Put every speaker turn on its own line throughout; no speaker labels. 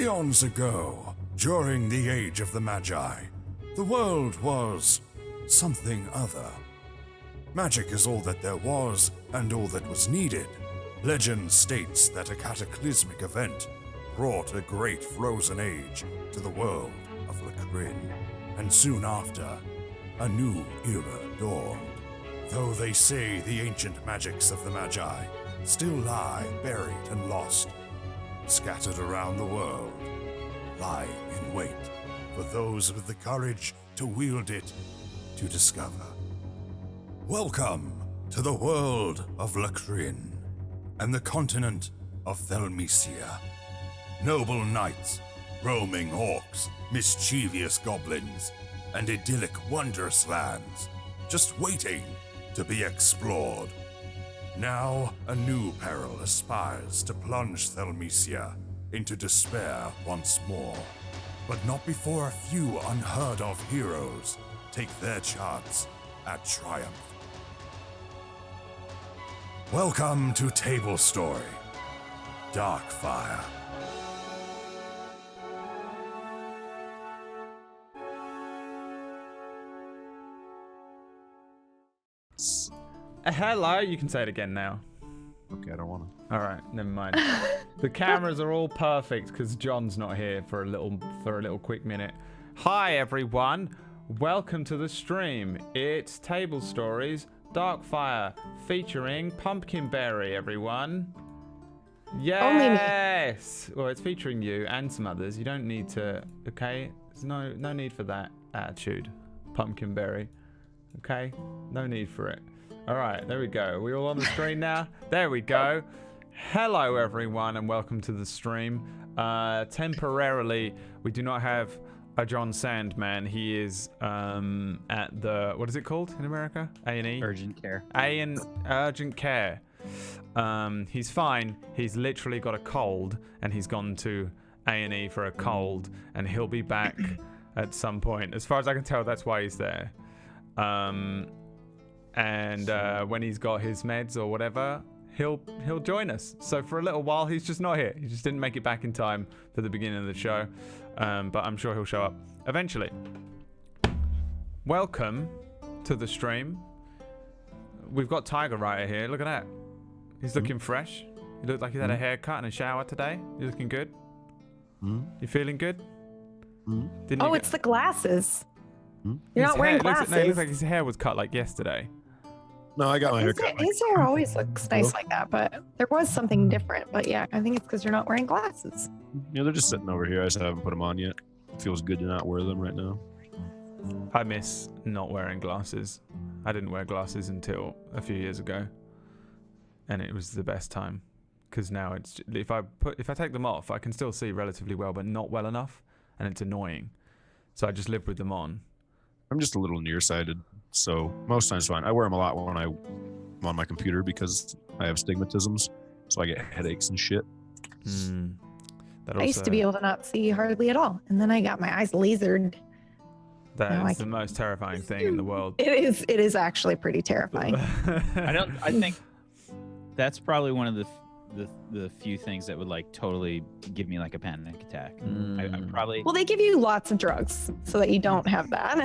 Eons ago, during the age of the Magi, the world was something other. Magic is all that there was and all that was needed. Legend states that a cataclysmic event brought a great frozen age to the world of Lacrin, and soon after, a new era dawned. Though they say the ancient magics of the Magi still lie buried and lost, scattered around the world, lie in wait for those with the courage to wield it to discover. Welcome to the world of Lacrin and the continent of Thelmecia. Noble knights, roaming orcs, mischievous goblins, and idyllic wondrous lands, just waiting to be explored. Now, a new peril aspires to plunge Thelmecia into despair once more, but not before a few unheard-of heroes take their chance at triumph. Welcome to Table Story, Darkfire.
Hello, you can say it again now.
Okay, I don't want to.
All right, never mind. The cameras are all perfect because John's not here for a little quick minute. Hi everyone, welcome to the stream. It's Table Stories Darkfire featuring Pumpkinberry, everyone. Yes. Well, it's featuring you and some others. You don't need to. Okay, there's no need for that attitude, Pumpkinberry. Okay, no need for it. All right, there we go. Are we all on the screen now? There we go. Hello, everyone, and welcome to the stream. Temporarily, we do not have a John Sandman. He is at the, what is it called in America? A&E?
Urgent care.
Urgent care. He's fine. He's literally got a cold, and he's gone to A&E for a cold, and he'll be back at some point. As far as I can tell, that's why he's there. And when he's got his meds or whatever, he'll join us. So for a little while, he's just not here. He just didn't make it back in time for the beginning of the show. But I'm sure he'll show up eventually. Welcome to the stream. We've got Tiger Rider here. Look at that. He's looking fresh. He looked like he's had a haircut and a shower today. You're looking good. You feeling good?
It's the glasses. You're not wearing glasses.
It looks like his hair was cut like yesterday.
No, I got my hair cut.
His hair always looks nice like that, but there was something different. But yeah, I think it's because you're not wearing glasses.
Yeah, they're just sitting over here. I just haven't put them on yet. It feels good to not wear them right now.
I miss not wearing glasses. I didn't wear glasses until a few years ago, and it was the best time. Because now it's if I take them off, I can still see relatively well, but not well enough, and it's annoying. So I just live with them on.
I'm just a little nearsighted, so most times fine. I wear them a lot when I'm on my computer because I have stigmatisms, so I get headaches and shit.
I used to be able to not see hardly at all, and then I got my eyes lasered.
That is the most terrifying thing in the world.
It is actually pretty terrifying.
I think that's probably one of the few things that would like totally give me like a panic attack. I probably.
Well, they give you lots of drugs so that you don't have that.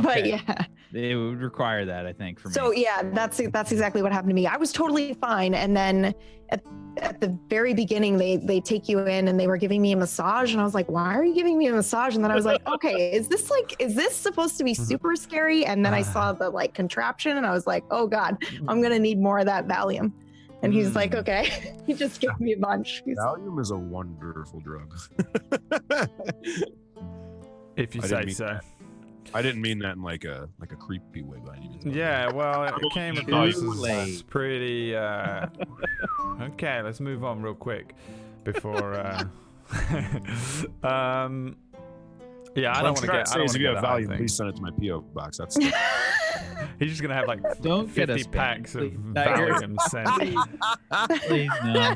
But yeah,
it would require that, I think, for me.
So yeah, that's exactly what happened to me. I was totally fine, and then at the very beginning, they take you in and they were giving me a massage, and I was like, why are you giving me a massage? And then I was like, okay, is this supposed to be super scary? And then I saw the like contraption, and I was like, oh god, I'm gonna need more of that Valium. And he's like, okay. He just gave me a bunch.
Valium is a wonderful drug.
If you say so.
I didn't mean that in like a creepy way by any means.
Yeah, well, it came across as pretty. Okay, let's move on real quick before. Yeah, I don't want to get.
If you have Valium, please send it to my PO box. That's.
He's just gonna have like 50 packs of Valium sent.
Please no.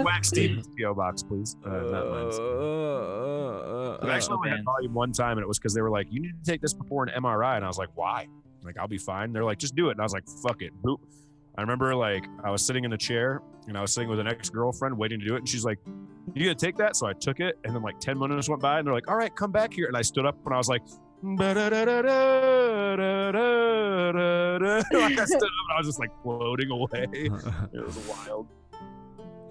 Wax Stevens PO box, please. Not mine. I actually had Volume one time, and it was because they were like, "You need to take this before an MRI," and I was like, "Why?" Like, I'll be fine. They're like, "Just do it," and I was like, "Fuck it." Boop. I remember like I was sitting in a chair and I was sitting with an ex-girlfriend waiting to do it, and she's like, You gonna take that? So I took it, and then like 10 minutes went by, and they're like, "All right, come back here." And I stood up, and I was like, like I stood up, and I was just like floating away. It was wild.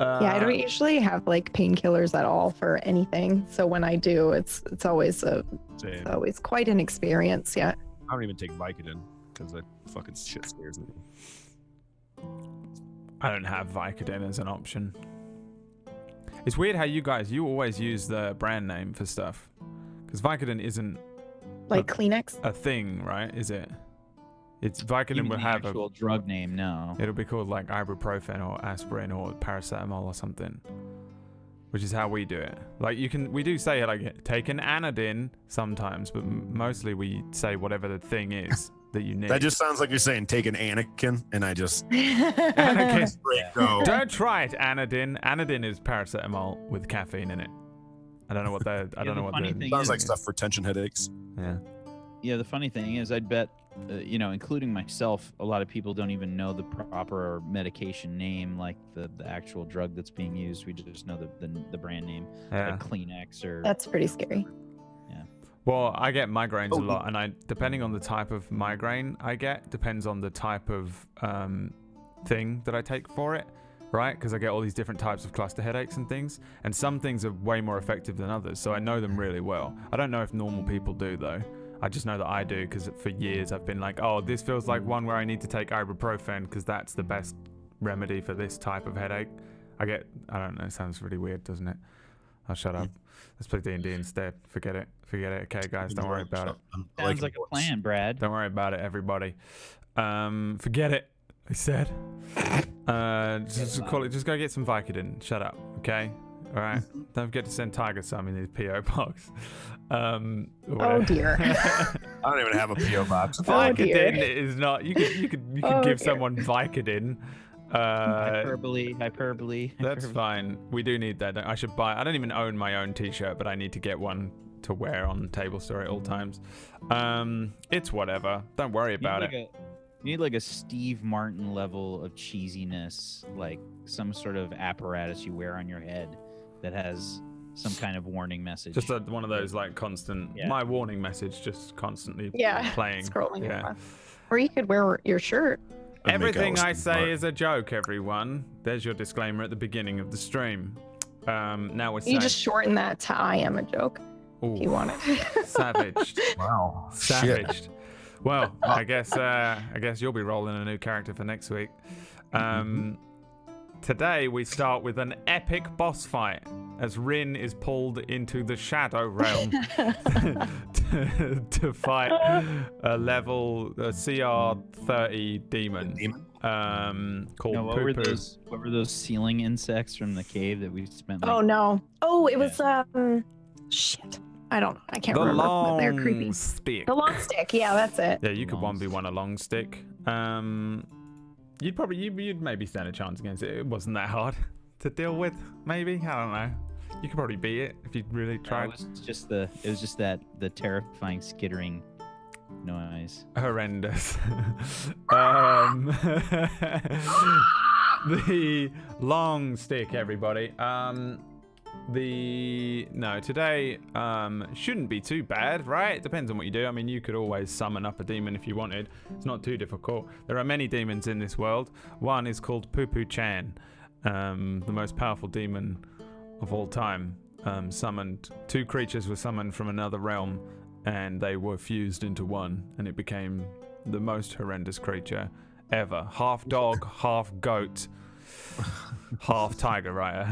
Yeah, I don't usually have like painkillers at all for anything. So when I do, it's always quite an experience. Yeah.
I don't even take Vicodin because that fucking shit scares me.
I don't have Vicodin as an option. It's weird how you always use the brand name for stuff, because Vicodin isn't
like Kleenex
a thing, right? Is it? It's Vicodin will have
actual drug name. No,
it'll be called like ibuprofen or aspirin or paracetamol or something, which is how we do it. Like we do say like take an Anadin sometimes, but mostly we say whatever the thing is that you need.
That just sounds like you're saying take an Anakin, and I just
Anakin.
Go.
Don't try it, Anadin. Anadin is paracetamol with caffeine in it. I don't know what that. I don't know what that
sounds like stuff for tension headaches.
Yeah.
Yeah, the funny thing is, I'd bet, including myself, a lot of people don't even know the proper medication name, like the actual drug that's being used. We just know the brand name, like Kleenex or.
That's pretty scary.
Yeah.
Well, I get migraines a lot, and depending on the type of migraine I get, depends on the type of thing that I take for it, right? Because I get all these different types of cluster headaches and things, and some things are way more effective than others, so I know them really well. I don't know if normal people do though. I just know that I do, because for years I've been like, oh, this feels like one where I need to take ibuprofen because that's the best remedy for this type of headache. I don't know, it sounds really weird, doesn't it? I'll shut up. Let's play D&D instead. Forget it. Okay, guys, don't worry about it.
Sounds like a plan, Brad.
Don't worry about it, everybody. Forget it, I said. Just call it. Just go get some Vicodin. Shut up, okay? All right. Don't forget to send Tiger some in his PO box.
Oh dear.
I don't even have a PO box.
Vicodin is not. You could give someone Vicodin.
Hyperbole.
That's fine. We do need that. I should buy. I don't even own my own T-shirt, but I need to get one to wear on Table Story at all times. It's whatever. Don't worry about it.
You need like a Steve Martin level of cheesiness, like some sort of apparatus you wear on your head that has some kind of warning message.
Just one of those like constant. Yeah. My warning message just constantly playing.
Scrolling. Yeah. Or you could wear your shirt.
Everything I say is a joke, everyone. There's your disclaimer at the beginning of the stream. Now we're saying...
You just shorten that to I am a joke. Ooh, if you want it.
Savaged.
Wow.
Savaged. Shit. Well, I guess you'll be rolling a new character for next week. Today we start with an epic boss fight as Rin is pulled into the Shadow Realm to fight a CR 30 demon. Called
what were those ceiling insects from the cave that we spent?
Oh no! Oh, it was shit. I don't know. I can't remember. But they're creepy.
Stick.
The long stick. Yeah, that's it.
Yeah, you could 1v1 a long stick. You'd maybe stand a chance against it. It wasn't that hard to deal with. Maybe, I don't know. You could probably beat it if you really tried.
It was just the terrifying skittering noise.
Horrendous. The long stick, everybody. Today shouldn't be too bad, right? It depends on what you do. I mean, you could always summon up a demon if you wanted. It's not too difficult. There are many demons in this world. One is called Poo Chan, the most powerful demon of all time. Summoned. 2 creatures were summoned from another realm, and they were fused into one, and it became the most horrendous creature ever. Half dog, half goat, half tiger, right?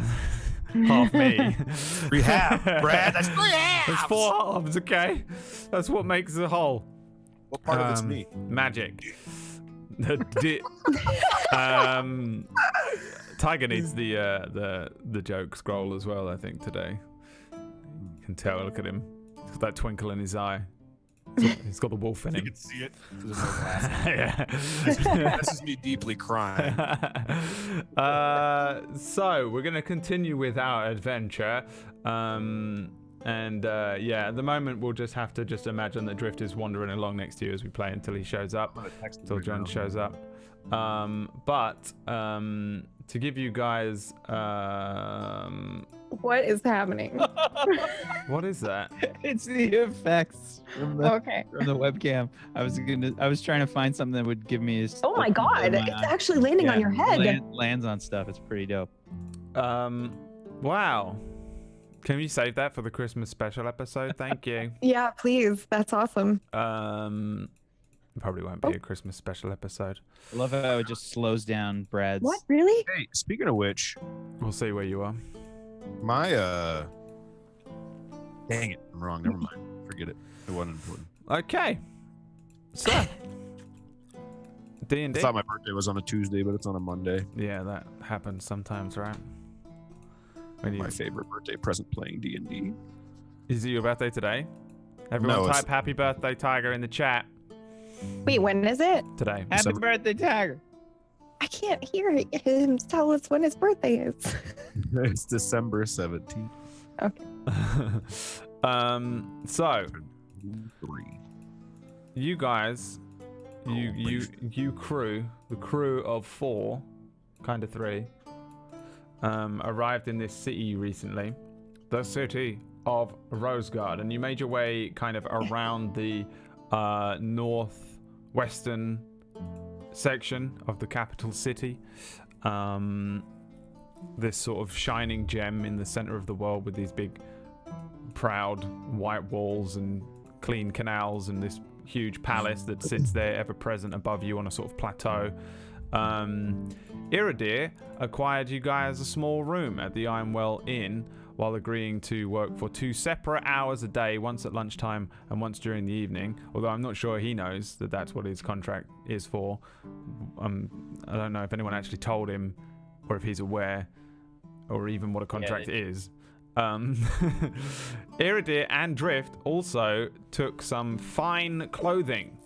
Half me.
3 halves, Brad. That's 3 halves.
That's 4 halves, okay? That's what makes the whole.
What part of it's me?
Magic. Tiger needs the joke scroll as well, I think, today. You can tell, look at him. He's got that twinkle in his eye. He's got the wolf in him.
You can see it. There's no glasses.
Yeah.
This is me deeply crying.
So we're going to continue with our adventure. At the moment we'll just have to imagine that Drift is wandering along next to you as we play until he shows up. Until John shows up. To give you guys
What is happening?
What is that?
It's the effects from the
Okay.
from the webcam. I was trying to find something that would give me.
Oh my God! It's actually landing on your head.
Lands on stuff. It's pretty dope.
Wow. Can you save that for the Christmas special episode? Thank you.
Yeah, please. That's awesome.
Probably won't be a Christmas special episode.
I love how it just slows down Brad's.
What? Really?
Hey, speaking of which,
We'll see where you are.
my dang it, I'm wrong. Never mind. Forget it. It wasn't important.
Okay. So, D&D.
I thought my birthday was on a Tuesday, but it's on a Monday.
Yeah, that happens sometimes, right? When
My favorite birthday present playing D&D.
Is it your birthday today? Everyone
No,
type happy birthday, Tiger, in the chat
Wait, when is it?
today.
Happy
December.
birthday, Tiger.
I can't hear him tell us when his birthday is.
It's December 17th.
So,
3.
you guys, you crew, the crew of 4, kind of 3, arrived in this city recently, the city of Roseguard, and you made your way kind of around the northwestern section of the capital city. This sort of shining gem in the center of the world with these big, proud white walls and clean canals and this huge palace that sits there ever present above you on a sort of plateau. Iridir acquired you guys a small room at the Ironwell Inn while agreeing to work for 2 separate hours a day, once at lunchtime and once during the evening, although I'm not sure he knows that that's what his contract is for. I don't know if anyone actually told him or if he's aware or even what a contract is. Iridir and Drift also took some fine clothing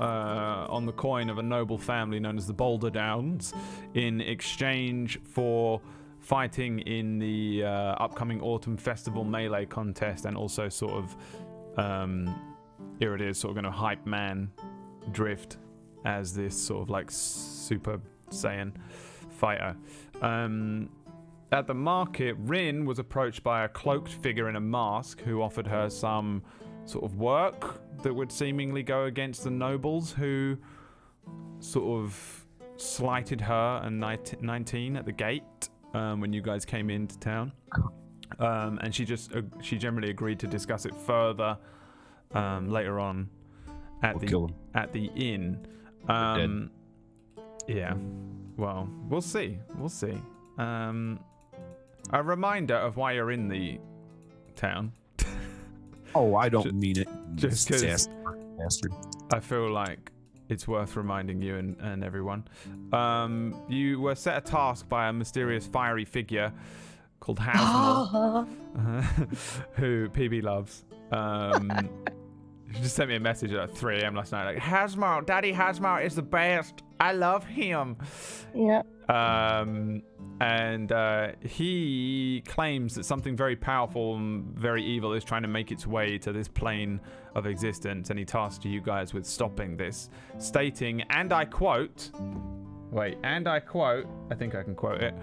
on the coin of a noble family known as the Boulder Downs in exchange for fighting in the upcoming Autumn Festival Melee contest, and also sort of Iridir is sort of going to hype man Drift as this sort of like Super Saiyan fighter. At the market, Rin was approached by a cloaked figure in a mask who offered her some sort of work that would seemingly go against the nobles, who sort of slighted her and 19 at the gate when you guys came into town. And she generally agreed to discuss it further later on at the inn. Yeah. Well, we'll see. A reminder of why you're in the town.
Oh, I don't mean it.
Just because
bastard.
I feel like it's worth reminding you and everyone. You were set a task by a mysterious fiery figure called Hasmol, who PB loves. She just sent me a message at 3 a.m. last night, like, Hasmol, Daddy Hasmol is the best. I love him.
Yeah.
And he claims that something very powerful and very evil is trying to make its way to this plane of existence, and he tasked you guys with stopping this, stating, and I quote, I think I can quote it.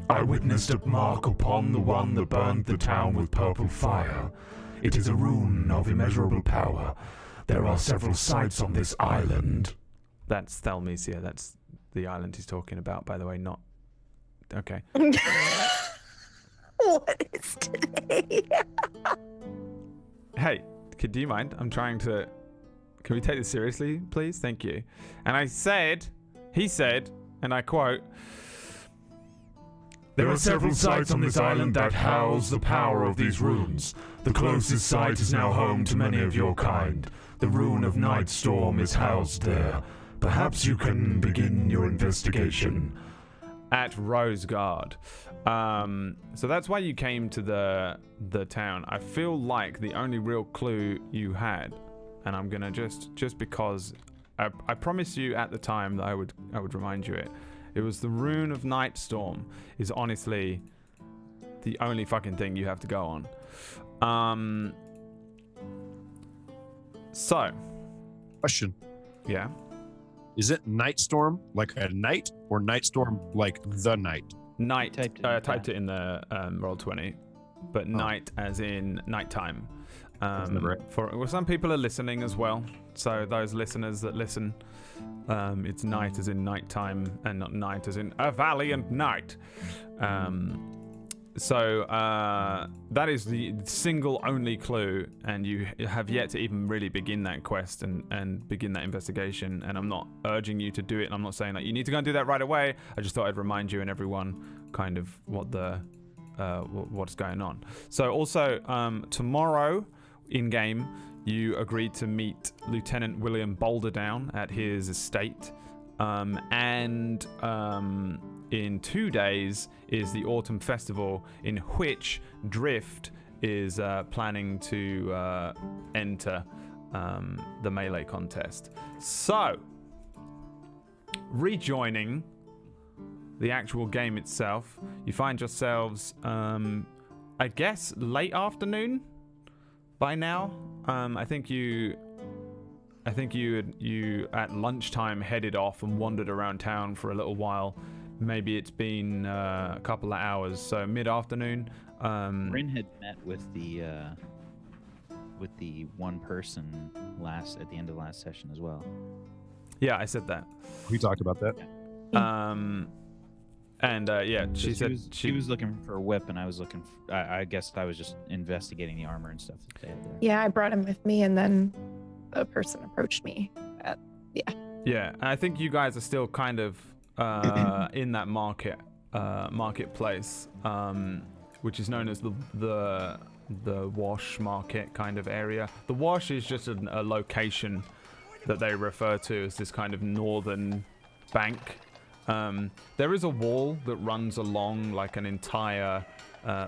I witnessed a mark upon the one that burned the town with purple fire. It is a rune of immeasurable power. There are several sites on this island.
That's Thelmecia. That's the island he's talking about, by the way, not... Okay.
What is today?
Hey, do you mind? I'm trying to... Can we take this seriously, please? Thank you. And he said, and I quote,
There are several sites on this island that house the power of these runes. The closest site is now home to many of your kind. The rune of Nightstorm is housed there. Perhaps you can begin your investigation.
At Roseguard. So that's why you came to the town. I feel like the only real clue you had, and I'm gonna just because I promised you at the time that I would remind you it was the rune of Nightstorm is honestly the only fucking thing you have to go on. So
Question.
Yeah.
Is it Nightstorm like a night, or Nightstorm like the night?
Night. Typed it in the Roll20. but night as in nighttime.
Right.
Well, some people are listening as well. So those listeners that listen, it's night as in nighttime and not night as in a valiant night. So that is the single only clue, and you have yet to even really begin that quest and begin that investigation. And I'm not urging you to do it, and I'm not saying that you need to go and do that right away. I just thought I'd remind you and everyone kind of what's going on. So also tomorrow in game, you agreed to meet Lieutenant William Boulderdown at his estate, and in 2 days is the Autumn Festival, in which Drift is planning to enter the melee contest. So, rejoining the actual game itself, you find yourselves, I guess, late afternoon by now. I think you at lunchtime headed off and wandered around town for a little while. Maybe it's been a couple of hours, so mid-afternoon.
Rin had met with the one person at the end of the last session as well.
Yeah, I said that.
We talked about that.
Yeah, she said
she was looking for a whip, and I was looking. I guess I was just investigating the armor and stuff that they had there.
Yeah, I brought him with me, and then a person approached me.
Yeah, I think you guys are still kind of in that marketplace, which is known as the Wash Market kind of area. The Wash is just a location that they refer to as this kind of northern bank. There is a wall that runs along like an entire,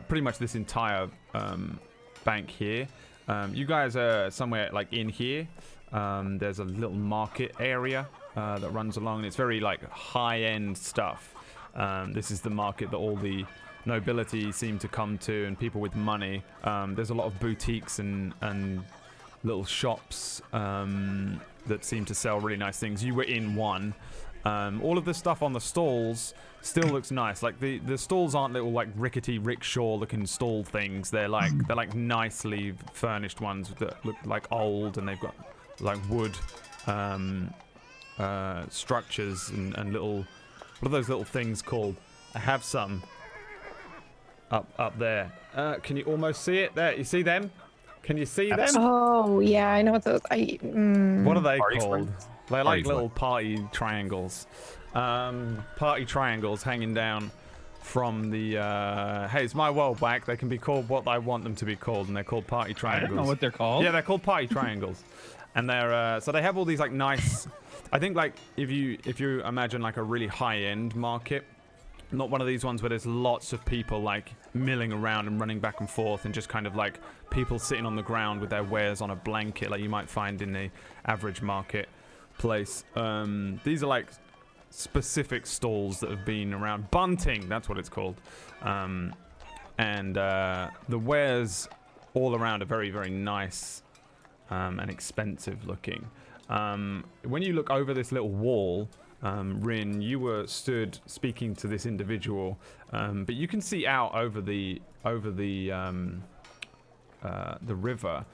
pretty much this entire bank here. You guys are somewhere like in here. There's a little market area that runs along, and it's very like high-end stuff. This is the market that all the nobility seem to come to, and people with money. There's a lot of boutiques and little shops that seem to sell really nice things. You were in one. All of the stuff on the stalls still looks nice. Like the stalls aren't little like rickety rickshaw looking stall things. They're like nicely furnished ones that look like old, and they've got like wood structures and little, what are those little things called? I have some up there. Can you almost see it there? You see them? Can you see them?
Oh yeah, I know what those.
What are they
Party
called?
flags?
They're
Party
like little party triangles. Party triangles hanging down from the. Hey, it's my world back. They can be called what I want them to be called, and they're called party
I
triangles.
don't know what they're called.
Yeah, they're called party triangles, and they're so they have all these like nice. I think like if you imagine like a really high-end market, not one of these ones where there's lots of people like milling around and running back and forth, and just kind of like people sitting on the ground with their wares on a blanket like you might find in the average market place. These are like specific stalls that have been around. Bunting, that's what it's called. And the wares all around are very, very nice and expensive looking. When you look over this little wall, Rin, you were stood speaking to this individual, but you can see out over the river,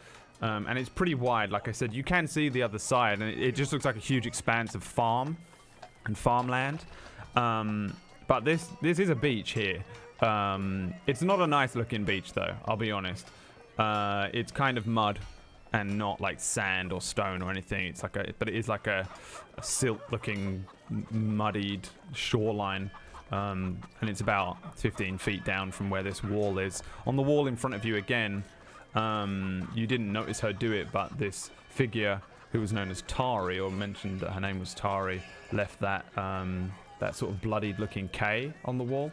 and it's pretty wide. Like I said, you can see the other side, and it just looks like a huge expanse of farm and farmland. But this is a beach here. It's not a nice looking beach though, I'll be honest. It's kind of mud and not like sand or stone or anything. It's like but it is like a silt looking muddied shoreline. And it's about 15 feet down from where this wall is. On the wall in front of you again, you didn't notice her do it, but this figure who was known as Tari, or mentioned that her name was Tari, left that that sort of bloodied looking K on the wall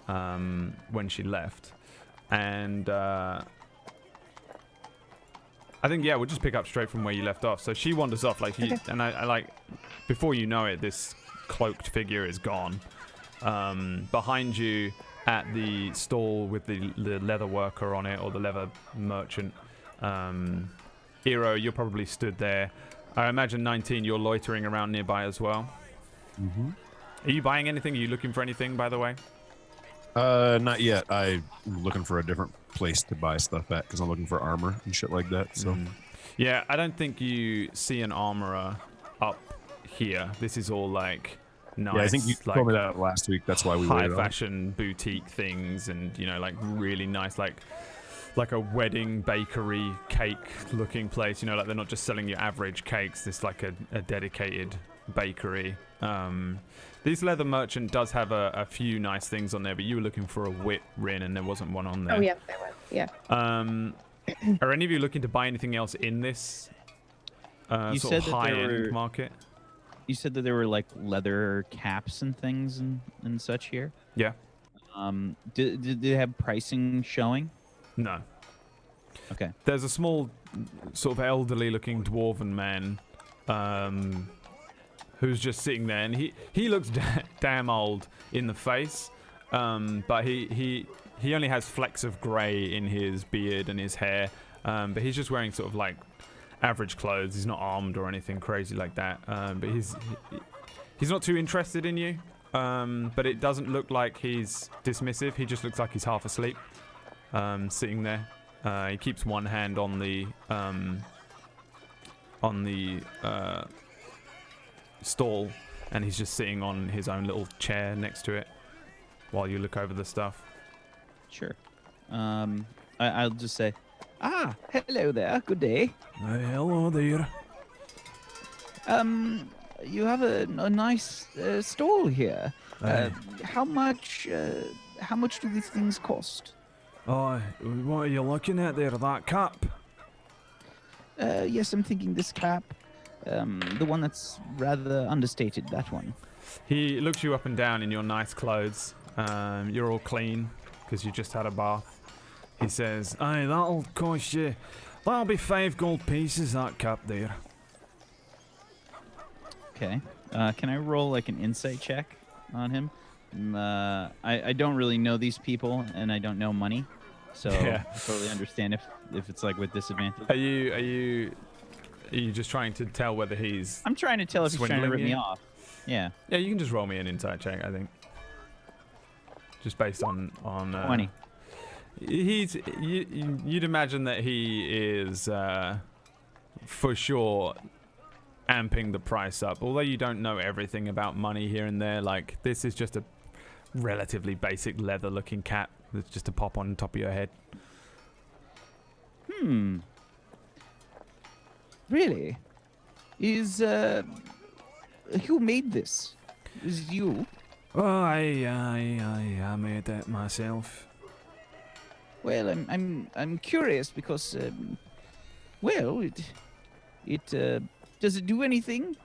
when she left. And I think, yeah, we'll just pick up straight from where you left off. So she wanders off, like,
Okay.
and I like, before you know it, this cloaked figure is gone. Behind you at the stall with the leather worker on it, or the leather merchant, Hero, you're probably stood there. I imagine 19, you're loitering around nearby as well.
Mm-hmm.
Are you buying anything? Are you looking for anything, by the way?
Not yet. I'm looking for a different place to buy stuff at because I'm looking for armor and shit like that. So
yeah, I don't think you see an armorer up here. This is all like nice.
Yeah, I think you
like,
told me that last week. That's why we
high
waited on it.
fashion boutique things, and like really nice, like a wedding bakery cake looking place. Like they're not just selling you average cakes. It's like a dedicated bakery. This leather merchant does have a few nice things on there, but you were looking for a wit rin and there wasn't one on there.
Oh yeah, there was. Yeah.
Are any of you looking to buy anything else in this
You
sort
said
of
that
high-end market?
You said that there were like leather caps and things and such here.
Yeah.
Did they have pricing showing?
No.
Okay.
There's a small, sort of elderly-looking dwarven man who's just sitting there, and he looks damn old in the face, but he only has flecks of grey in his beard and his hair, but he's just wearing sort of like average clothes. He's not armed or anything crazy like that, but he's not too interested in you, but it doesn't look like he's dismissive. He just looks like he's half asleep, sitting there. He keeps one hand on the stall, and he's just sitting on his own little chair next to it while you look over the stuff.
Sure. I'll just say, hello there. Good day.
Hello there.
You have a nice stall here. How much do these things cost?
Oh, what are you looking at there? That cap?
Yes, I'm thinking this cap. The one that's rather understated, that one.
He looks you up and down in your nice clothes. You're all clean because you just had a bath. He says,
Aye, that'll cost you. That'll be 5 gold pieces, that cap there.
Okay. Can I roll like an insight check on him? I don't really know these people, and I don't know money, so
Yeah.
I totally understand if it's like with disadvantage.
Are you just trying to tell whether he's...
I'm trying to tell if he's trying to
swindling
rip me
you?
off. Yeah.
Yeah, you can just roll me an insight check, I think. Just based on
20.
You'd imagine that he is for sure amping the price up. Although you don't know everything about money here and there, like this is just a relatively basic leather-looking cap that's just a pop on top of your head.
Really? Is who made this? Is it you?
Oh, I made that myself.
Well, I'm curious because well, it does it do anything?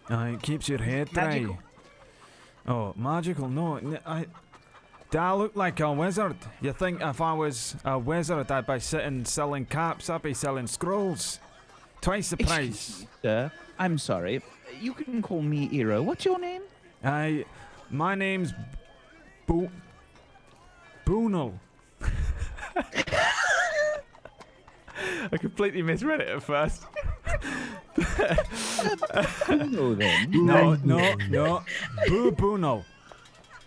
It keeps your head dry.
Magical?
Oh, magical? No, do I look like a wizard? You think if I was a wizard, I'd be sitting selling caps? I'd be selling scrolls. Twice the price.
Excuse me, sir. I'm sorry. You can call me Iro. What's your name?
My name's Bruno.
I completely misread it at first.
Bruno, then.
No. Bruno.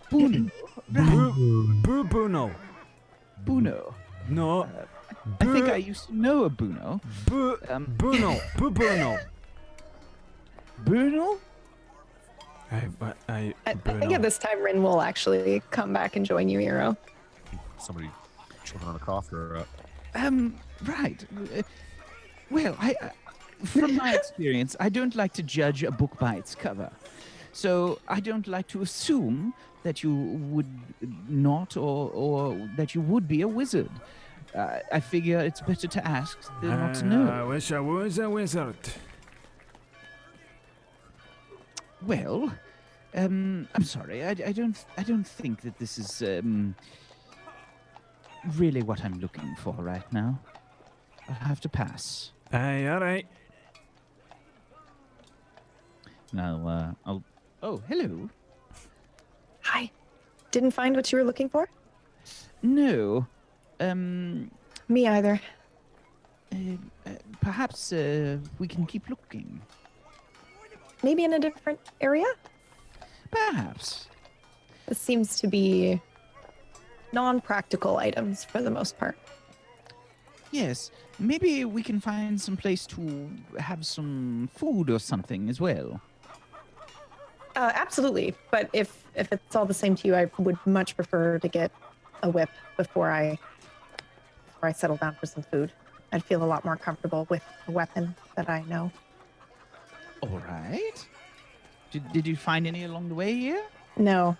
Bruno.
Bruno.
Bruno.
No.
I think I used to know a Bruno.
Bruno. Bruno.
Bruno?
I think at this time, Rin will actually come back and join you, Iro.
Somebody choking on a cough or
Right. Well, from my experience, I don't like to judge a book by its cover. So I don't like to assume that you would not or that you would be a wizard. I figure it's better to ask than not to know.
I wish I was a wizard.
Well, I'm sorry. I don't think that this is really what I'm looking for right now. I'll have to pass.
Aye, all right.
Now, I'll. Oh, hello.
Hi. Didn't find what you were looking for?
No.
Me either.
Perhaps we can keep looking.
Maybe in a different area?
Perhaps.
This seems to be non-practical items for the most part.
Yes, maybe we can find some place to have some food or something as well.
Absolutely, but if it's all the same to you, I would much prefer to get a whip before I settle down for some food. I'd feel a lot more comfortable with a weapon that I know.
All right. Did you find any along the way here?
No.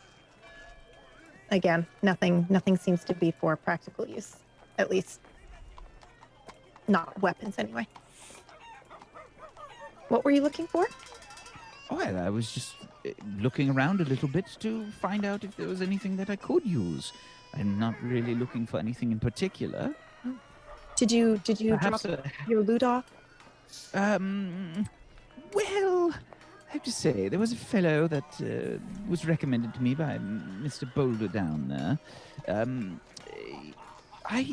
Again, nothing seems to be for practical use. At least, not weapons anyway. What were you looking for?
Well, I was just looking around a little bit to find out if there was anything that I could use. I'm not really looking for anything in particular.
Did you
Perhaps
drop your loot off?
Well, I have to say, there was a fellow that was recommended to me by Mr. Boulder down there. I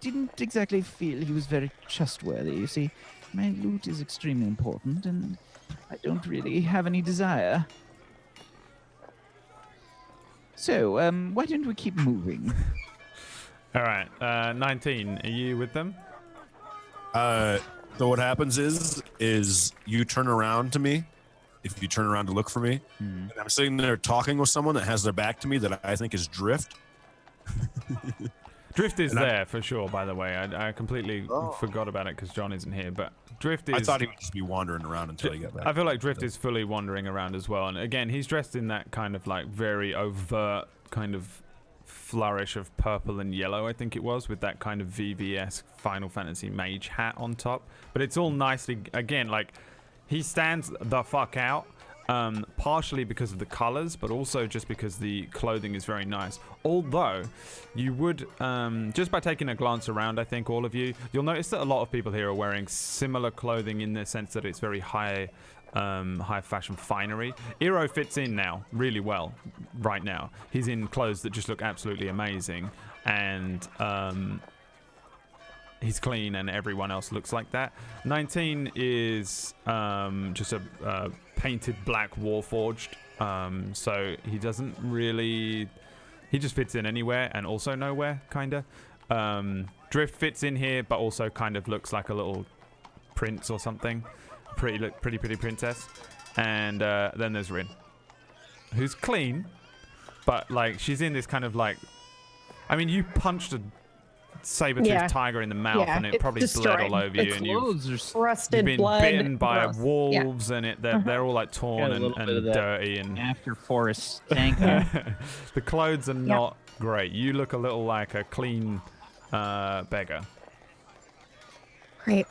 didn't exactly feel he was very trustworthy. You see, my loot is extremely important, and I don't really have any desire. So, why don't we keep moving?
All right, 19. Are you with them?
So what happens is you turn around to me, if you turn around to look for me, and I'm sitting there talking with someone that has their back to me that I think is Drift.
Drift is there for sure, by the way. I completely forgot about it because John isn't here, but Drift is...
I thought he would just be wandering around until he got back.
I feel like Drift is fully wandering around as well. And again, he's dressed in that kind of like very overt kind of flourish of purple and yellow, I think it was, with that kind of VVS Final Fantasy mage hat on top. But it's all nicely, again, like he stands the fuck out. Partially because of the colors, but also just because the clothing is very nice. Although, you would, just by taking a glance around, I think all of you, you'll notice that a lot of people here are wearing similar clothing in the sense that it's very high fashion finery. Eero fits in now really well right now. He's in clothes that just look absolutely amazing, and he's clean, and everyone else looks like that. 19 is just a painted black warforged, so he doesn't really, he just fits in anywhere and also nowhere, kinda. Drift fits in here, but also kind of looks like a little prince or something. Pretty princess. And then there's Rin, who's clean, but like she's in this kind of like, I mean, you punched a saber-toothed tiger in the mouth, and it probably bled all over you, and you've been bitten by wolves, and they're all like torn and dirty, and
after forest stank.
The clothes are not great. You look a little like a clean beggar.
Great.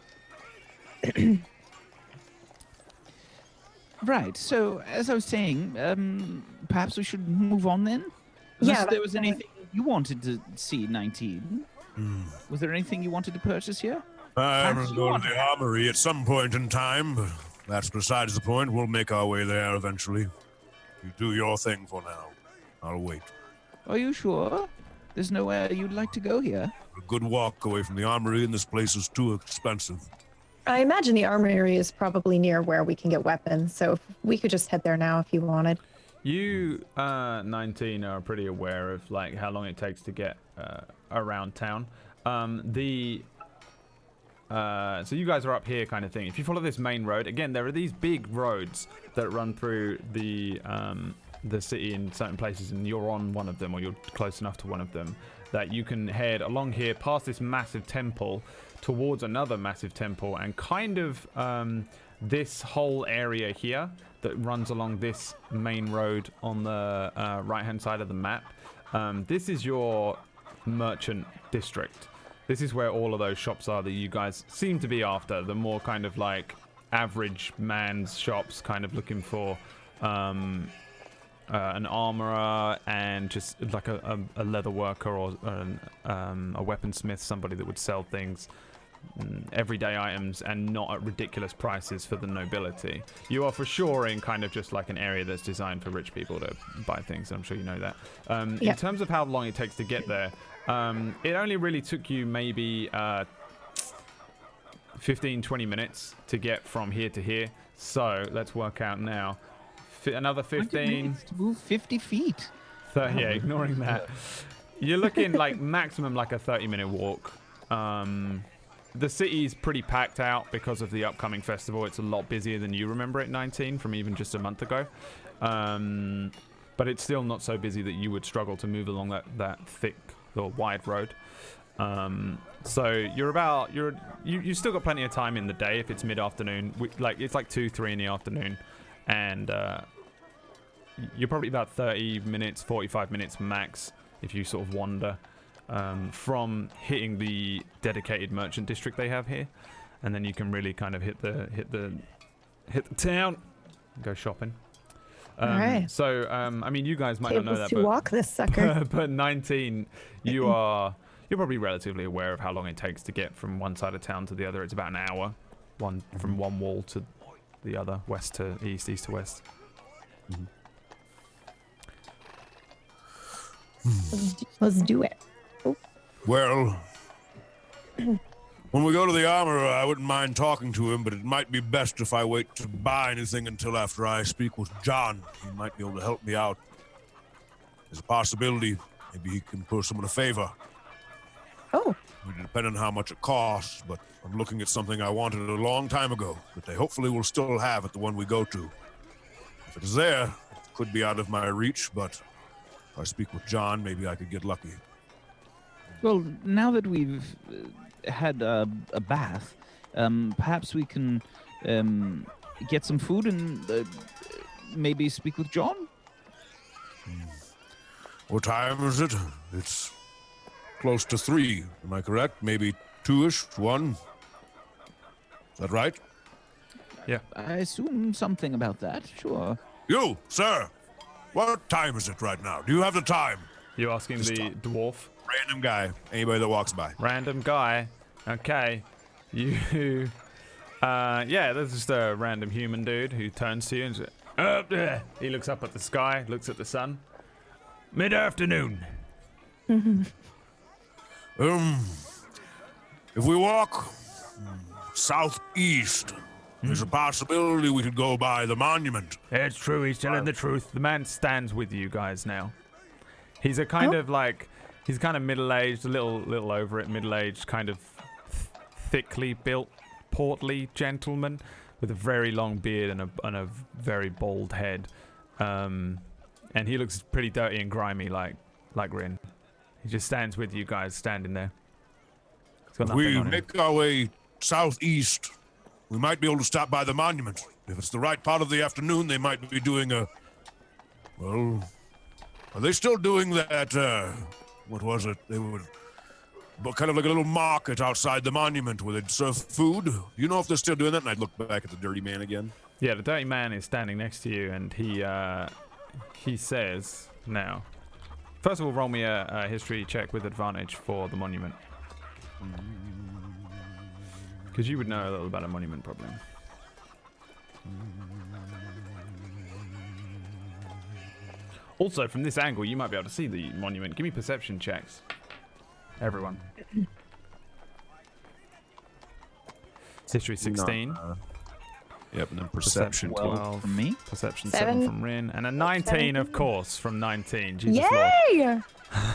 Right. So, as I was saying, perhaps we should move on then. Unless there was anything you wanted to see, 19. Was there anything you wanted to purchase here?
I'm going to the armory at some point in time, but that's besides the point. We'll make our way there eventually. You do your thing for now. I'll wait.
Are you sure? There's nowhere you'd like to go here?
A good walk away from the armory, and this place is too expensive.
I imagine the armory is probably near where we can get weapons, so if we could just head there now if you wanted.
You, 19, are pretty aware of like how long it takes to get around town. So you guys are up here, kind of thing. If you follow this main road, again, there are these big roads that run through the city in certain places, and you're on one of them, or you're close enough to one of them, that you can head along here past this massive temple towards another massive temple, and kind of this whole area here that runs along this main road on the right-hand side of the map. This is your merchant district. This is where all of those shops are that you guys seem to be after. The more kind of like average man's shops, kind of looking for an armorer and just like a leather worker or a weaponsmith, somebody that would sell things, everyday items, and not at ridiculous prices for the nobility. You are for sure in kind of just like an area that's designed for rich people to buy things. I'm sure you know that. In terms of how long it takes to get there, it only really took you maybe 15-20 minutes to get from here to here. So let's work out now. Another 15
to move 50 feet.
30, yeah, ignoring that. You're looking like maximum like a 30-minute walk. The city's pretty packed out because of the upcoming festival. It's a lot busier than you remember it, 19, from even just a month ago. But it's still not so busy that you would struggle to move along that thick or wide road. So you still got plenty of time in the day if it's mid-afternoon. It's like 2-3 in the afternoon, and you're probably about 30 minutes, 45 minutes max if you sort of wander from hitting the dedicated merchant district they have here, and then you can really kind of hit the town, go shopping.
All right.
So I mean, you guys might not know that,
to walk this sucker.
but 19, you're probably relatively aware of how long it takes to get from one side of town to the other. It's about an hour, from one wall to the other, west to east, east to west.
Let's do it.
Well, when we go to the armorer, I wouldn't mind talking to him, but it might be best if I wait to buy anything until after I speak with John. He might be able to help me out. There's a possibility maybe he can pull someone a favor.
Oh.
Depending on how much it costs, but I'm looking at something I wanted a long time ago that they hopefully will still have at the one we go to. If it is there, it could be out of my reach, but if I speak with John, maybe I could get lucky.
Well, now that we've had a bath, perhaps we can get some food and maybe speak with John?
What time is it? It's close to 3. Am I correct? Maybe 2-ish, 1? Is that right?
Yeah.
I assume something about that, sure.
You, sir! What time is it right now? Do you have the time?
You asking the dwarf?
Random guy. Anybody that walks by.
Random guy. Okay. You... yeah, there's just a random human dude who turns to you and says, up there. He looks up at the sky, looks at the sun. Mid-afternoon.
If we walk southeast, there's a possibility we could go by the monument.
It's true, he's telling the truth. The man stands with you guys now. He's a kind of like, he's kind of middle-aged, a little over it, middle-aged, kind of thickly built, portly gentleman with a very long beard and a very bald head. And he looks pretty dirty and grimy like Rin. He just stands with you guys, standing there.
If we make our way southeast, we might be able to stop by the monument. If it's the right part of the afternoon, they might be doing well, are they still doing that, what was it? They would, but kind of like a little market outside the monument where they'd serve food. You know if they're still doing that? And I'd look back at the dirty man again.
Yeah, the dirty man is standing next to you, and he says, now, first of all, roll me a history check with advantage for the monument. Because you would know a little about a monument, probably. Also, from this angle, you might be able to see the monument. Give me perception checks. Everyone. History 16.
Yep, and then perception
12
from me.
Perception 7 from Rin. And a 19, of course, from 19. Jesus
Yay!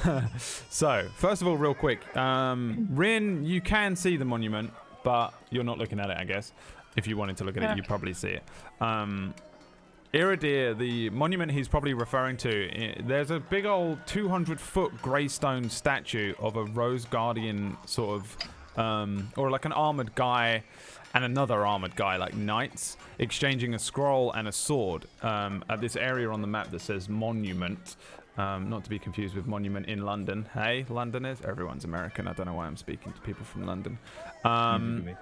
Lord. So, first of all, real quick. Rin, you can see the monument, but you're not looking at it, I guess. If you wanted to look at it, you'd probably see it. Iridir, the monument he's probably referring to, there's a big old 200-foot greystone statue of a Rose Guardian sort of, or like an armored guy and another armored guy, like knights, exchanging a scroll and a sword at this area on the map that says Monument. Not to be confused with Monument in London. Hey, Londoners. Everyone's American. I don't know why I'm speaking to people from London. And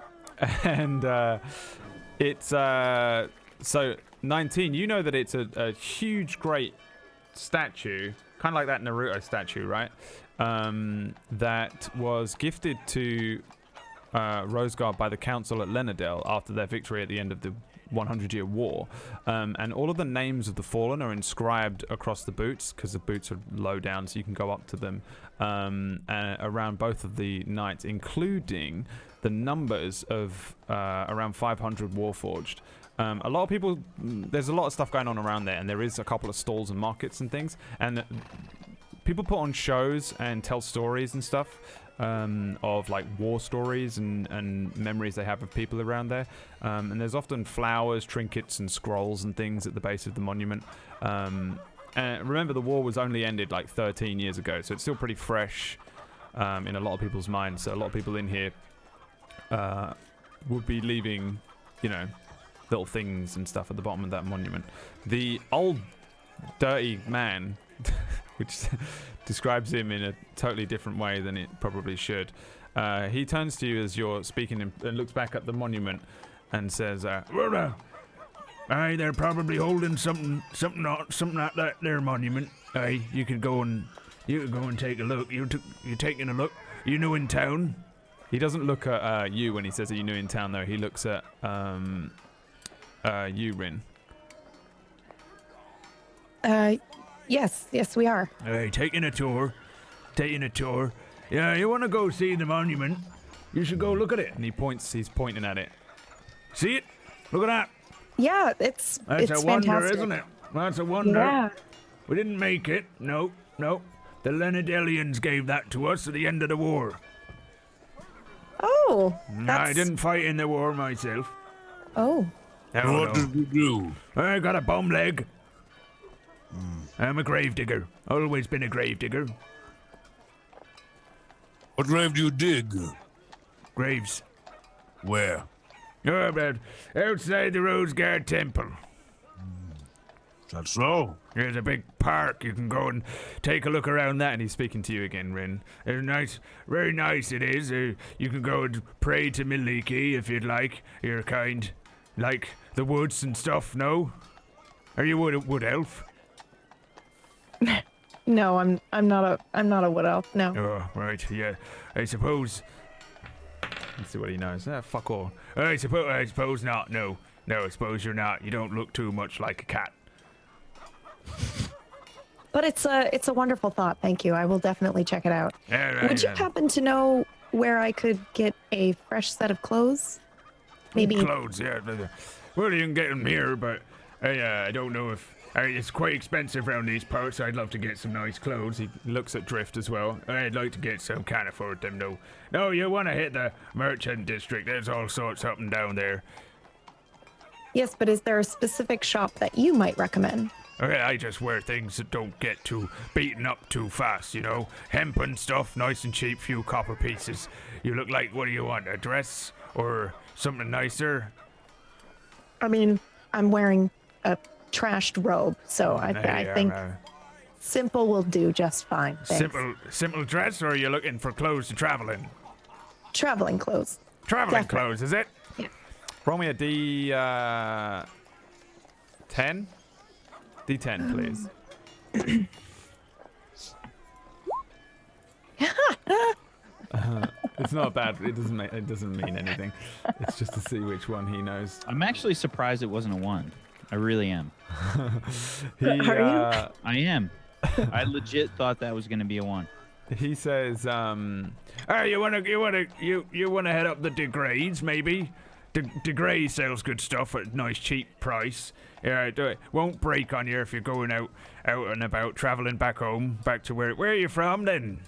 it's... so, 19, you know that it's a huge, great statue, kind of like that Naruto statue, right? That was gifted to Roseguard by the council at Lenadel after their victory at the end of the 100-year war. And all of the names of the fallen are inscribed across the boots, because the boots are low down, so you can go up to them, around both of the knights, including the numbers of around 500 Warforged. A lot of people, there's a lot of stuff going on around there, and there is a couple of stalls and markets and things, and people put on shows and tell stories and stuff of like war stories and memories they have of people around there. And there's often flowers, trinkets, and scrolls and things at the base of the monument. And remember, the war was only ended like 13 years ago, so it's still pretty fresh in a lot of people's minds. So a lot of people in here would be leaving, you know, little things and stuff at the bottom of that monument. The old dirty man, which describes him in a totally different way than it probably should. He turns to you as you're speaking and looks back at the monument and says,
well, aye, they're probably holding something at that there monument. Aye, you can go and take a look. You taking a look? You new in town?
He doesn't look at you when he says that you're new in town, though. He looks at you, Rin.
Yes, we are.
Aye, taking a tour. Yeah, you want to go see the monument? You should go look at it.
And he's pointing at it.
See it? Look at that.
Yeah,
That's
it's
a wonder,
fantastic.
isn't it? That's a wonder.
Yeah.
We didn't make it. No. The Lenadellians gave that to us at the end of the war.
Oh,
I didn't fight in the war myself.
Oh.
What did you do? I got a bum leg. I'm a gravedigger. Always been a gravedigger.
What grave do you dig?
Graves.
Where?
Oh, about outside the Roseguard temple.
Is that so?
There's a big park. You can go and take a look around that. And he's speaking to you again, Rin. It's nice, very nice it is. You can go and pray to Miliki if you'd like. You're kind. Like the woods and stuff, no? Are you a wood elf?
No, I'm not a wood elf. No.
Oh, right, yeah. I suppose.
Let's see what he knows. Fuck all.
I suppose not. No, I suppose you're not. You don't look too much like a cat.
But it's a wonderful thought. Thank you. I will definitely check it out.
Yeah,
Would you happen to know where I could get a fresh set of clothes? Maybe
clothes. Yeah. Well, you can get them here, but I don't know if. It's quite expensive around these parts. I'd love to get some nice clothes. He
looks at Drift as well.
I'd like to get some. Can't afford them, though. No, you want to hit the merchant district. There's all sorts up and down there.
Yes, but is there a specific shop that you might recommend?
Okay, I just wear things that don't get too beaten up too fast, you know? Hemp and stuff, nice and cheap, few copper pieces. You look like, what do you want, a dress or something nicer?
I mean, I'm wearing a trashed robe, so I think simple will do just fine. Thanks.
Simple dress, or are you looking for clothes to travel in?
Traveling clothes.
Traveling
Definitely.
clothes, is it?
Yeah.
Roll me a D10. D10, please. It's not bad. It doesn't mean anything. It's just to see which one he knows.
I'm actually surprised it wasn't a 1. I really am.
Are you?
I am. I legit thought that was going to be a 1.
He says, you wanna head up the degrades, maybe? DeGray sells good stuff at a nice cheap price. Yeah, it won't break on you if you're going out and about, traveling back home, back to where are you from then?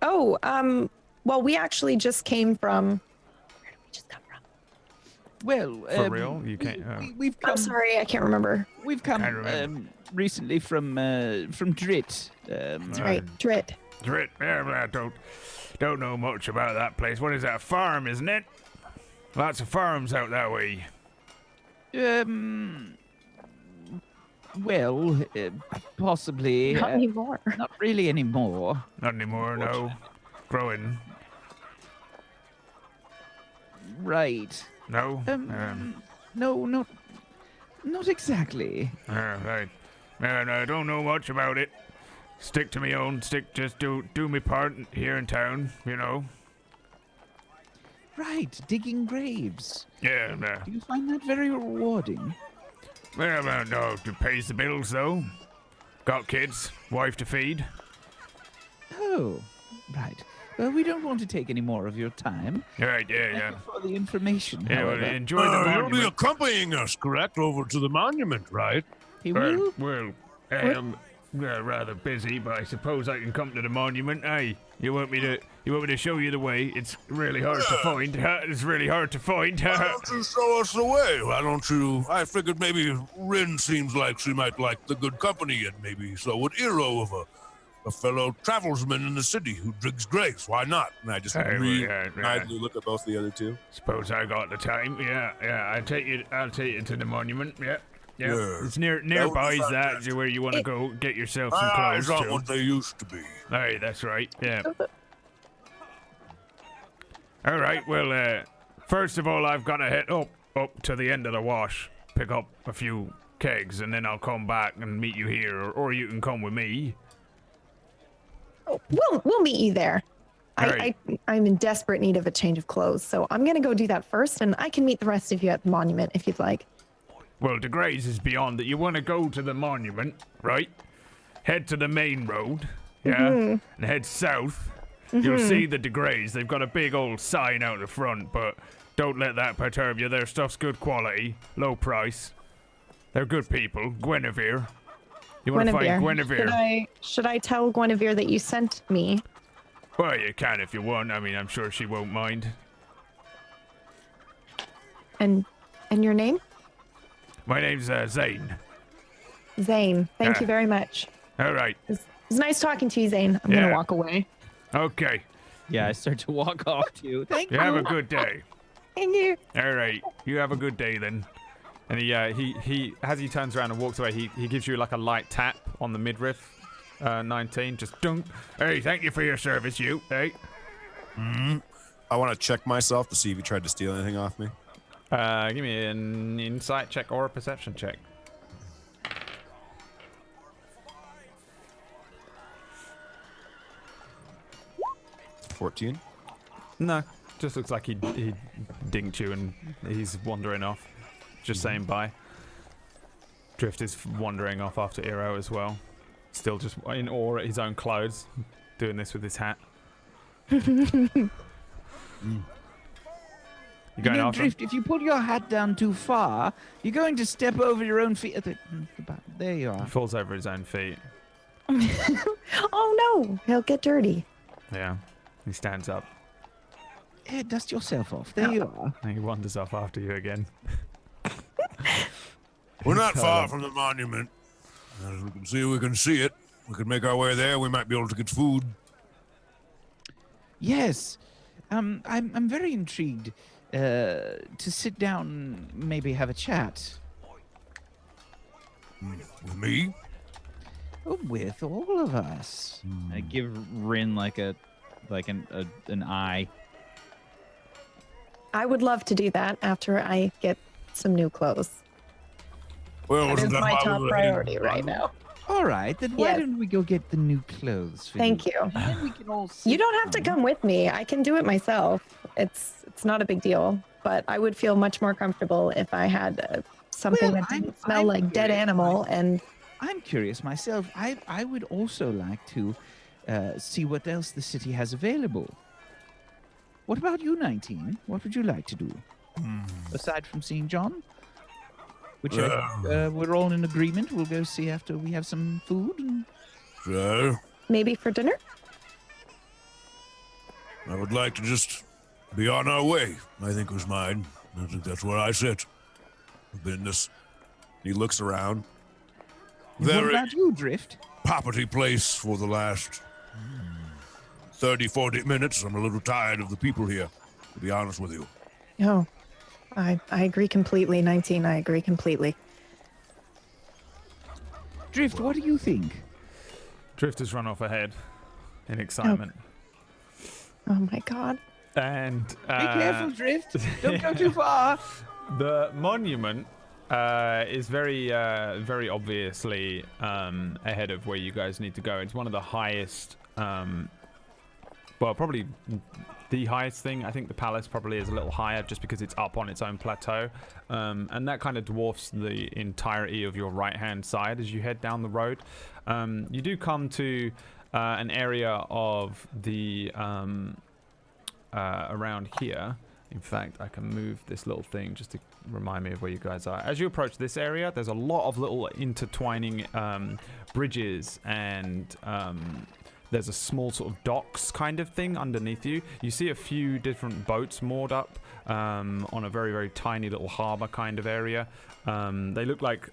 Oh, well, we actually just came from. Where did we just come from?
Well,
For real? You can't.
We've come.
I'm sorry, I can't remember.
We've come recently from Drit.
That's right, Drit.
Drit. Yeah, I don't know much about that place. What is that? A farm, isn't it? Lots of farms out that way.
Well, possibly.
Not anymore.
Not really anymore.
Not anymore, no. Growing.
Right.
No?
No, not exactly.
Right. No, I don't know much about it. Stick to me own. Just do me part here in town, you know.
Right, digging graves.
Yeah,
Do you find that very rewarding?
well, no, it pays the bills, though. Got kids, wife to feed.
Oh, right. Well, we don't want to take any more of your time.
Right, yeah.
Thank you for the information.
Yeah, well,
however.
enjoy the
You'll be
monument.
accompanying us, correct, over to the monument, right?
He will.
Well, rather busy, but I suppose I can come to the monument. Hey, you want me to show you the way? It's really hard to find. It's really hard to find.
Why don't you show us the way? Why don't you? I figured maybe Rin seems like she might like the good company, and maybe so would Iro of a fellow travelsman in the city who drinks grapes. Why not? And I just
Idly look at both the other two.
Suppose I got the time. Yeah. I'll take you to the monument. Yeah. It's nearby. That's where you want to go get yourself some clothes.
It's not what they used to be.
Hey, that's right. Yeah. All right. Well, first of all, I've got to head up to the end of the wash, pick up a few kegs, and then I'll come back and meet you here, or you can come with me.
Oh, we'll meet you there.
Right.
I'm in desperate need of a change of clothes, so I'm gonna go do that first, and I can meet the rest of you at the monument if you'd like.
Well, the Grays is beyond that. You want to go to the monument, right? Head to the main road, yeah, and head south. You'll see the DeGrays. They've got a big old sign out the front, but don't let that perturb you. Their stuff's good quality, low price. They're good people. Guinevere. You want to find Guinevere?
Should I tell Guinevere that you sent me?
Well, you can if you want. I mean, I'm sure she won't mind.
And your name?
My name's Zane.
Zane. Thank you very much.
All right.
It's nice talking to you, Zane. I'm gonna walk away.
Okay.
Yeah, I start to walk off too. Thank you.
You have a good day.
Thank you.
All right. You have a good day then. And he as he turns around and walks away, he gives you like a light tap on the midriff. 19, just dunk. Hey, thank you for your service, you. Hey.
I want to check myself to see if he tried to steal anything off me.
Give me an insight check or a perception check.
14.
No, just looks like he dinked you and he's wandering off. Just saying bye. Drift is wandering off after Iro as well. Still just in awe at his own clothes, doing this with his hat. You going after
Drift, if you put your hat down too far, you're going to step over your own feet. There you are.
He falls over his own feet.
Oh no, he'll get dirty.
Yeah, he stands up.
Hey, dust yourself off. There you are.
And he wanders off after you again.
We're not far from the monument. As we can see it. We could make our way there. We might be able to get food.
Yes. I'm very intrigued to sit down, maybe have a chat.
With me?
Oh, with all of us. I give Rin like an eye.
I would love to do that after I get some new clothes.
Well,
That is my top priority right now.
All right, then why
Yes.
don't we go get the new clothes for
Thank you.
And then we can all
You
sit
don't have to
down.
come with me. I can do it myself. It's not a big deal, but I would feel much more comfortable if I had something
Well,
that didn't
I'm
smell like dead
curious.
animal. And
I'm curious myself. I would also like to see what else the city has available. What about you, 19? What would you like to do? Aside from seeing John? Which we're all in agreement. We'll go see after we have some food. And...
Sure.
maybe for dinner?
I would like to just be on our way, I think was mine. I think that's where I sit. Business.
He looks around.
What
Very
about you, Drift?
poppity place for the last 30, 40 minutes. I'm a little tired of the people here, to be honest with you.
Oh, I agree completely, 19. I agree completely.
Drift, what do you think?
Drift has run off ahead in excitement.
Oh my God.
And
Be careful, Drift. Don't go too far.
the monument is very obviously ahead of where you guys need to go. It's one of the highest, probably the highest thing. I think the palace probably is a little higher just because it's up on its own plateau. And that kind of dwarfs the entirety of your right-hand side as you head down the road. You do come to an area of the around here. In fact, I can move this little thing just to remind me of where you guys are. As you approach this area, there's a lot of little intertwining bridges, and there's a small sort of docks kind of thing underneath you. You see a few different boats moored up on a very, very tiny little harbor kind of area. They look like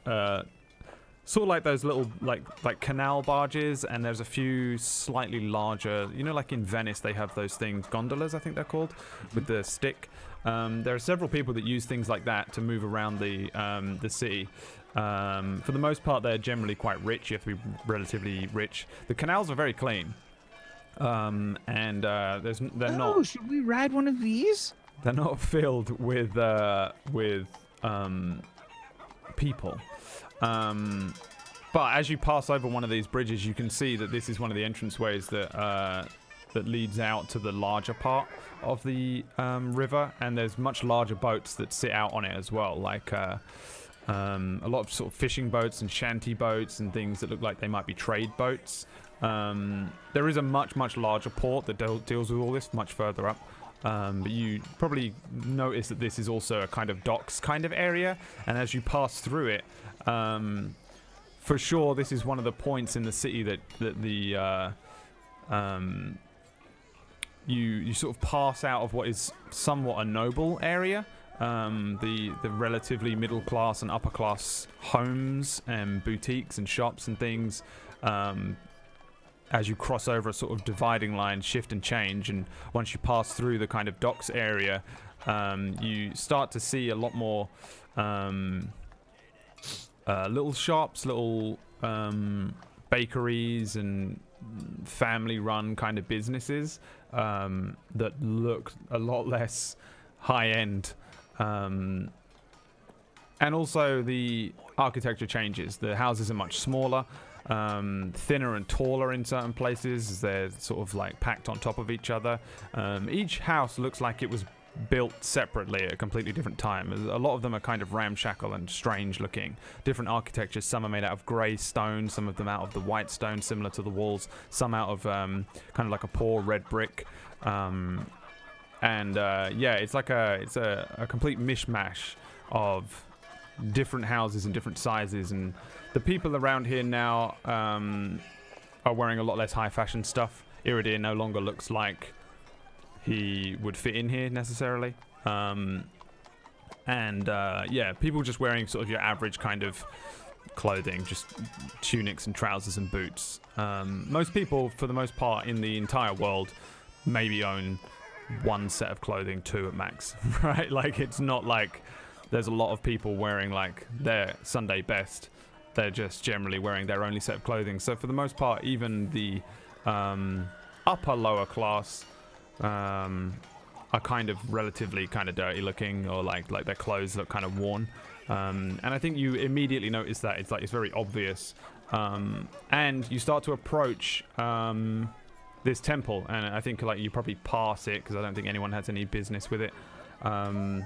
sort of like those little like canal barges, and there's a few slightly larger, you know, like in Venice they have those things, gondolas I think they're called, with the stick. There are several people that use things like that to move around the city. For the most part, they're generally quite rich. You have to be relatively rich. The canals are very clean, and they're not.
Should we ride one of these?
They're not filled with people. But as you pass over one of these bridges, you can see that this is one of the entranceways that leads out to the larger part of the river, and there's much larger boats that sit out on it as well, like a lot of sort of fishing boats and shanty boats and things that look like they might be trade boats. There is a much larger port that deals with all this much further up. But you probably notice that this is also a kind of docks kind of area, and as you pass through it, for sure this is one of the points in the city that the you sort of pass out of what is somewhat a noble area. The relatively middle class and upper class homes and boutiques and shops and things, as you cross over a sort of dividing line, shift and change, and once you pass through the kind of docks area, you start to see a lot more little shops, little bakeries and family-run kind of businesses that look a lot less high-end. And also the architecture changes. The houses are much smaller, thinner and taller in certain places. They're sort of like packed on top of each other. Each house looks like it was built separately at a completely different time. A lot of them are kind of ramshackle and strange looking. Different architectures. Some are made out of grey stone, some of them out of the white stone similar to the walls, some out of kind of like a poor red brick. Yeah, it's like a complete mishmash of different houses and different sizes, and the people around here now are wearing a lot less high fashion stuff. Iridir no longer looks like he would fit in here necessarily. Yeah, people just wearing sort of your average kind of clothing, just tunics and trousers and boots. Most people, for the most part, in the entire world, maybe own one set of clothing, two at max, right? Like, it's not like there's a lot of people wearing like their Sunday best. They're just generally wearing their only set of clothing. So for the most part, even the upper lower class are kind of relatively kind of dirty looking, or like their clothes look kind of worn. And I think you immediately notice that it's very obvious. And you start to approach this temple, and I think like you probably pass it because I don't think anyone has any business with it. And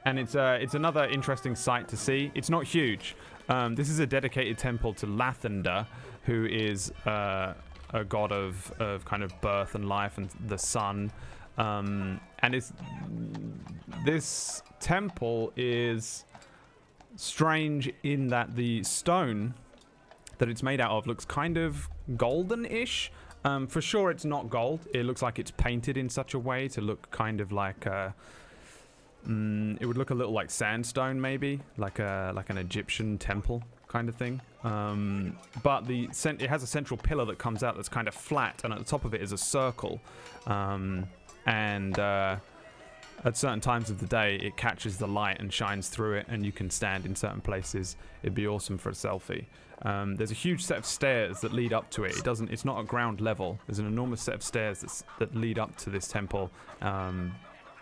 it's another interesting sight to see. It's not huge. This is a dedicated temple to Lathander, who is a god of kind of birth and life and the sun. And this temple is strange in that the stone that it's made out of looks kind of golden-ish. For sure it's not gold. It looks like it's painted in such a way to look kind of like it would look a little like sandstone, maybe like an Egyptian temple kind of thing. But it has a central pillar that comes out that's kind of flat, and at the top of it is a circle. At certain times of the day, it catches the light and shines through it, and you can stand in certain places. It'd be awesome for a selfie. There's a huge set of stairs that lead up to it. It's not at ground level. There's an enormous set of stairs that lead up to this temple.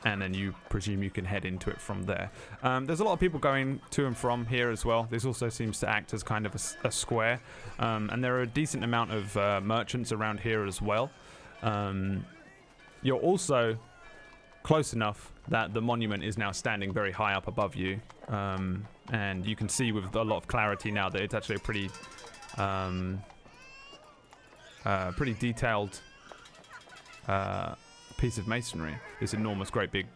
And then you presume you can head into it from there. There's a lot of people going to and from here as well. This also seems to act as kind of a square. And there are a decent amount of merchants around here as well. You're also close enough that the monument is now standing very high up above you. And you can see with a lot of clarity now that it's actually a pretty detailed piece of masonry. This enormous, great big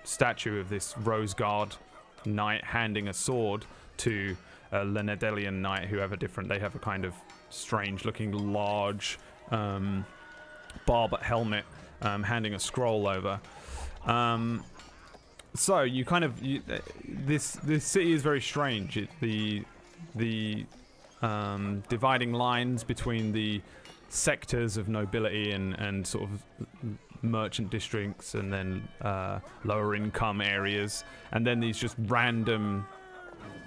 statue of this Roseguard knight handing a sword to a Lenedelian knight who have they have a kind of strange looking large barb helmet, handing a scroll over. So you kind of this city is very strange. The dividing lines between the sectors of nobility and sort of merchant districts, and then lower income areas, and then these just random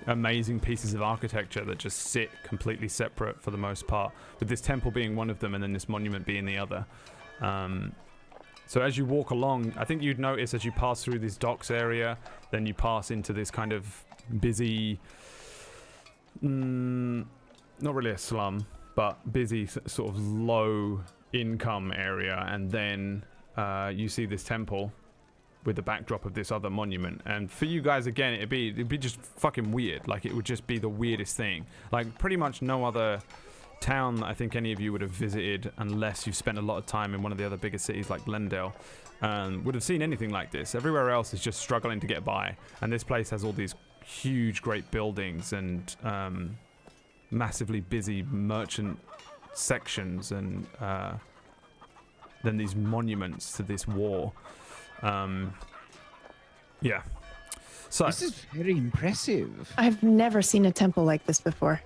amazing pieces of architecture that just sit completely separate for the most part, with this temple being one of them and then this monument being the other. So as you walk along, I think you'd notice as you pass through this docks area, then you pass into this kind of busy, not really a slum, but busy sort of low income area, and then you see this temple with the backdrop of this other monument. And for you guys, again, it'd be just fucking weird. Like, it would just be the weirdest thing. Like, pretty much no other town that I think any of you would have visited, unless you've spent a lot of time in one of the other bigger cities like Glendale, would have seen anything like this. Everywhere else is just struggling to get by, and this place has all these huge great buildings and massively busy merchant sections, and then these monuments to this war. Yeah. So
This is very impressive.
I've never seen a temple like this before.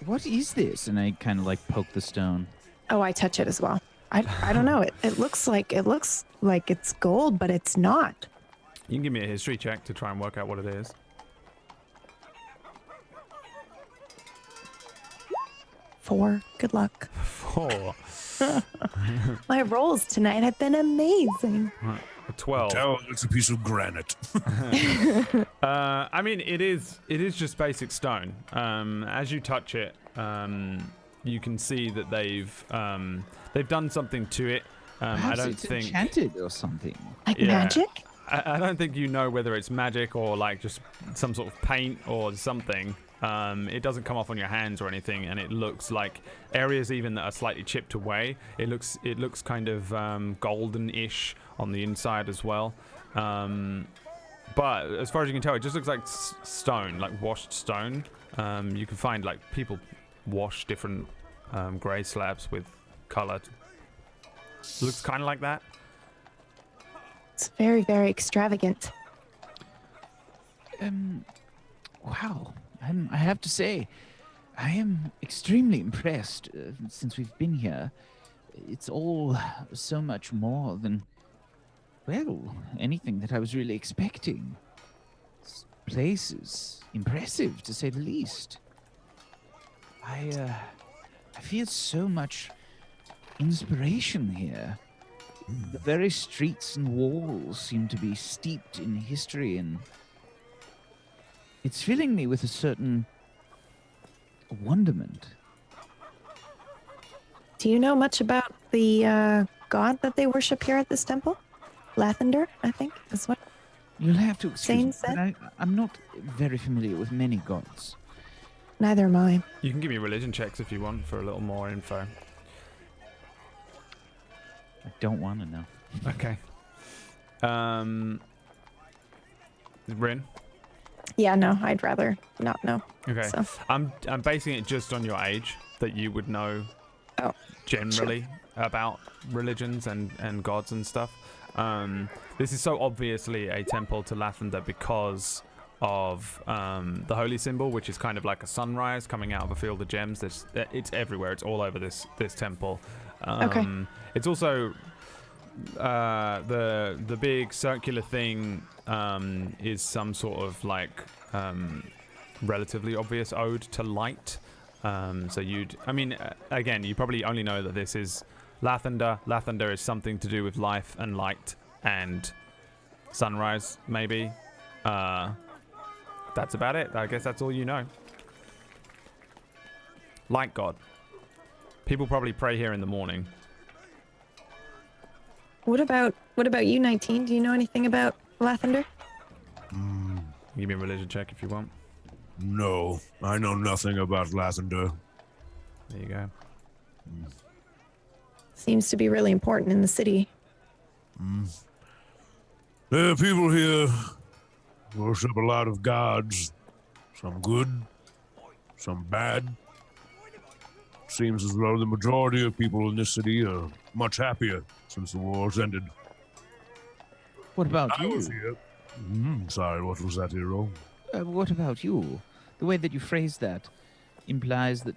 What is this? And I kind of like poke the stone.
Oh, I touch it as well. I don't know. It looks like it's gold, but it's not.
you can give me a history check to try and work out what it is.
4. Good luck.
4.
My rolls tonight have been amazing.
A 12.
Tell it's a piece of granite.
I mean, it is just basic stone. As you touch it, you can see that they've done something to it. I
Perhaps
don't
it's
think
enchanted or something.
Like
Yeah.
magic?
I don't think you know whether it's magic or like just some sort of paint or something. It doesn't come off on your hands or anything, and it looks like areas even that are slightly chipped away. It looks kind of golden-ish on the inside as well. But as far as you can tell, it just looks like stone, like washed stone. You can find like people wash different grey slabs with color. Looks kind of like that.
It's very, very extravagant.
Wow. I have to say, I am extremely impressed since we've been here. It's all so much more than, well, anything that I was really expecting. This place is impressive, to say the least. I feel so much inspiration here. The very streets and walls seem to be steeped in history, and it's filling me with a certain wonderment.
Do you know much about the god that they worship here at this temple? Lathander, I think, is what
You'll have to excuse
Zane
me,
said?
but I'm not very familiar with many gods.
Neither am I.
You can give me religion checks if you want for a little more info.
I don't want to know.
Okay. Rin?
Yeah, no, I'd rather not know.
Okay.
So.
I'm basing it just on your age, that you would know
Oh,
generally about religions and gods and stuff. This is so obviously a temple to Lathander because of the holy symbol, which is kind of like a sunrise coming out of a field of gems. It's everywhere. It's all over this temple.
Okay.
It's also the big circular thing is some sort of like relatively obvious ode to light. So again, you probably only know that this is Lathander. Lathander is something to do with life and light and sunrise, maybe. That's about it. I guess that's all you know. Light god. People probably pray here in the morning.
What about you, 19? Do you know anything about Lathander?
Give me a religion check if you want.
No, I know nothing about Lathander.
There you go.
Seems to be really important in the city.
People here worship a lot of gods. Some good, some bad. Seems as though the majority of people in this city are much happier since the wars ended.
What about
I was
you?
here. Sorry, what was that, hero?
What about you? The way that you phrase that implies that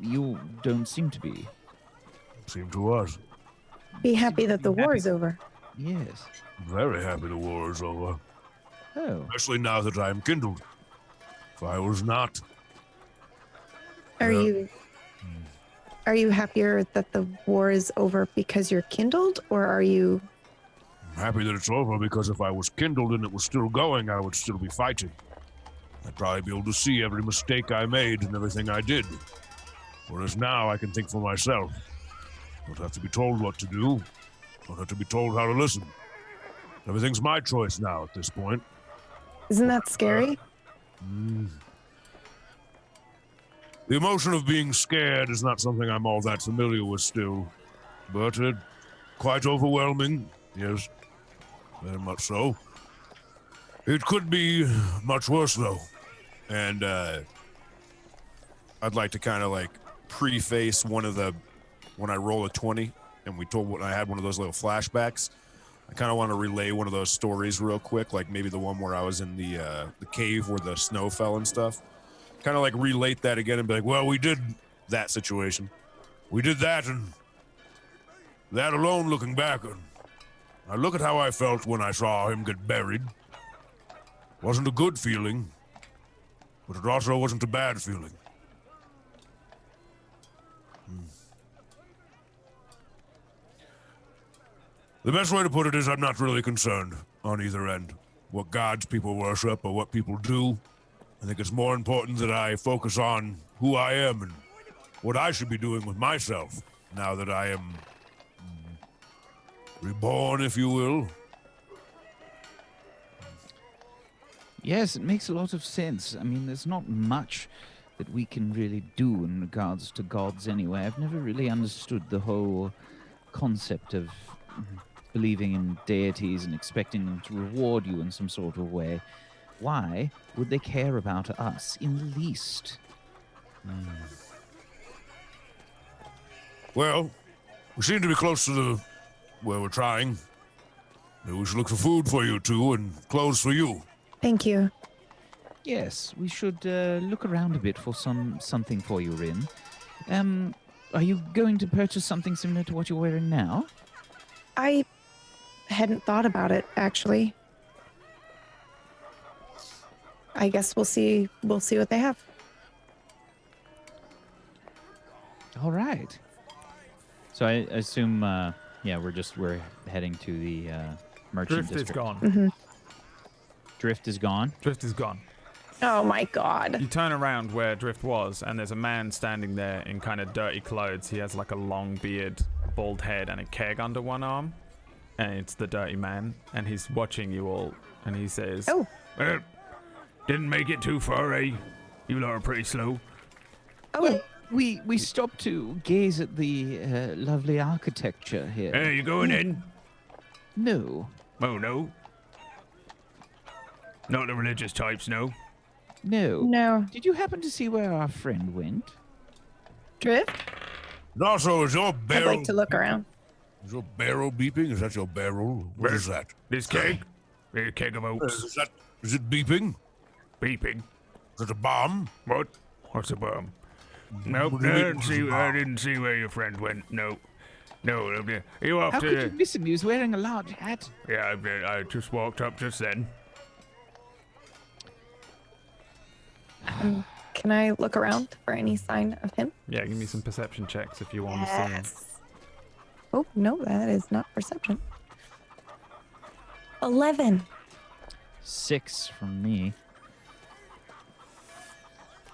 you don't seem to be.
Seemed to us.
Be happy that the war is over.
Yes.
Very happy the war is over.
Oh.
Especially now that I am kindled. If I was not,
Are
Yeah.
you happier that the war is over because you're kindled, or are you?
I'm happy that it's over because if I was kindled and it was still going, I would still be fighting. I'd probably be able to see every mistake I made and everything I did. Whereas now I can think for myself. Don't have to be told what to do. Don't have to be told how to listen. Everything's my choice now at this point.
Isn't that scary?
The emotion of being scared is not something I'm all that familiar with still, but quite overwhelming, yes, very much so. It could be much worse, though.
And I'd like to kind of like preface when I roll a 20 and when I had one of those little flashbacks. I kind of want to relay one of those stories real quick, like maybe the one where I was in the cave where the snow fell and stuff. Kind of like relate that again and be like, well, we did that situation.
We did that, and that alone, looking back, and I look at how I felt when I saw him get buried. Wasn't a good feeling, but it also wasn't a bad feeling. The best way to put it is I'm not really concerned on either end. What gods people worship or what people do. I think it's more important that I focus on who I am and what I should be doing with myself now that I am reborn, if you will.
Yes, it makes a lot of sense. I mean, there's not much that we can really do in regards to gods anyway. I've never really understood the whole concept of believing in deities and expecting them to reward you in some sort of way. Why would they care about us in the least?
Well, we seem to be close to where we're trying. Maybe we should look for food for you two and clothes for you.
Thank you.
Yes, we should look around a bit for something for you, Rin. Are you going to purchase something similar to what you're wearing now?
I hadn't thought about it, actually. I guess we'll see what they have.
All right. So I assume, we're heading to the merchant
Drift is
district.
gone.
Mm-hmm.
Drift is gone.
Drift is gone.
Oh my god.
You turn around where Drift was, and there's a man standing there in kind of dirty clothes. He has like a long beard, bald head, and a keg under one arm. And it's the dirty man, and he's watching you all, and he says,
Oh.
Well, didn't make it too far, eh? You lot are pretty slow.
Oh,
We stopped to gaze at the lovely architecture here.
Hey, you going in?
No.
Oh, no. Not the religious types, no.
No.
no.
Did you happen to see where our friend went?
Drift?
And also, is your
I'd
barrel...
like to look around.
Is your barrel beeping? Is that your barrel? What is that?
This keg? A keg of oats.
Is it beeping?
Beeping.
Is it a bomb?
What? What's a bomb? Nope,
What do you
I
mean,
didn't
what's a
see. I
bomb?
didn't see where your friend went. No, no. Are you off
How
to?
could you miss him? He was wearing a large hat.
Yeah, I just walked up just then.
Can I look around for any sign of him?
yeah, give me some perception checks if you want to see him.
Oh, no, that is not perception. 11.
6 from me.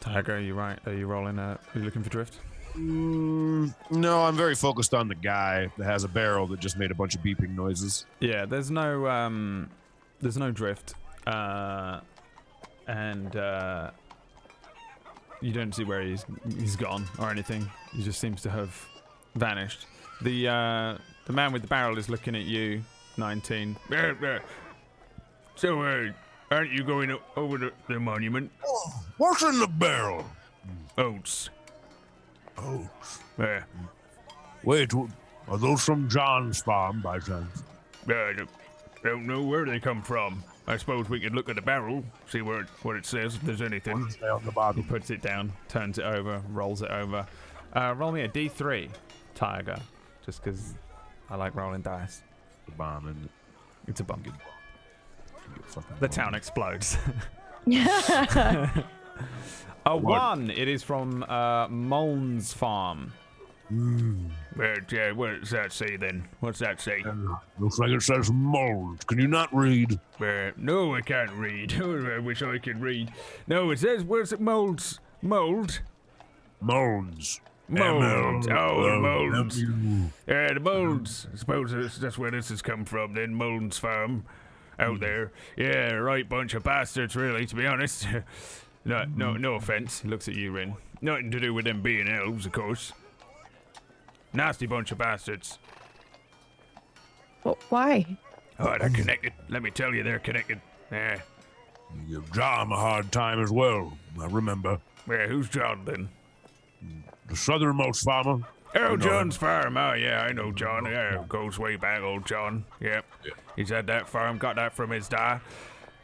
Tiger, are you right? Are you rolling are you looking for Drift?
No, I'm very focused on the guy that has a barrel that just made a bunch of beeping noises.
Yeah, there's no Drift. And you don't see where he's gone or anything. He just seems to have vanished. The man with the barrel is looking at you, 19.
So, aren't you going over the monument?
Oh, what's in the barrel?
Oats.
Oats.
Yeah.
Wait, are those from John's farm by chance?
I don't know where they come from. I suppose we could look at the barrel, see what it says, if there's anything.
Stay on the bottom.
He puts it down, turns it over, rolls it over. Roll me a D3, Tiger, just because I like rolling dice.
The bomb and
It's a bomb. The town explodes. A 1. It is from Moln's farm.
Yeah, what does that say then? What's that say?
Looks like it says mold. Can you not read?
No, I can't read. I wish I could read. No, it says, where's it? Molds. Mold.
Molds.
Molds. Oh, molds.
M-U.
Yeah, the molds. I suppose that's where this has come from then, Molds farm. Out there. Yeah, right bunch of bastards, really, to be honest. No offense. He looks at you, Rin. Nothing to do with them being elves, of course. Nasty bunch of bastards.
Well, why?
Oh, they're connected. Let me tell you, they're connected. Yeah.
You give John a hard time as well, I remember.
Yeah, who's John then?
The southernmost farmer.
Oh, John's farm. Oh, yeah, I know John. Yeah, goes way back, old John. Yep.
Yeah.
He's had that farm, got that from his dad.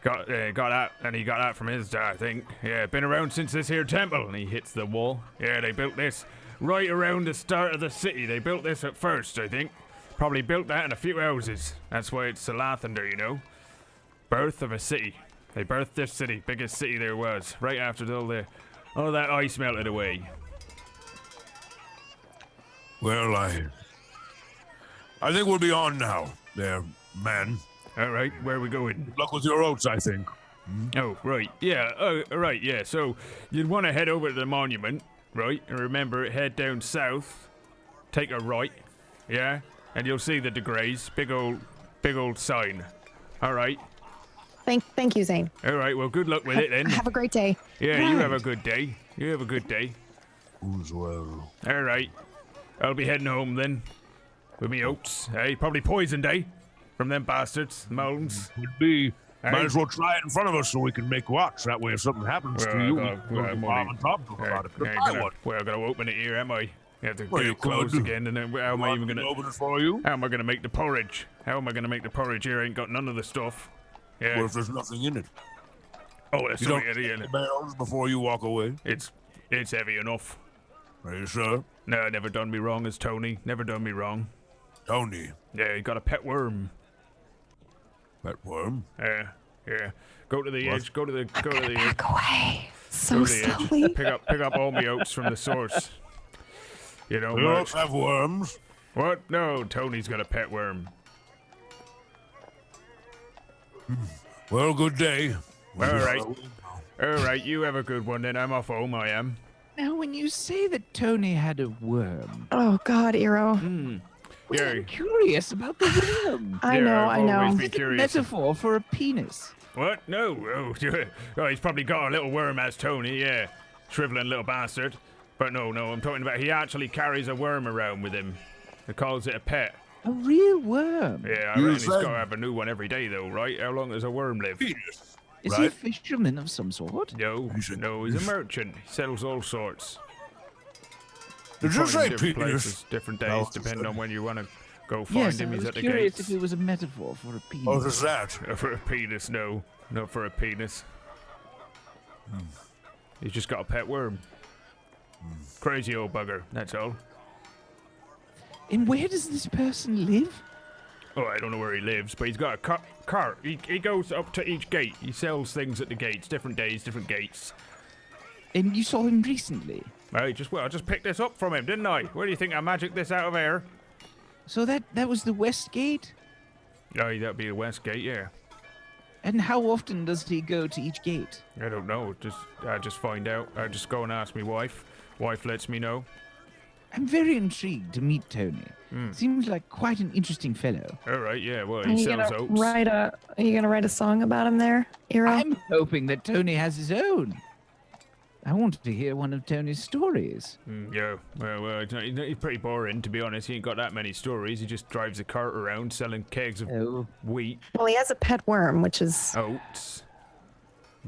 Got that, and he got that from his dad, I think. Yeah, been around since this here temple. And he hits the wall. Yeah, they built this right around the start of the city. They built this at first, I think. Probably built that in a few houses. That's why it's Salathander, you know. Birth of a city. They birthed this city, biggest city there was, right after all that ice melted away.
Well, I think we'll be on now, there, man.
All right, where are we going?
Good luck with your oats, I think.
Oh, right. Yeah, right, yeah. So you'd want to head over to the monument, right? And remember, head down south, take a right, yeah? And you'll see the DeGrays, big old sign. All right.
Thank you, Zane.
All right, well, good luck with it then.
Have a great day.
Yeah, you have a good day. You have a good day.
As well.
All right. I'll be heading home then. With me oats. Hey, probably poisoned, eh? From them bastards, the Molds.
Could be.
Hey.
Might as well try it in front of us so we can make watch. That way, if something happens to you, we can bomb on top of it.
Well, I'm gonna open it here, am I? You have to
Well,
get
you
it closed
could.
again, and then how am I even gonna
open it for you?
How am I gonna make the porridge? How am I gonna make the porridge here? I ain't got none of the stuff. Yeah.
Well, if there's nothing in it,
Oh, there's
you don't
something in
the
it.
barrels before you walk away.
It's heavy enough.
Are you sure?
No, never done me wrong as Tony. Never done me wrong.
Tony,
Yeah, he got a pet worm.
that worm.
Yeah. Go to the edge. Go to the edge.
Back away. So
Go to the edge.
slowly.
Pick up all my oats from the source. You know
We
much.
also have worms.
What? No, Tony's got a pet worm.
Well, good day.
All right, you have a good one then. I'm off home, I am.
Now, when you say that Tony had a worm,
Oh God, Eero.
well,
Yeah.
I'm curious about the worm.
I
Yeah,
know.
I've
I know.
always been
Is it a
curious.
metaphor for a penis?
What? No. Oh, he's probably got a little worm as Tony, yeah. Shriveling little bastard. But no, I'm talking about he actually carries a worm around with him. He calls it a pet.
A real worm?
Yeah, I
You
reckon he's
said-
got to have a new one every day, though, right? How long does a worm live?
Penis.
Is he a
Right.
fisherman of some sort?
No,
He's a-
he's a merchant. He sells all sorts.
Did you
Find him
say
different
penis?
places, different days,
No.
depending on when you want to go find
Yes,
him.
I
He's
was
at the
curious
gates.
if it was a metaphor for a penis.
What is that?
For a penis, no. Not for a penis. He's just got a pet worm. Crazy old bugger, that's all.
And where does this person live?
Oh, I don't know where he lives, but he's got a cart. He goes up to each gate. He sells things at the gates, different days, different gates.
And you saw him recently.
I just picked this up from him, didn't I? Where do you think I magicked this out of air?
So that was the west gate?
Oh, that'd be the west gate, yeah.
And how often does he go to each gate?
I don't know. I just find out. I just go and ask me wife. Wife lets me know.
I'm very intrigued to meet Tony. Seems like quite an interesting fellow.
All right, yeah. Well,
Are
he
you
sells
gonna
oats.
write a song about him there, Eero?
I'm hoping that Tony has his own. I wanted to hear one of Tony's stories.
Yeah, well, he's pretty boring, to be honest. He ain't got that many stories. He just drives a cart around selling kegs of wheat.
Well, he has a pet worm, which is
oats.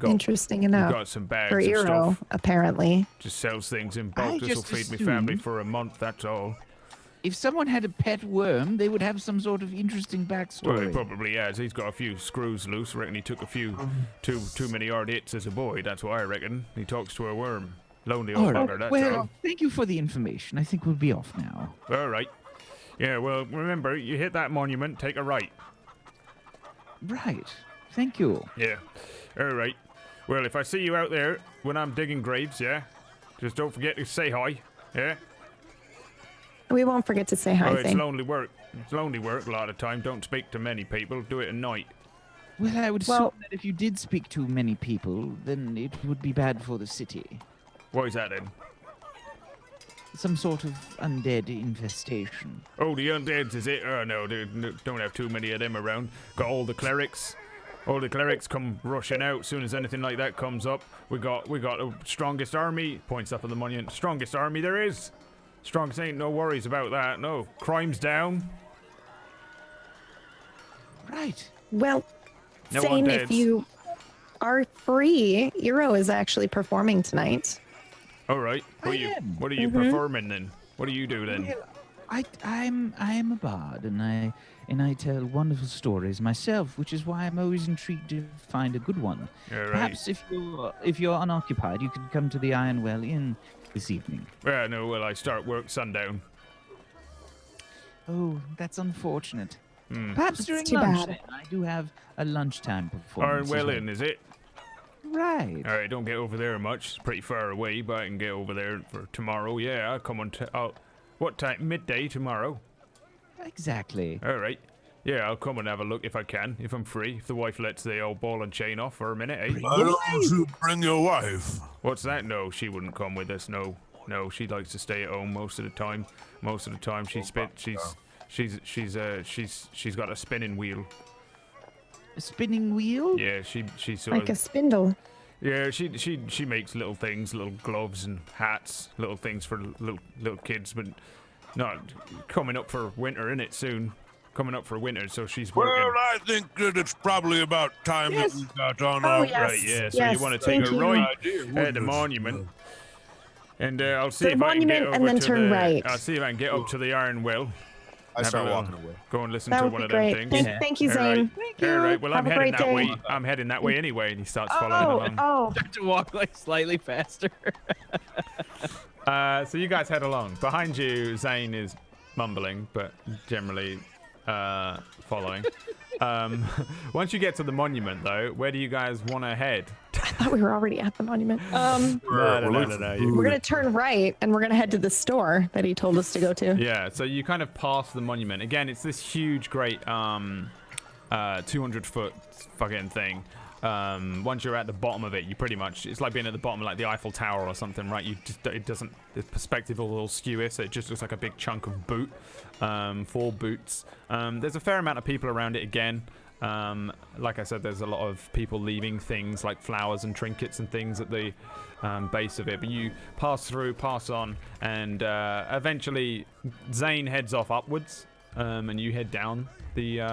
Interesting enough.
Got some bags
for
of
Eero,
stuff.
Apparently.
Just sells things in bulk. This will feed me family for a month, that's all.
If someone had a pet worm, they would have some sort of interesting backstory.
Well, he probably has. He's got a few screws loose. I reckon he took a few too many hard hits as a boy. That's what I reckon. He talks to a worm. Lonely old bugger, that's all.
Thank you for the information. I think we'll be off now.
All right. Yeah, well, remember, you hit that monument, take a right.
Right. Thank you.
Yeah. All right. Well, if I see you out there when I'm digging graves, yeah? Just don't forget to say hi, yeah?
We won't forget to say hi,
Oh, it's
Zane.
lonely work. It's lonely work a lot of time. Don't speak to many people. Do it at night.
Well, I would assume that if you did speak to many people, then it would be bad for the city.
What is that then?
Some sort of undead infestation.
Oh, the undeads, is it? Oh, no, don't have too many of them around. Got all the clerics. All the clerics come rushing out as soon as anything like that comes up. We got the strongest army. Points up on the monument. Strongest army there is. Strongest ain't no worries about that. No. Crime's down.
Right.
Well,
No
Zane,
undeads.
if you are free, Eero is actually performing tonight.
All right. What are you
Mhm.
performing then? What do you do then?
Well, I am a bard, and I tell wonderful stories myself, which is why I'm always intrigued to find a good one.
All right.
Perhaps if you're unoccupied, you can come to the Iron Well Inn this evening.
No, well, I start work sundown.
Oh, that's unfortunate.
Hmm.
Perhaps during
too
lunch,
bad.
then. I do have a lunchtime
Iron
performance.
Well Inn, is it?
Right.
All right, don't get over there much. It's pretty far away, but I can get over there for tomorrow. Yeah, I'll come on. What time? Midday tomorrow.
Exactly.
All right. Yeah, I'll come and have a look if I can, if I'm free. If the wife lets the old ball and chain off for a minute, eh?
Why don't you bring your wife?
What's that? No, she wouldn't come with us. No, she likes to stay at home most of the time. Most of the time, she's got a spinning wheel.
A spinning wheel?
Yeah, she sort
Like
of.
a spindle.
Yeah, she makes little things, little gloves and hats, little things for little kids, but not coming up for winter, innit? Soon, coming up for winter, so she's working.
Well, I think that it's probably about time that we got on our
yes.
Right, yeah. So
Yes,
you want to take
thank
a
you.
right
idea,
at
wouldn't
the
it?
monument, and I'll see
The
if I can get
monument
over
and then
to
turn
the.
right.
I'll see if I can get up to the Iron Well.
I
Have a
start
little-
walking away.
Go and listen
That
to
would
one
be
of them
great.
things.
Thank you,
All right.
Zane. Thank you.
All right. Well,
Have
I'm
a
heading
great
that
day.
way. I'm heading that way anyway, and he starts following along.
Oh,
Start to walk like slightly faster.
So you guys head along. Behind you, Zane is mumbling, but generally following. Once you get to the monument, though, where do you guys want to head?
I thought we were already at the monument.
No.
We're gonna turn right and we're gonna head to the store that he told us to go to.
Yeah, so you kind of pass the monument. Again, it's this huge, great 200-foot fucking thing. Once you're at the bottom of it, you pretty much, it's like being at the bottom of like the Eiffel Tower or something, right? It doesn't, the perspective will all skew it, so it just looks like a big chunk of boot, 4 boots. There's a fair amount of people around it again. Like I said, there's a lot of people leaving things like flowers and trinkets and things at the base of it. But you pass through, pass on, and eventually Zane heads off upwards, and you head down into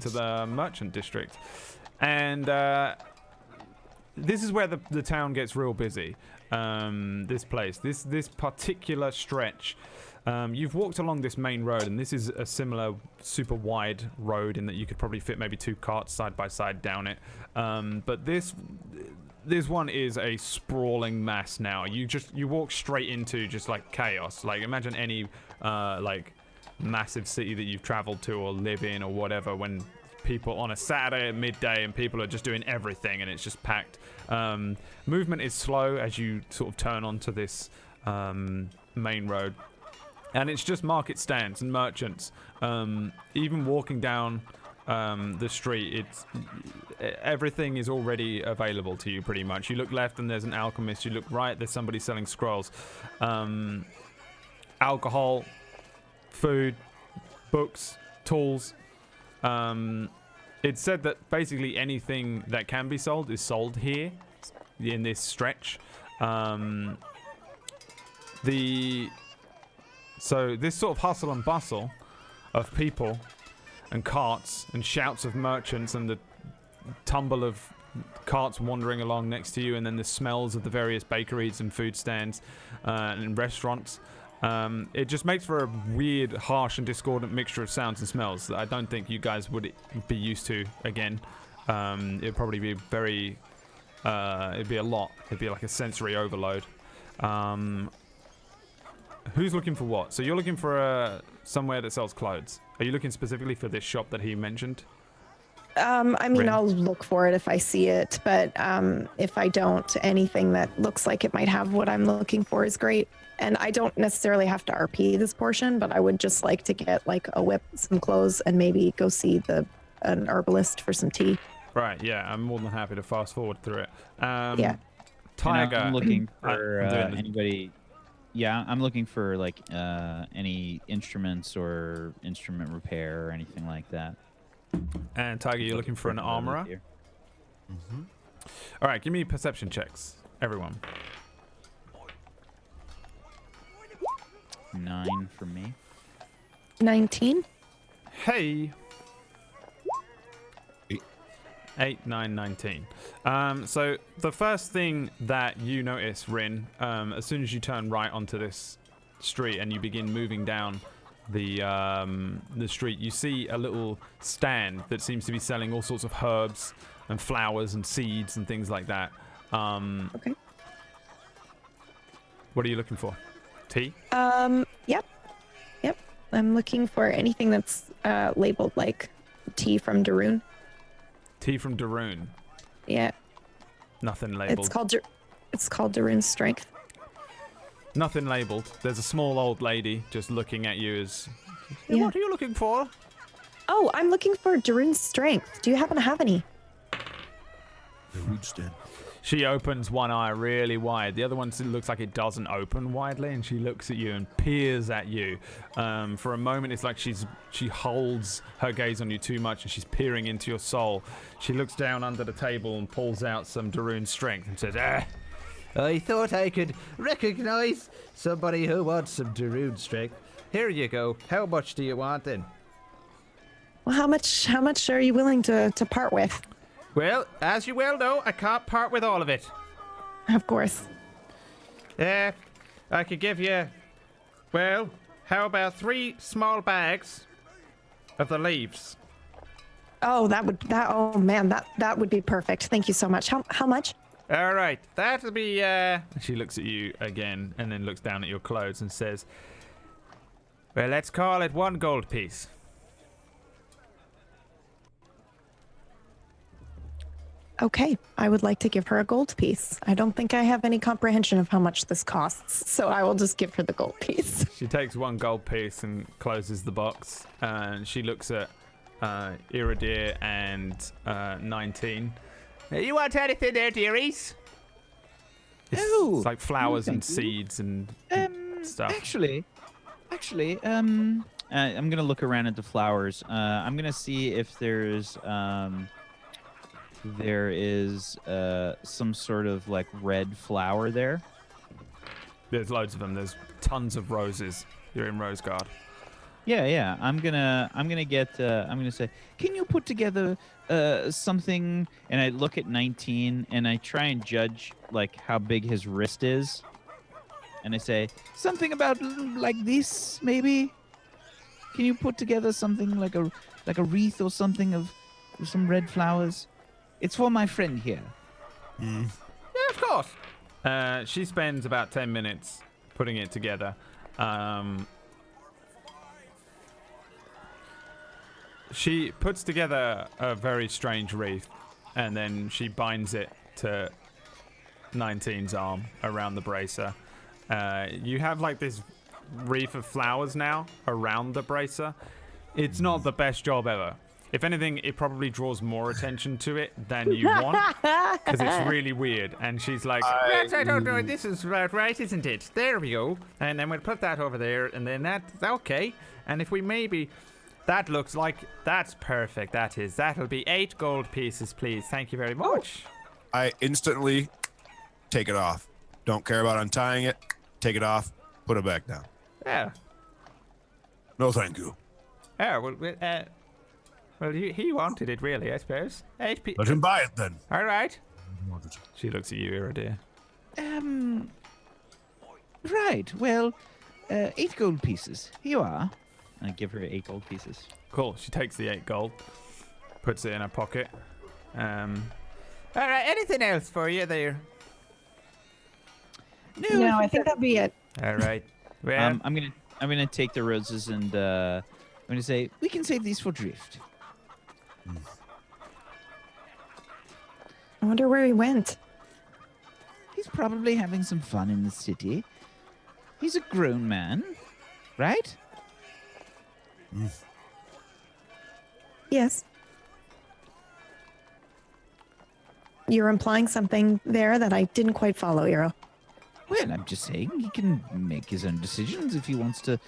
the merchant district. And this is where the town gets real busy. This place, this particular stretch. You've walked along this main road, and this is a similar super wide road in that you could probably fit maybe 2 carts side by side down it. But this one is a sprawling mass now. You walk straight into just like chaos. Like imagine any like massive city that you've traveled to or live in or whatever, when people on a Saturday at midday and people are just doing everything and it's just packed. Movement is slow as you sort of turn onto this main road, and it's just market stands and merchants. Even walking down the street, everything is already available to you pretty much. You look left and there's an alchemist, you look right, there's somebody selling scrolls. Alcohol, food, books, tools. It's said that basically anything that can be sold is sold here. in this stretch. So this sort of hustle and bustle of people and carts and shouts of merchants and the tumble of carts wandering along next to you, and then the smells of the various bakeries and food stands and restaurants. It just makes for a weird, harsh and discordant mixture of sounds and smells that I don't think you guys would be used to again. It'd probably be very... it'd be a lot. It'd be like a sensory overload. Who's looking for what? So you're looking for somewhere that sells clothes. Are you looking specifically for this shop that he mentioned?
I mean,
Rin?
I'll look for it if I see it, but if I don't, anything that looks like it might have what I'm looking for is great. And I don't necessarily have to RP this portion, but I would just like to get like a whip, some clothes, and maybe go see an herbalist for some tea.
Right, yeah, I'm more than happy to fast forward through it.
Yeah.
Tiger.
I'm looking for
I'm doing
anybody. Yeah, I'm looking for like any instruments or instrument repair or anything like that.
And Tiger, you're looking for an armorer?
Mm-hmm.
All right, give me perception checks, everyone.
9 for me.
19.
Hey. 8, 9, 19. So the first thing that you notice, Rin, as soon as you turn right onto this street and you begin moving down the street, you see a little stand that seems to be selling all sorts of herbs and flowers and seeds and things like that.
Okay.
What are you looking for? Tea?
Yep. I'm looking for anything that's labeled like tea from Darun.
Tea from Darun.
Yeah.
Nothing labeled.
It's called Darun's Strength.
Nothing labeled. There's a small old lady just looking at you as... Hey,
Yeah.
what are you looking for?
Oh, I'm looking for Darun's Strength. Do you happen to have any?
The root stand.
She opens one eye really wide. The other one looks like it doesn't open widely, and she looks at you and peers at you. For a moment, it's like she holds her gaze on you too much, and she's peering into your soul. She looks down under the table and pulls out some Darun Strength and says, I thought I could recognize somebody who wants some Darun Strength. Here you go. How much do you want then?
Well, how much are you willing to part with?
Well, as you well know, I can't part with all of it.
Of course.
I could give you, well, how about 3 small bags of the leaves?
Oh, that would be perfect. Thank you so much. How much?
All right, that'll be, She looks at you again and then looks down at your clothes and says, well, let's call it 1 gold piece.
Okay, I would like to give her a gold piece. I don't think I have any comprehension of how much this costs, so I will just give her the gold piece.
She takes 1 gold piece and closes the box, and she looks at Iridir and 19. You want anything there, dearies? It's like flowers and seeds and stuff.
Actually, I'm gonna look around at the flowers. I'm gonna see if there is some sort of like red flower there.
There's loads of them. There's tons of roses. You're in Roseguard.
Yeah. I'm gonna say, can you put together something? And I look at 19 and I try and judge like how big his wrist is. And I say something about like this, maybe. Can you put together something like a wreath or something of some red flowers? It's for my friend here.
Yeah, of course. She spends about 10 minutes putting it together. She puts together a very strange wreath, and then she binds it to 19's arm around the bracer. You have like this wreath of flowers now around the bracer. It's not the best job ever. If anything, it probably draws more attention to it than you want, because it's really weird. And she's like, yes, I don't know, this is about right, isn't it? There we go. And then we'll put that over there, and then that's okay. And if we maybe, that looks like, that's perfect, that'll be 8 gold pieces, please. Thank you very much.
I instantly take it off. Don't care about untying it. Take it off. Put it back down.
Yeah.
No, thank you.
Oh, well, he wanted it, really, I suppose.
Let him buy it then.
All right. She looks at you, Iridir.
Right. Well, 8 gold pieces. Here you are. I give her 8 gold pieces.
Cool. She takes the 8 gold, puts it in her pocket.
All right. Anything else for you there?
No, I think that'd be it.
All right. Well,
I'm gonna take the roses and I'm gonna say we can save these for drift.
I wonder where he went.
He's probably having some fun in the city. He's a grown man, right?
Yes. You're implying something there that I didn't quite follow, Eero.
Well, I'm just saying he can make his own decisions if he wants to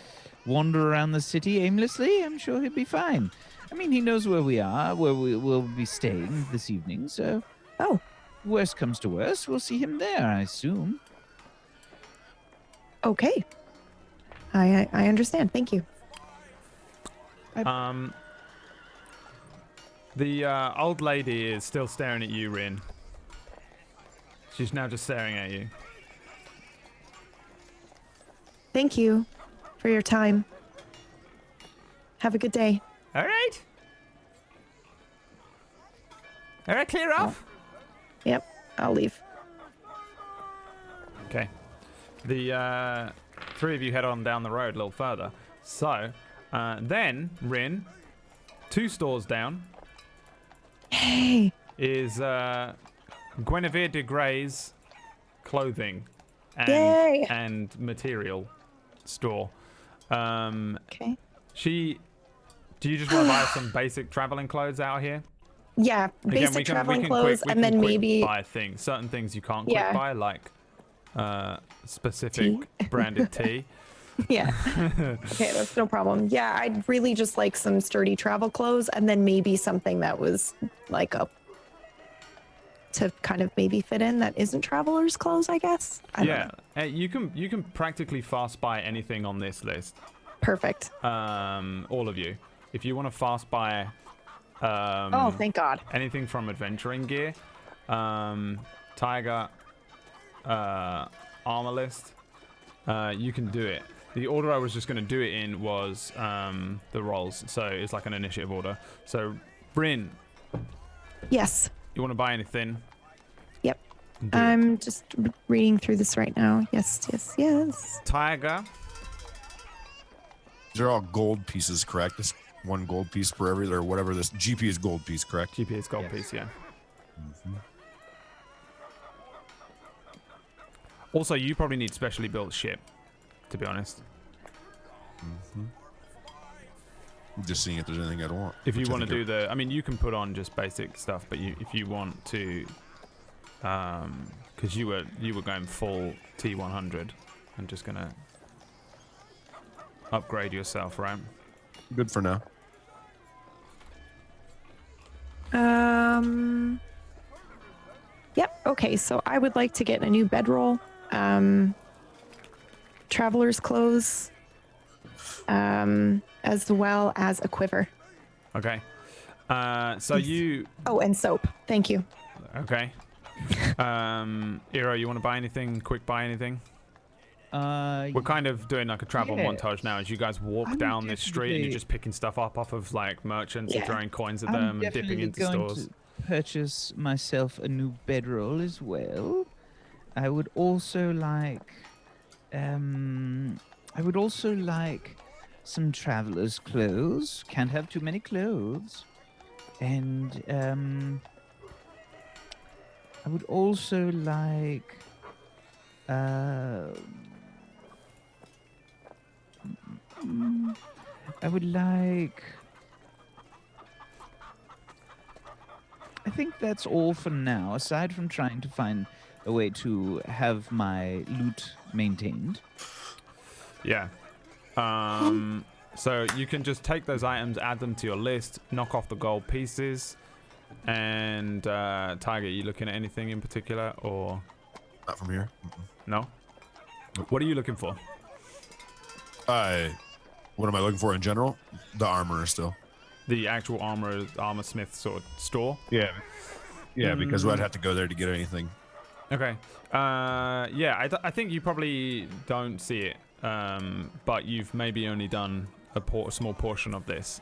wander around the city aimlessly. I'm sure he'll be fine. I mean, he knows where we are, where we will be staying this evening, so...
Oh.
Worst comes to worst, we'll see him there, I assume.
Okay. I understand. Thank you.
The old lady is still staring at you, Rin. She's now just staring at you.
Thank you for your time. Have a good day.
all right. All right, clear off.
Yep, I'll leave.
Okay. The 3 of you head on down the road a little further. So, then, Rin, 2 stores down,
Hey.
is Guinevere de Grey's clothing
Yay.
and material store.
Okay.
Do you just want to buy some basic traveling clothes out here?
Yeah, basic
Again,
traveling clothes, and then maybe
buy things. Certain things you can't quick
Yeah.
buy, like specific branded tea.
yeah. Okay, that's no problem. Yeah, I'd really just like some sturdy travel clothes, and then maybe something that was like a to kind of maybe fit in that isn't traveler's clothes, I guess. I don't know.
You can practically fast buy anything on this list.
Perfect.
All of you. If you want to fast buy
Oh, thank God.
anything from adventuring gear, tiger, armor list, you can do it. The order I was just going to do it in was the rolls, so it's like an initiative order. So, Bryn,
Yes.
you want to buy anything?
Yep.
Do it.
I'm just reading through this right now. Yes, yes, yes.
Tiger.
These are all gold pieces, correct? This 1 gold piece per every, or whatever this GP is gold piece, correct?
GP is gold piece, yeah. Also, you probably need specially built ship, to be honest.
I'm just seeing if there's anything I'd want.
If you
which I
want to
think
do the, I mean, you can put on just basic stuff, but if you want to, because you were going full T100 and just gonna upgrade yourself, right?
are good for now.
Yep. Okay, so I would like to get a new bedroll, traveler's clothes, as well as a quiver.
Okay. So you,
Oh, and soap. Thank you.
okay. Eero, you want to buy anything? Quick buy anything? We're kind of doing like a travel montage now as you guys walk
I'm
down this street and you're
definitely-
just picking stuff up off of like merchants and
Yeah.
throwing coins at
I'm
them and dipping
definitely
into
going
stores.
to purchase myself a new bedroll as well. I would also like, some traveler's clothes. Can't have too many clothes. And I would also like, I think that's all for now, aside from trying to find a way to have my loot maintained.
Yeah. So you can just take those items, add them to your list, knock off the gold pieces, and Tiger, you looking at anything in particular, or?
Not from here.
No. What are you looking for?
What am I looking for in general? The armorer still.
The actual armor smith sort of store.
Yeah. Yeah, because I'd have to go there to get anything.
Okay. Yeah, I think you probably don't see it, but you've maybe only done a small portion of this.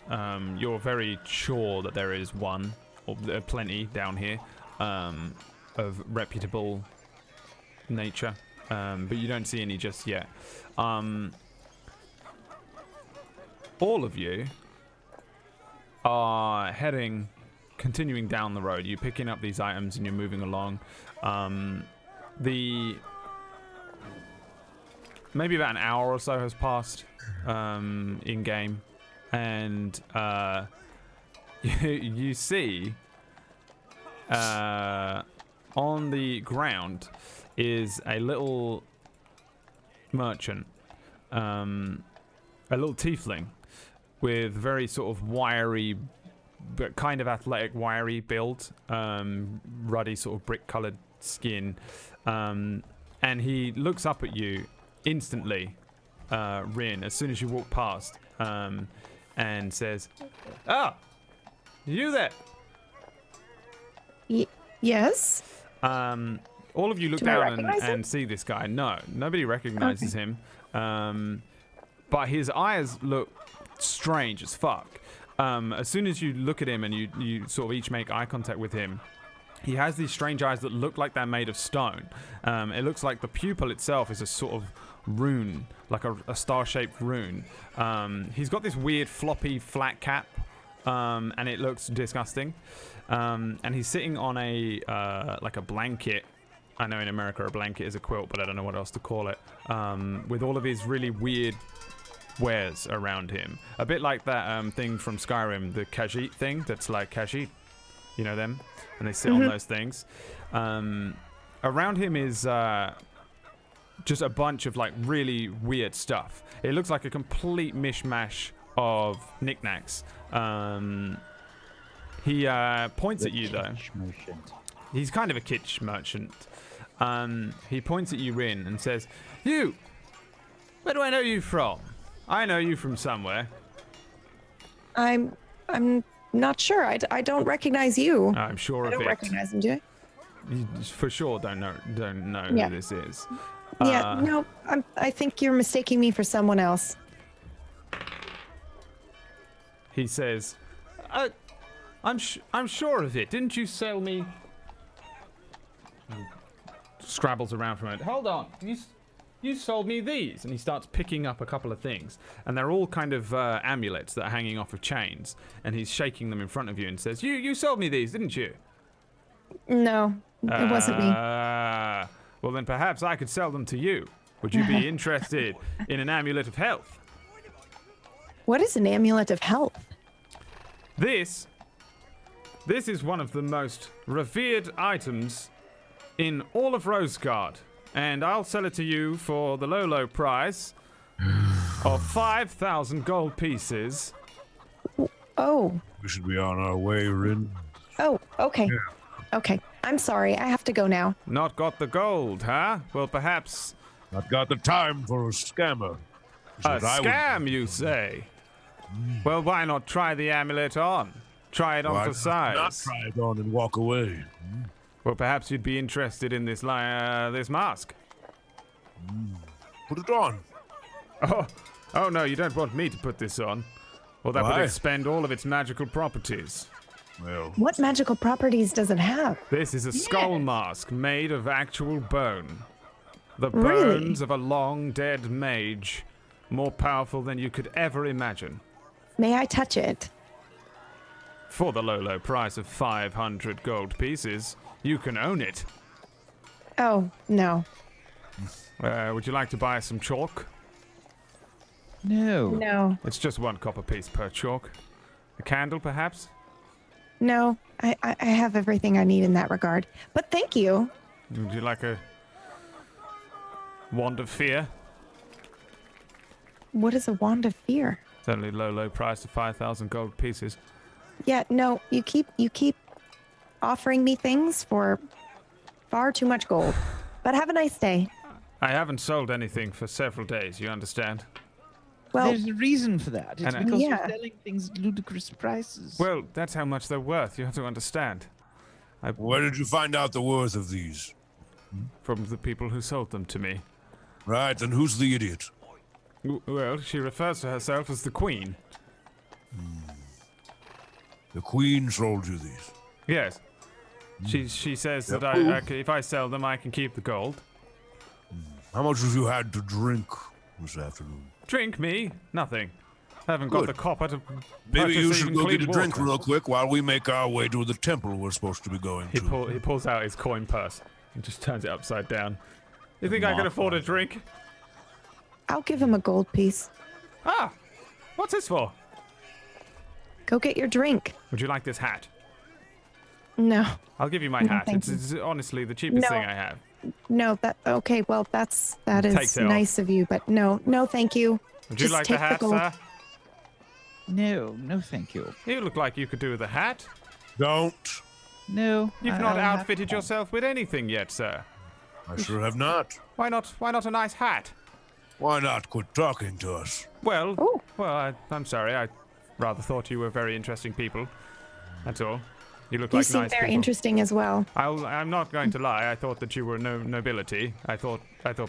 You're very sure that there is one, or plenty down here, of reputable nature, but you don't see any just yet. All of you are continuing down the road. You're picking up these items and you're moving along. Maybe about an hour or so has passed in game, and you see on the ground is a little merchant, a little tiefling with very sort of wiry but kind of athletic, wiry build, ruddy sort of brick-colored skin, and he looks up at you instantly, Rin, as soon as you walk past, and says, "Ah, you there?"
Yes.
All of you look down and see this guy. No, nobody recognizes him, but his eyes look strange as fuck. As soon as you look at him and you sort of each make eye contact with him, he has these strange eyes that look like they're made of stone. It looks like the pupil itself is a sort of rune, like a star-shaped rune. He's got this weird floppy flat cap, and it looks disgusting. And he's sitting on like a blanket. I know in America a blanket is a quilt, but I don't know what else to call it. With all of his really weird wares around him, a bit like that thing from Skyrim, the Khajiit thing that's like Khajiit, you know them, and they sit on those things. Around him is just a bunch of like really weird stuff. It looks like a complete mishmash of knickknacks. He points at you though. Merchant. He's kind of a kitsch merchant. He points at you, Rin, and says, "You, where do I know you from? I know you from somewhere."
I'm not sure. I don't recognize you.
I'm sure of it.
I don't recognize him, do I?
You for sure don't know who this is.
Yeah, no, I think you're mistaking me for someone else.
He says, I'm sure of it. Didn't you sell me?" Scrabbles around for a moment. "Hold on. You sold me these." And he starts picking up a couple of things. And they're all kind of amulets that are hanging off of chains. And he's shaking them in front of you and says, You sold me these, didn't you?"
No, it wasn't me.
Well, then perhaps I could sell them to you. Would you be interested in an amulet of health?
What is an amulet of health?
This is one of the most revered items in all of Roseguard. And I'll sell it to you for the low price of 5,000 gold pieces.
Oh.
We should be on our way, Rin.
Oh, okay. Yeah. Okay. I'm sorry. I have to go now.
Not got the gold, huh? Well, perhaps...
Not got the time for a scammer.
A scam, you say? Well, why not try the amulet on? Try it on for size.
Not try it on and walk away.
Well, perhaps you'd be interested in this mask.
Put it on.
Oh no, you don't want me to put this on. Well, that would expend all of its magical properties.
Well,
what magical properties does it have?
This is a skull mask made of actual bone. The bones of a long-dead mage, more powerful than you could ever imagine.
May I touch it?
For the low price of 500 gold pieces, you can own it.
Oh, no.
Would you like to buy some chalk?
No.
No.
It's just 1 copper piece per chalk. A candle, perhaps?
No, I have everything I need in that regard. But thank you.
Would you like a wand of fear?
What is a wand of fear?
It's only low price of 5,000 gold pieces.
Yeah, no, you keep offering me things for far too much gold. But have a nice day.
I haven't sold anything for several days, you understand?
Well,
There's a reason for that. It's
And,
because
yeah.
we're selling things at ludicrous prices.
Well, that's how much they're worth. You have to understand.
Where did you find out the worth of these?
From the people who sold them to me.
Right, and who's the idiot?
Well, she refers to herself as the Queen.
The Queen sold you these.
Yes. She says that if I sell them, I can keep the gold.
How much have you had to drink this afternoon?
Drink me? Nothing. I haven't got
Good.
the copper to
Maybe you
purchase
should
even
go
clean
get a drink
water.
real quick while we make our way to the temple we're supposed to be going
He
to.
pulls out his coin purse and just turns it upside down. You think I can afford a drink?
I'll give him a gold piece.
Ah! What's this for?
Go get your drink.
Would you like this hat?
No,
I'll give you my
No,
hat.
thank
It's honestly the cheapest
No.
thing I have.
no, okay. Well, that
Takes
is
it off.
nice of you, but no, thank you.
Would you
Just
like the
take the
hat,
gold.
sir?
No, thank you.
You look like you could do with a hat.
Don't.
No.
You've not
I'll have
outfitted
to-
yourself with anything yet, sir.
I sure have not.
Why not? Why not a nice hat?
Why not quit talking to us?
Well,
Oh.
I'm sorry. I rather thought you were very interesting people. That's all. You look
You
like
seem
nice
very
people.
interesting as well.
I'm not going to lie. I thought that you were nobility. I thought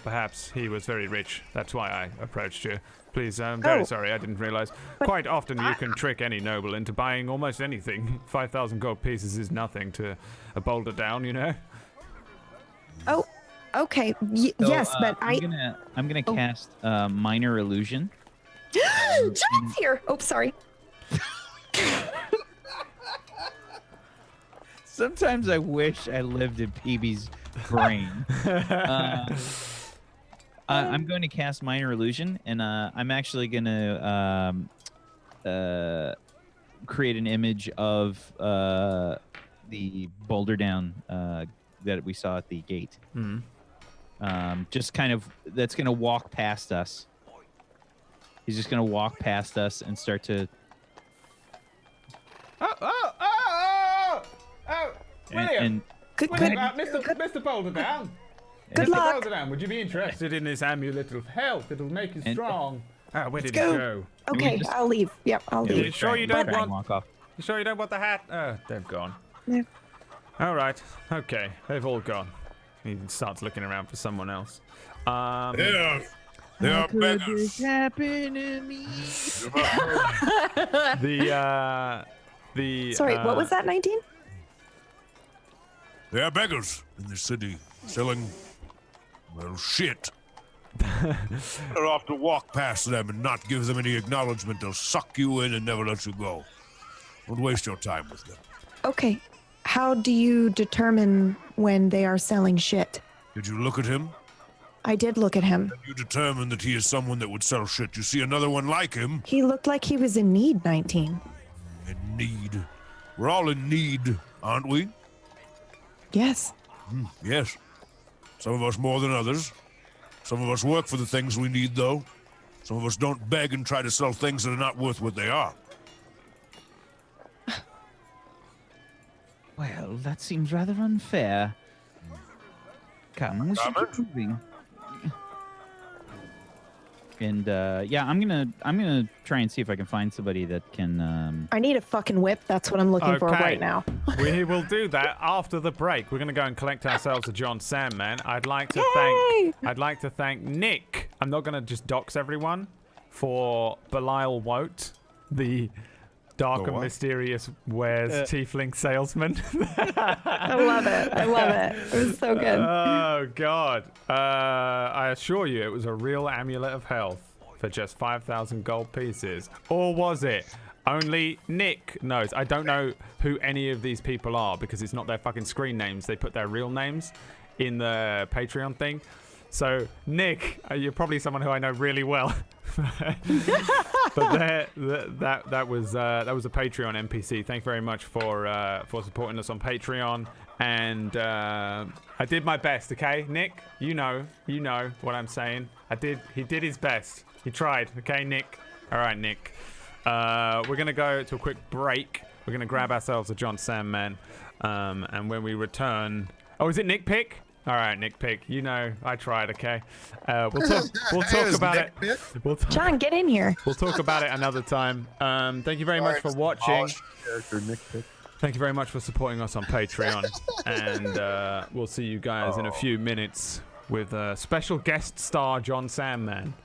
perhaps he was very rich. That's why I approached you. Please, I'm very
Oh.
sorry. I didn't realize.
But
Quite often you can trick any noble into buying almost anything. 5,000 gold pieces is nothing to a boulder down, you know.
Oh, okay.
So,
Yes, but
I'm gonna
Oh.
cast minor illusion.
John's here. Oh, sorry.
Sometimes I wish I lived in PB's brain. I'm going to cast minor illusion, and I'm actually going to create an image of the boulder down that we saw at the gate. Just kind of that's going to walk past us. He's just going to walk past us and start to.
William!
And
Good,
William,
good.
Mr. Boulder Down.
Good
Mr.
luck.
Boulder Down, would you be interested in this amulet of health? It'll make you
And-
strong. Where did
go.
he go?
Okay,
just-
I'll leave. Yep, I'll
Yeah,
leave.
you sure you don't
try and
want-
walk off.
You sure you don't want the hat? They've gone.
Yeah.
All right. Okay. They've all gone. He starts looking around for someone else.
They are beggars.
happen to me?
The
Sorry, what was that? 19?
They are beggars in the city selling, well, shit. Better off to walk past them and not give them any acknowledgement. They'll suck you in and never let you go. Don't waste your time with them.
Okay. How do you determine when they are selling shit?
Did you look at him?
I did look at him.
You determine that he is someone that would sell shit. You see another one like him
He looked like he was in need, 19.
in need. We're all in need, aren't we?
Yes.
Yes. Some of us more than others. Some of us work for the things we need, though. Some of us don't beg and try to sell things that are not worth what they are.
Well, that seems rather unfair. Come, we should keep moving. And yeah, I'm gonna try and see if I can find somebody that can.
I need a fucking whip. That's what I'm looking for
Okay.
right now.
We will do that after the break. We're going to go and collect ourselves a John Sandman. I'd like to thank Nick. I'm not going to just dox everyone for BradWOTO, the dark and
what?
mysterious wares tiefling salesman.
I love it. I love it. It was so good.
Oh God! I assure you, it was a real amulet of health for just 5,000 gold pieces, or was it? Only Nick knows. I don't know who any of these people are because it's not their fucking screen names. They put their real names in the Patreon thing. So Nick, you're probably someone who I know really well. But that was a Patreon NPC. Thank you very much for supporting us on Patreon. And I did my best, okay, Nick? You know what I'm saying. He did his best. He tried, okay, Nick? All right, Nick. We're gonna go to a quick break. We're gonna grab ourselves a John Sandman, and when we return, oh, is it Nick Pick?
All right, Nick Pig. You know I tried. Okay. We'll talk about it.
John, get in here.
We'll talk about it another time. Thank you very much for watching.
Character Nick Pick.
Thank you very much for supporting us on Patreon, and we'll see you guys in a few minutes with special guest star John Sandman.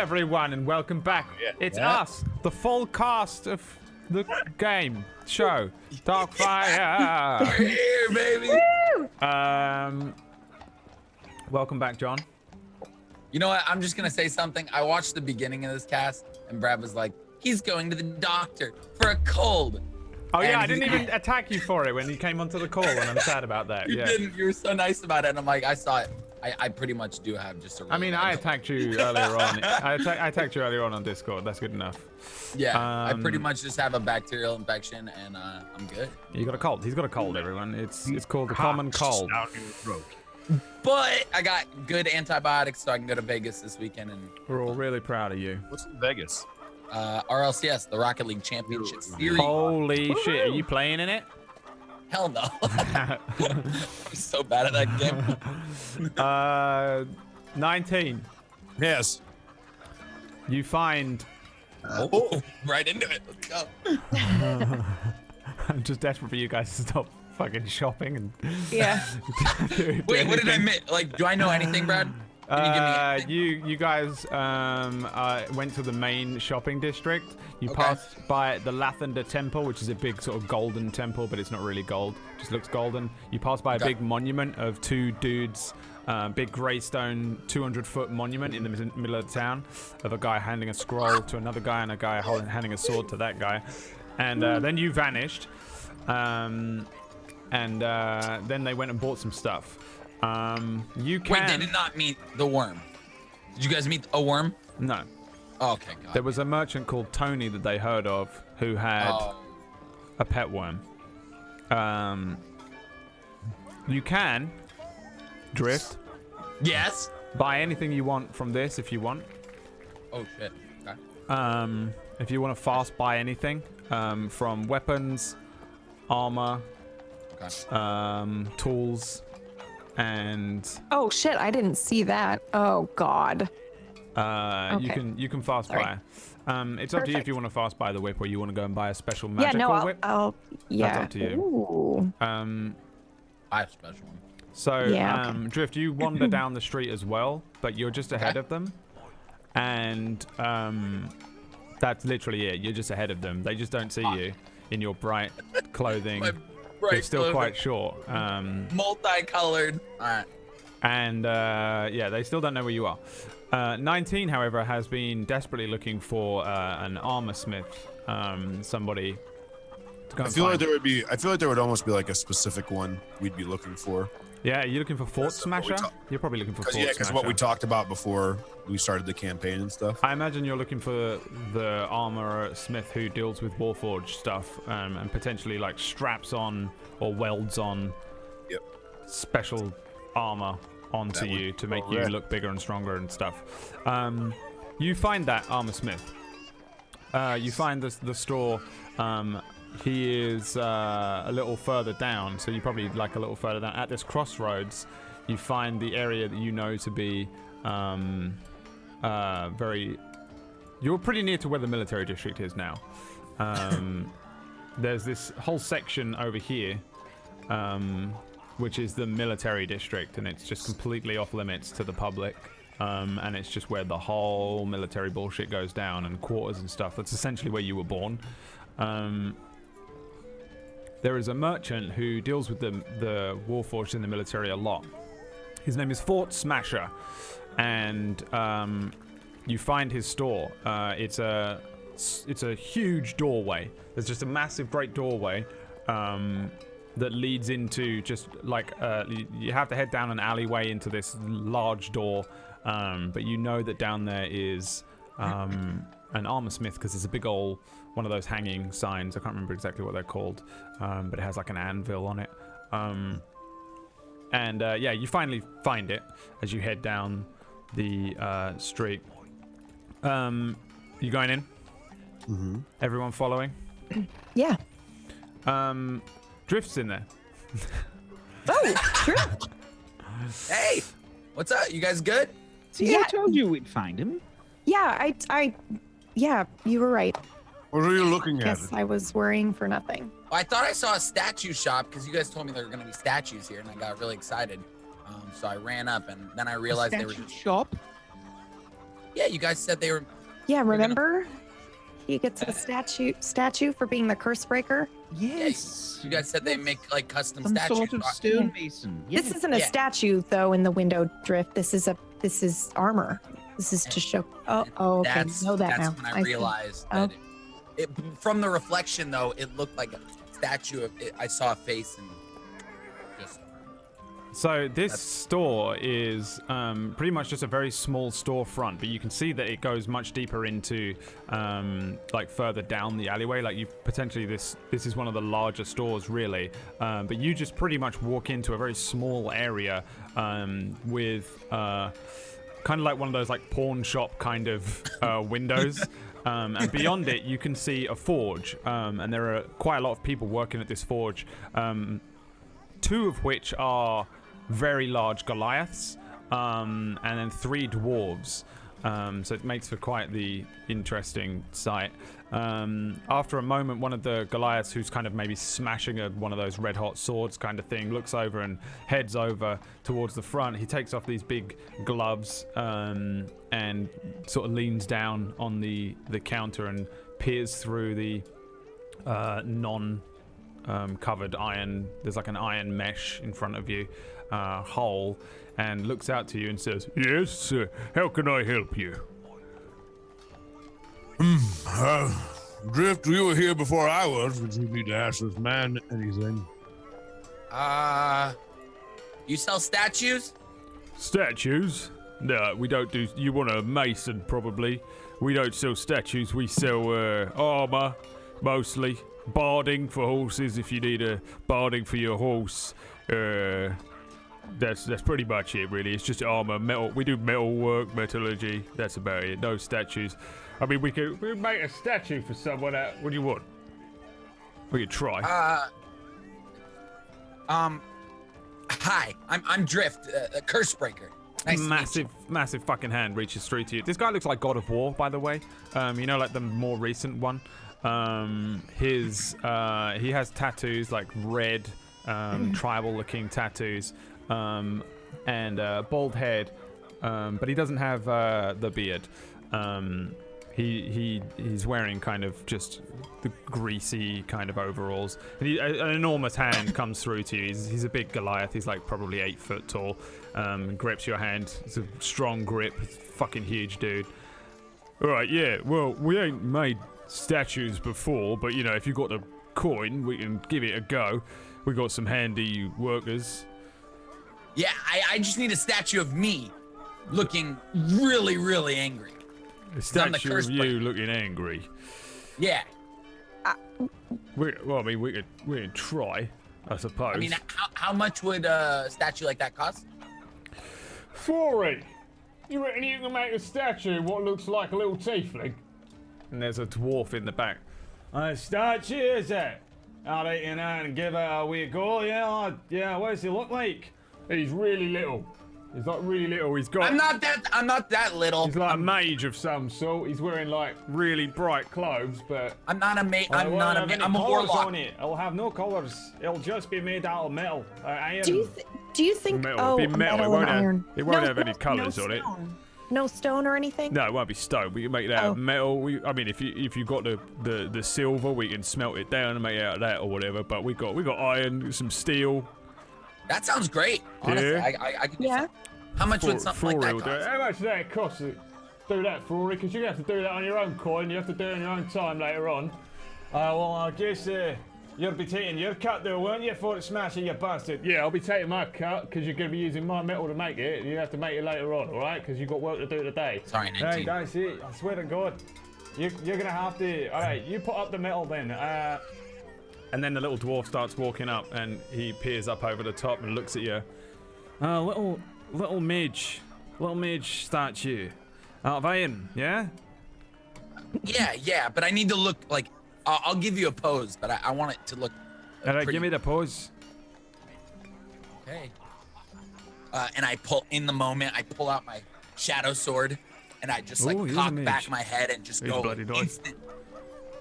everyone, and welcome back. It's us, the full cast of the game show, Darkfire.
We're here, baby.
Welcome back, John.
You know what? I'm just gonna say something. I watched the beginning of this cast, and Brad was like, "He's going to the doctor for a cold."
Oh yeah,
And
I didn't even attack you for it when you came onto the call, and I'm sad about that.
You
Yeah.
didn't. You were so nice about it, and I'm like, I saw it. I pretty much do have just a.
I mean, I attacked you earlier on. I attacked you earlier on Discord. That's good enough.
Yeah, I pretty much just have a bacterial infection, and I'm good.
You got a cold. He's got a cold, everyone. It's called the common cold.
Out in your throat.
But I got good antibiotics, so I can go to Vegas this weekend, and
We're all really proud of you.
What's in Vegas?
RLCS, the Rocket League Championship Series.
Holy shit! Are you playing in it?
Hell no. I'm so bad at that game.
19.
Yes.
You find.
Oh, right into it. Let's go.
I'm just desperate for you guys to stop fucking shopping and.
Yeah.
Wait, what did I miss? Like, do I know anything, Brad? Can you give me anything?
You guys went to the main shopping district. You passed by the Lathander Temple, which is a big sort of golden temple, but it's not really gold. It just looks golden. You passed by a big monument of two dudes, big grey stone 200-foot monument in the middle of the town of a guy handing a scroll to another guy and a guy handing a sword to that guy. And then you vanished. And then they went and bought some stuff. You can.
Wait, they did not meet the worm. Did you guys meet a worm?
No.
Oh, okay, God.
There was a merchant called Tony that they heard of who had a pet worm. You can drift.
Yes.
Buy anything you want from this if you want.
Oh shit. Okay.
If you want to fast buy anything, from weapons, armor, tools, and
Oh shit! I didn't see that. Oh god.
you can fast buy. It's up to you if you want to fast buy the whip or you want to go and buy a special magical
Yeah, no,
whip.
I'll yeah.
That's up to you.
Ooh.
I have a special one.
So,
Yeah, okay.
Drift, you wander down the street as well, but you're just ahead of them. And that's literally it. You're just ahead of them. They just don't see you in your bright clothing. You're still quite short.
Multicolored. All right.
And yeah, they still don't know where you are. 19, however, has been desperately looking for an armor smith, somebody to go
I
and
feel like
find.
there would be. I feel like there would almost be like a specific one we'd be looking for.
Yeah, are you looking for Fort Smasher? You're probably looking for Fort Smasher.
Because what we talked about before we started the campaign and stuff.
I imagine you're looking for the armor smith who deals with Warforged stuff and potentially like straps on or welds on special armor onto you to make you look bigger and stronger and stuff. You find that armor smith. You find the store. He is a little further down, so you probably like a little further down. At this crossroads, you find the area that you know to be very. You're pretty near to where the military district is now. There's this whole section over here, which is the military district, and it's just completely off limits to the public. And it's just where the whole military bullshit goes down, and quarters and stuff. That's essentially where you were born. There is a merchant who deals with the Warforged in the military a lot. His name is Fort Smasher, and you find his store. It's a huge doorway. There's just a massive, great doorway that leads into just like you have to head down an alleyway into this large door. But you know that down there is an armor smith because there's a big old one of those hanging signs. I can't remember exactly what they're called, but it has like an anvil on it. And yeah, you finally find it as you head down the street. You going in?
Mm-hmm.
Everyone following?
Yeah.
Drift's in there.
Oh, Drift.
Hey, what's up? You guys good?
See, I told you we'd find him.
Yeah, yeah, you were right.
What are you looking at?
Guess I was worrying for nothing.
Well, I thought I saw a statue shop because you guys told me there were going to be statues here, and I got really excited. So I ran up, and then I realized they were just
shop.
Yeah, you guys said they were.
Yeah, remember? He gets a statue for being the curse breaker.
Yes.
You guys said they make like custom
Some
statues.
sort of stonemason. Yeah.
This isn't a statue though in the window drift. This is armor. This is to show. Oh, okay.
That's,
Know that
that's
now.
when I realized that
Oh.
it, from the reflection though, it looked like a statue of it. I saw a face and just.
So this store is pretty much just a very small storefront, but you can see that it goes much deeper into like further down the alleyway. Like you potentially this is one of the larger stores really, but you just pretty much walk into a very small area with kind of like one of those like pawn shop kind of windows. And beyond it, you can see a forge, and there are quite a lot of people working at this forge. Two of which are very large Goliaths, and then 3 dwarves. So it makes for quite the interesting sight. After a moment, one of the Goliaths, who's kind of maybe smashing one of those red hot swords kind of thing, looks over and heads over towards the front. He takes off these big gloves and sort of leans down on the counter and peers through the covered iron. There's like an iron mesh in front of you, hole, and looks out to you and says,
Yes, how can I help you?
Drift, you were here before I was. Would you need to ask this man anything?
You sell statues?
Statues? No, we don't do. You want a mason, probably. We don't sell statues. We sell armor, mostly. Barding for horses, if you need a barding for your horse. That's pretty much it, really. It's just armor, metal. We do metal work, metallurgy. That's about it. No statues. I mean, we could make a statue for someone. What do you want? We could try.
Hi, I'm Drift, a curse breaker. Nice
massive fucking hand reaches through to you. This guy looks like God of War, by the way. You know, like the more recent one. He has tattoos, like red, tribal-looking tattoos, and bald head, but he doesn't have the beard. He's wearing kind of just the greasy kind of overalls. And an enormous hand comes through to you. He's a big Goliath. He's like probably 8 foot tall. Grips your hand. It's a strong grip. It's a fucking huge dude.
All right, yeah. Well, we ain't made statues before, but you know, if you got the coin, we can give it a go. We got some handy workers.
Yeah, I just need a statue of me looking really, really angry.
A statue of you looking angry.
Yeah.
We could try, I suppose.
I mean, how much would a statue like that cost?
40. You reckon you can make a statue what looks like a little tiefling?
And there's a dwarf in the back.
A statue, is it? I'll let you know and give it a wee go. Yeah. What does he look like? He's really little. He's like really little. He's got.
I'm not that little.
He's like a mage of some sort. He's wearing like really bright clothes, but.
I'm not a mage. I'm a warlock.
On it. It'll have no colors. It'll just be made out of metal. Iron.
Do you think?
Metal.
Oh,
It'll be metal.
metal and iron.
It won't have any colors on it.
No stone or anything?
No, it won't be stone. We can make it out of metal. I mean, if you got the silver, we can smelt it down and make it out of that or whatever. But we got iron, some steel.
That sounds great. Honestly,
Yeah.
I could do something. How much would something like that cost?
How much does that cost to do that for? Because you have to do that on your own coin. You have to do it on your own time later on. Well, I guess you'll be taking your cut though, won't you, for it smashing, you bastard? Yeah, I'll be taking my cut because you're going to be using my metal to make it. You have to make it later on, all right? Because you've got work to do today.
Sorry, 19.
Hey, that's it. I swear to God. You're going to have to... All right, you put up the metal then.
And then the little dwarf starts walking up, and he peers up over the top and looks at you. Little mage statue out of iron, yeah?
Yeah, but I need to look like. I'll give you a pose, but I want it to look.
All right, give me the pose.
Okay. And I pull out my shadow sword, and I just like cock back my head and just go instant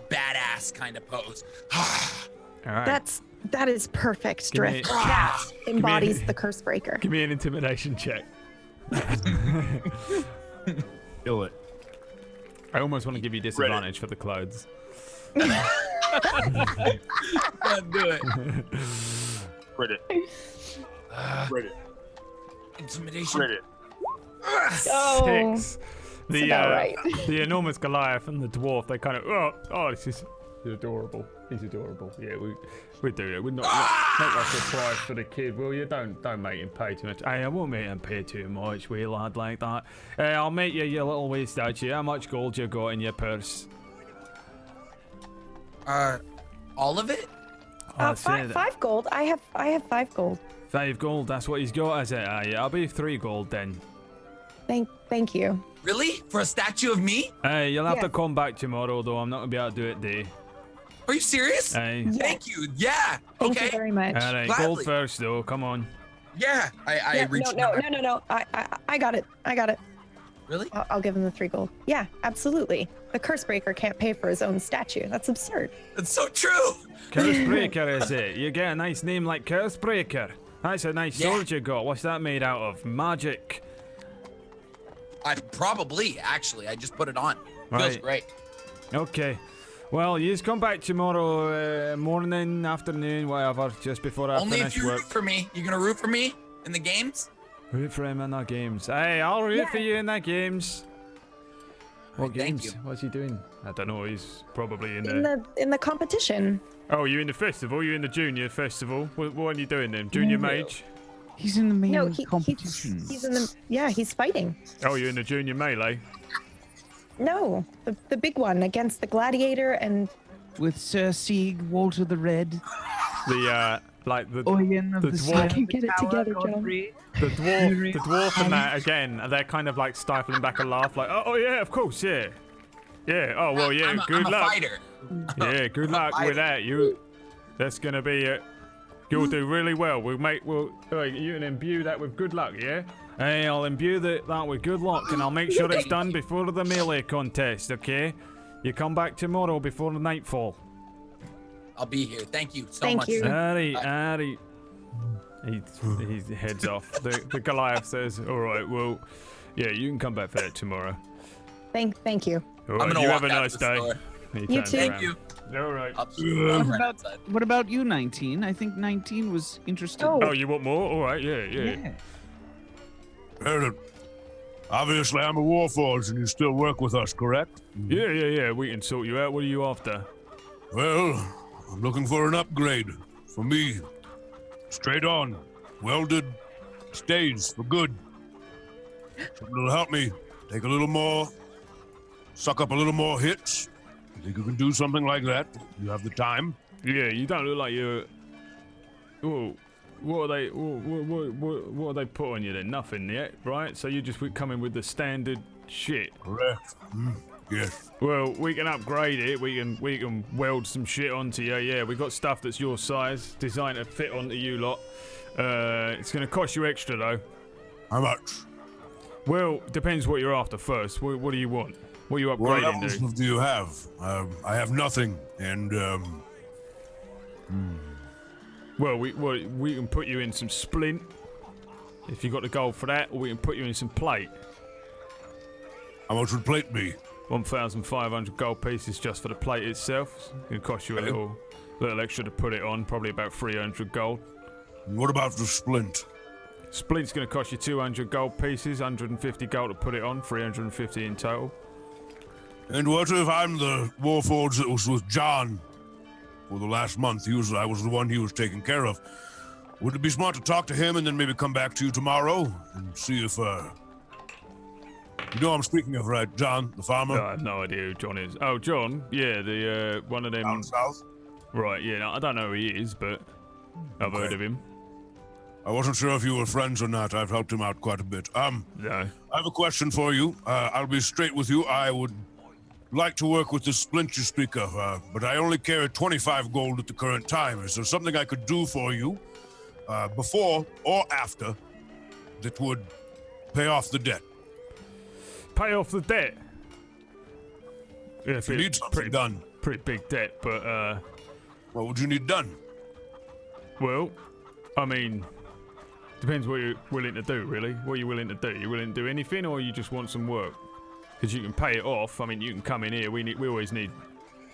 badass kind of pose.
All right.
That is perfect, Drift. That embodies the curse breaker.
Give me an intimidation check.
Kill it.
I almost want to give you disadvantage for the clothes.
Can't do it.
Credit. Credit.
Intimidation.
Credit.
Oh,
6.
that's about right.
The enormous Goliath and the dwarf, they kind of, this is adorable. He's adorable. Yeah, we do it. We're not like a prize for the kid, will you? Don't make him pay too much. Hey, I won't make him pay too much, wee lad, like that. I'll make you your little wee statue. How much gold you got in your purse?
All of it?
Five gold. I have 5 gold.
5 gold. That's what he's got, is it? Yeah, I'll be 3 gold then.
Thank you.
Really? For a statue of me?
Hey, you'll have
Yeah.
to come back tomorrow, though. I'm not gonna be able to do it today.
Are you serious?
Hey.
Thank you. Yeah.
Thank
Okay.
you very much.
All right,
Gladly.
gold first, though. Come on.
Yeah. I
Yeah,
reached.
no. I got it.
Really?
I'll give him the 3 gold. Yeah, absolutely. The curse breaker can't pay for his own statue. That's absurd.
That's so true.
Cursebreaker, is it? You get a nice name like Cursebreaker. That's a nice
Yeah.
sword you got. What's that made out of? Magic.
Actually, I just put it on. Feels
Right.
great.
Okay. Well, you just come back tomorrow morning, afternoon, whatever, just before I
Only if
finish
you
work.
root for me. You gonna root for me in the games?
Root for him in the games. Hey, I'll root for you in the games. What
Thank
games?
you.
What's he doing? I don't know. He's probably in
In the competition.
Oh, you in the festival? You in the junior festival? What are you doing then? Junior mage?
He's in the main
No,
competition.
he's in the he's fighting.
Oh, you're in the junior melee?
No, the big one against the gladiator and
With Sir Sieg, Walter the Red,
The like the
Oyen of
the
the,
dwarf-
Seven
Get it
Tower,
together, John.
Godfrey.
the dwarf and that again. They're kind of like stifling back a laugh, like, oh yeah, of course, yeah. Oh well, yeah.
I'm
Good
a
luck.
fighter.
Yeah, good luck with that. That's gonna be you'll do really well. You can imbue that with good luck, yeah? Hey, I'll imbue that with good luck, and I'll make sure it's done before the melee contest, okay? You come back tomorrow before the nightfall.
I'll be here. Thank you so
Thank
much.
you.
Alright. He heads off. The Goliath says, all right, well, yeah, you can come back for that tomorrow.
thank you.
All right,
gonna
you
walk
have a
out
nice
of the
day.
store.
He
You
turns
too.
Thank
around.
you.
All right.
What about you, 19? I think 19 was interested.
Oh.
Oh, you want more? All right, yeah.
Well, obviously, I'm a warforged, and you still work with us, correct?
Yeah. We can sort you out. What are you after?
Well, I'm looking for an upgrade. For me. Straight on. Welded. Stays for good. Something that'll help me take a little more. Suck up a little more hits. You think you can do something like that? You have the time?
Yeah, you don't look like you're. Oh, what are they? What are they put on you then? Nothing yet, right? So you just come in with the standard shit.
Correct. Yes.
Well, we can upgrade it. We can weld some shit onto you. Yeah, we got stuff that's your size, designed to fit onto you lot. It's gonna cost you extra though.
How much?
Well, depends what you're after first. What do you want? What are you
What
upgrading
levels
to?
do you have? I have nothing, and
Well, we can put you in some splint if you got the gold for that, or we can put you in some plate.
how much would plate be?
1,500 gold pieces just for the plate itself. It's gonna cost you a little extra to put it on, probably about 300 gold.
And what about the splint?
Splint's gonna cost you 200 gold pieces, 150 gold to put it on, 350 in total.
And what if I'm the warforged that was with John for the last month? I was the one he was taking care of. Would it be smart to talk to him and then maybe come back to you tomorrow and see if, you know who I'm speaking of, right? John, the farmer?
I have no idea who John is. Oh, John? Yeah, the one of them.
Down south?
Right, yeah, no, I don't know who he is, but I've heard of him.
I wasn't sure if you were friends or not. I've helped him out quite a bit.
No.
I have a question for you. I'll be straight with you. I would like to work with the splint you speak of, but I only carry 25 gold at the current time. Is there something I could do for you before or after that would pay off the debt?
Pay off the debt? Yeah,
If you need something done,
pretty big debt, but
what would you need done?
well, I mean, depends what you're willing to do, really. What are you willing to do? You willing to do anything, or you just want some work?
because you can pay it off. I mean, you can come in here. We always need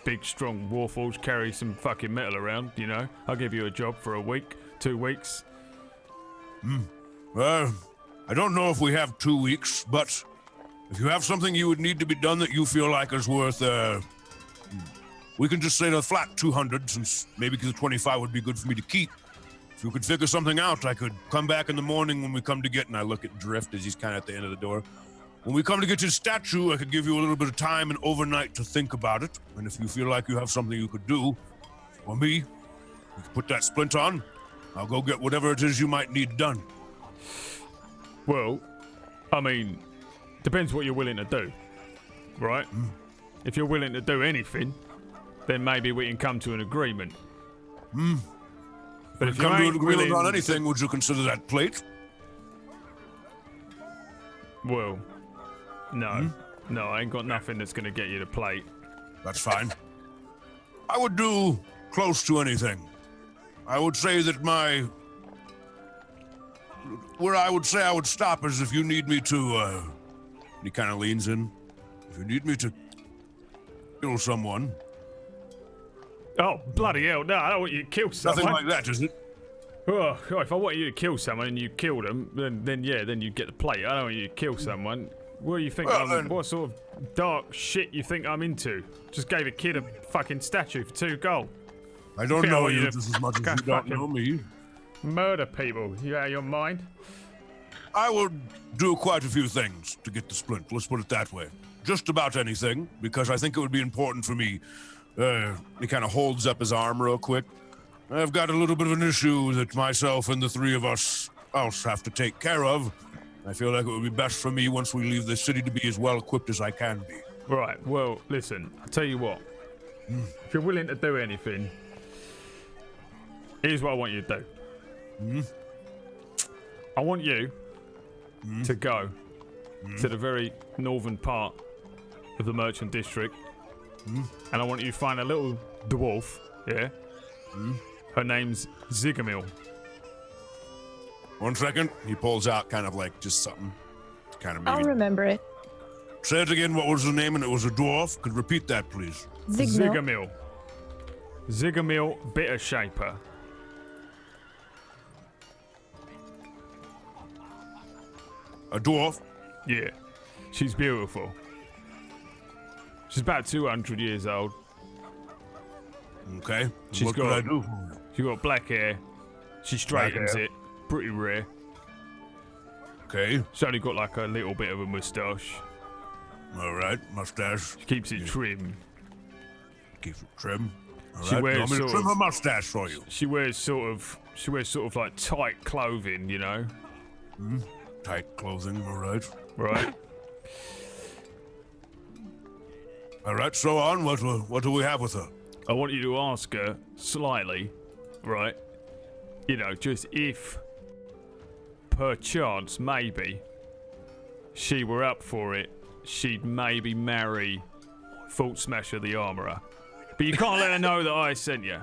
big, strong warforged, carry some fucking metal around, you know. I'll give you a job for a week, 2 weeks.
Well, I don't know if we have 2 weeks, but if you have something you would need to be done that you feel like is worth, we can just say the flat 200, since maybe the 25 would be good for me to keep. If you could figure something out, I could come back in the morning when we come to get, and I look at Drift as he's kind of at the end of the door. When we come to get your statue, I could give you a little bit of time and overnight to think about it. And if you feel like you have something you could do, for me, you can put that splint on. I'll go get whatever it is you might need done.
Well, I mean, depends what you're willing to do, right? If you're willing to do anything, then maybe we can come to an agreement. But if you
come to an
ain't
agreement
willing
on anything, would you consider that plate?
Well, no. No, I ain't got nothing that's going to get you the plate.
That's fine. I would do close to anything. I would say that where I would say I would stop is if you need me to, he kind of leans in. If you need me to kill someone.
Oh, bloody hell, no, I don't want you to kill someone.
Nothing like that, is it?
Oh, if I want you to kill someone and you kill them, then you get the plate. I don't want you to kill someone. What do you think? What sort of dark shit you think I'm into? Just gave a kid a fucking statue for 2 gold.
I don't know you just as much as you don't know me.
Murder people. You out of your mind?
I would do quite a few things to get the splint. Let's put it that way. Just about anything, because I think it would be important for me. He kind of holds up his arm real quick. I've got a little bit of an issue that myself and the 3 of us else have to take care of. I feel like it would be best for me once we leave the city to be as well equipped as I can be.
Right, well, listen, I'll tell you what. If you're willing to do anything, here's what I want you to do. I want you to go to the very northern part of the merchant district, and I want you to find a little dwarf, yeah? Her name's Zigamil.
1 second.
He pulls out kind of like just something to kind of maybe.
I'll remember it.
Say it again. What was the name? And it was a dwarf. Could repeat that, please.
Zigamil. Zigamil Bitter Shaper.
A dwarf?
Yeah. She's beautiful. She's about 200 years old.
Okay.
She's got black hair. She straightens
hair.
it. Pretty rare.
Okay.
She's only got like a little bit of a moustache.
All right. Mustache.
She keeps it trim.
Keeps it trim. All
She
right.
wears
Want me to
sort
trim
of-
her mustache for you?
She wears sort of like tight clothing, you know?
Tight clothing. All right.
Right?
All right. So on. What do we have with her?
I want you to ask her slightly, right? You know, just if, perchance, maybe, she were up for it, she'd maybe marry Fault Smasher the Armorer. But you can't let her know that I sent you.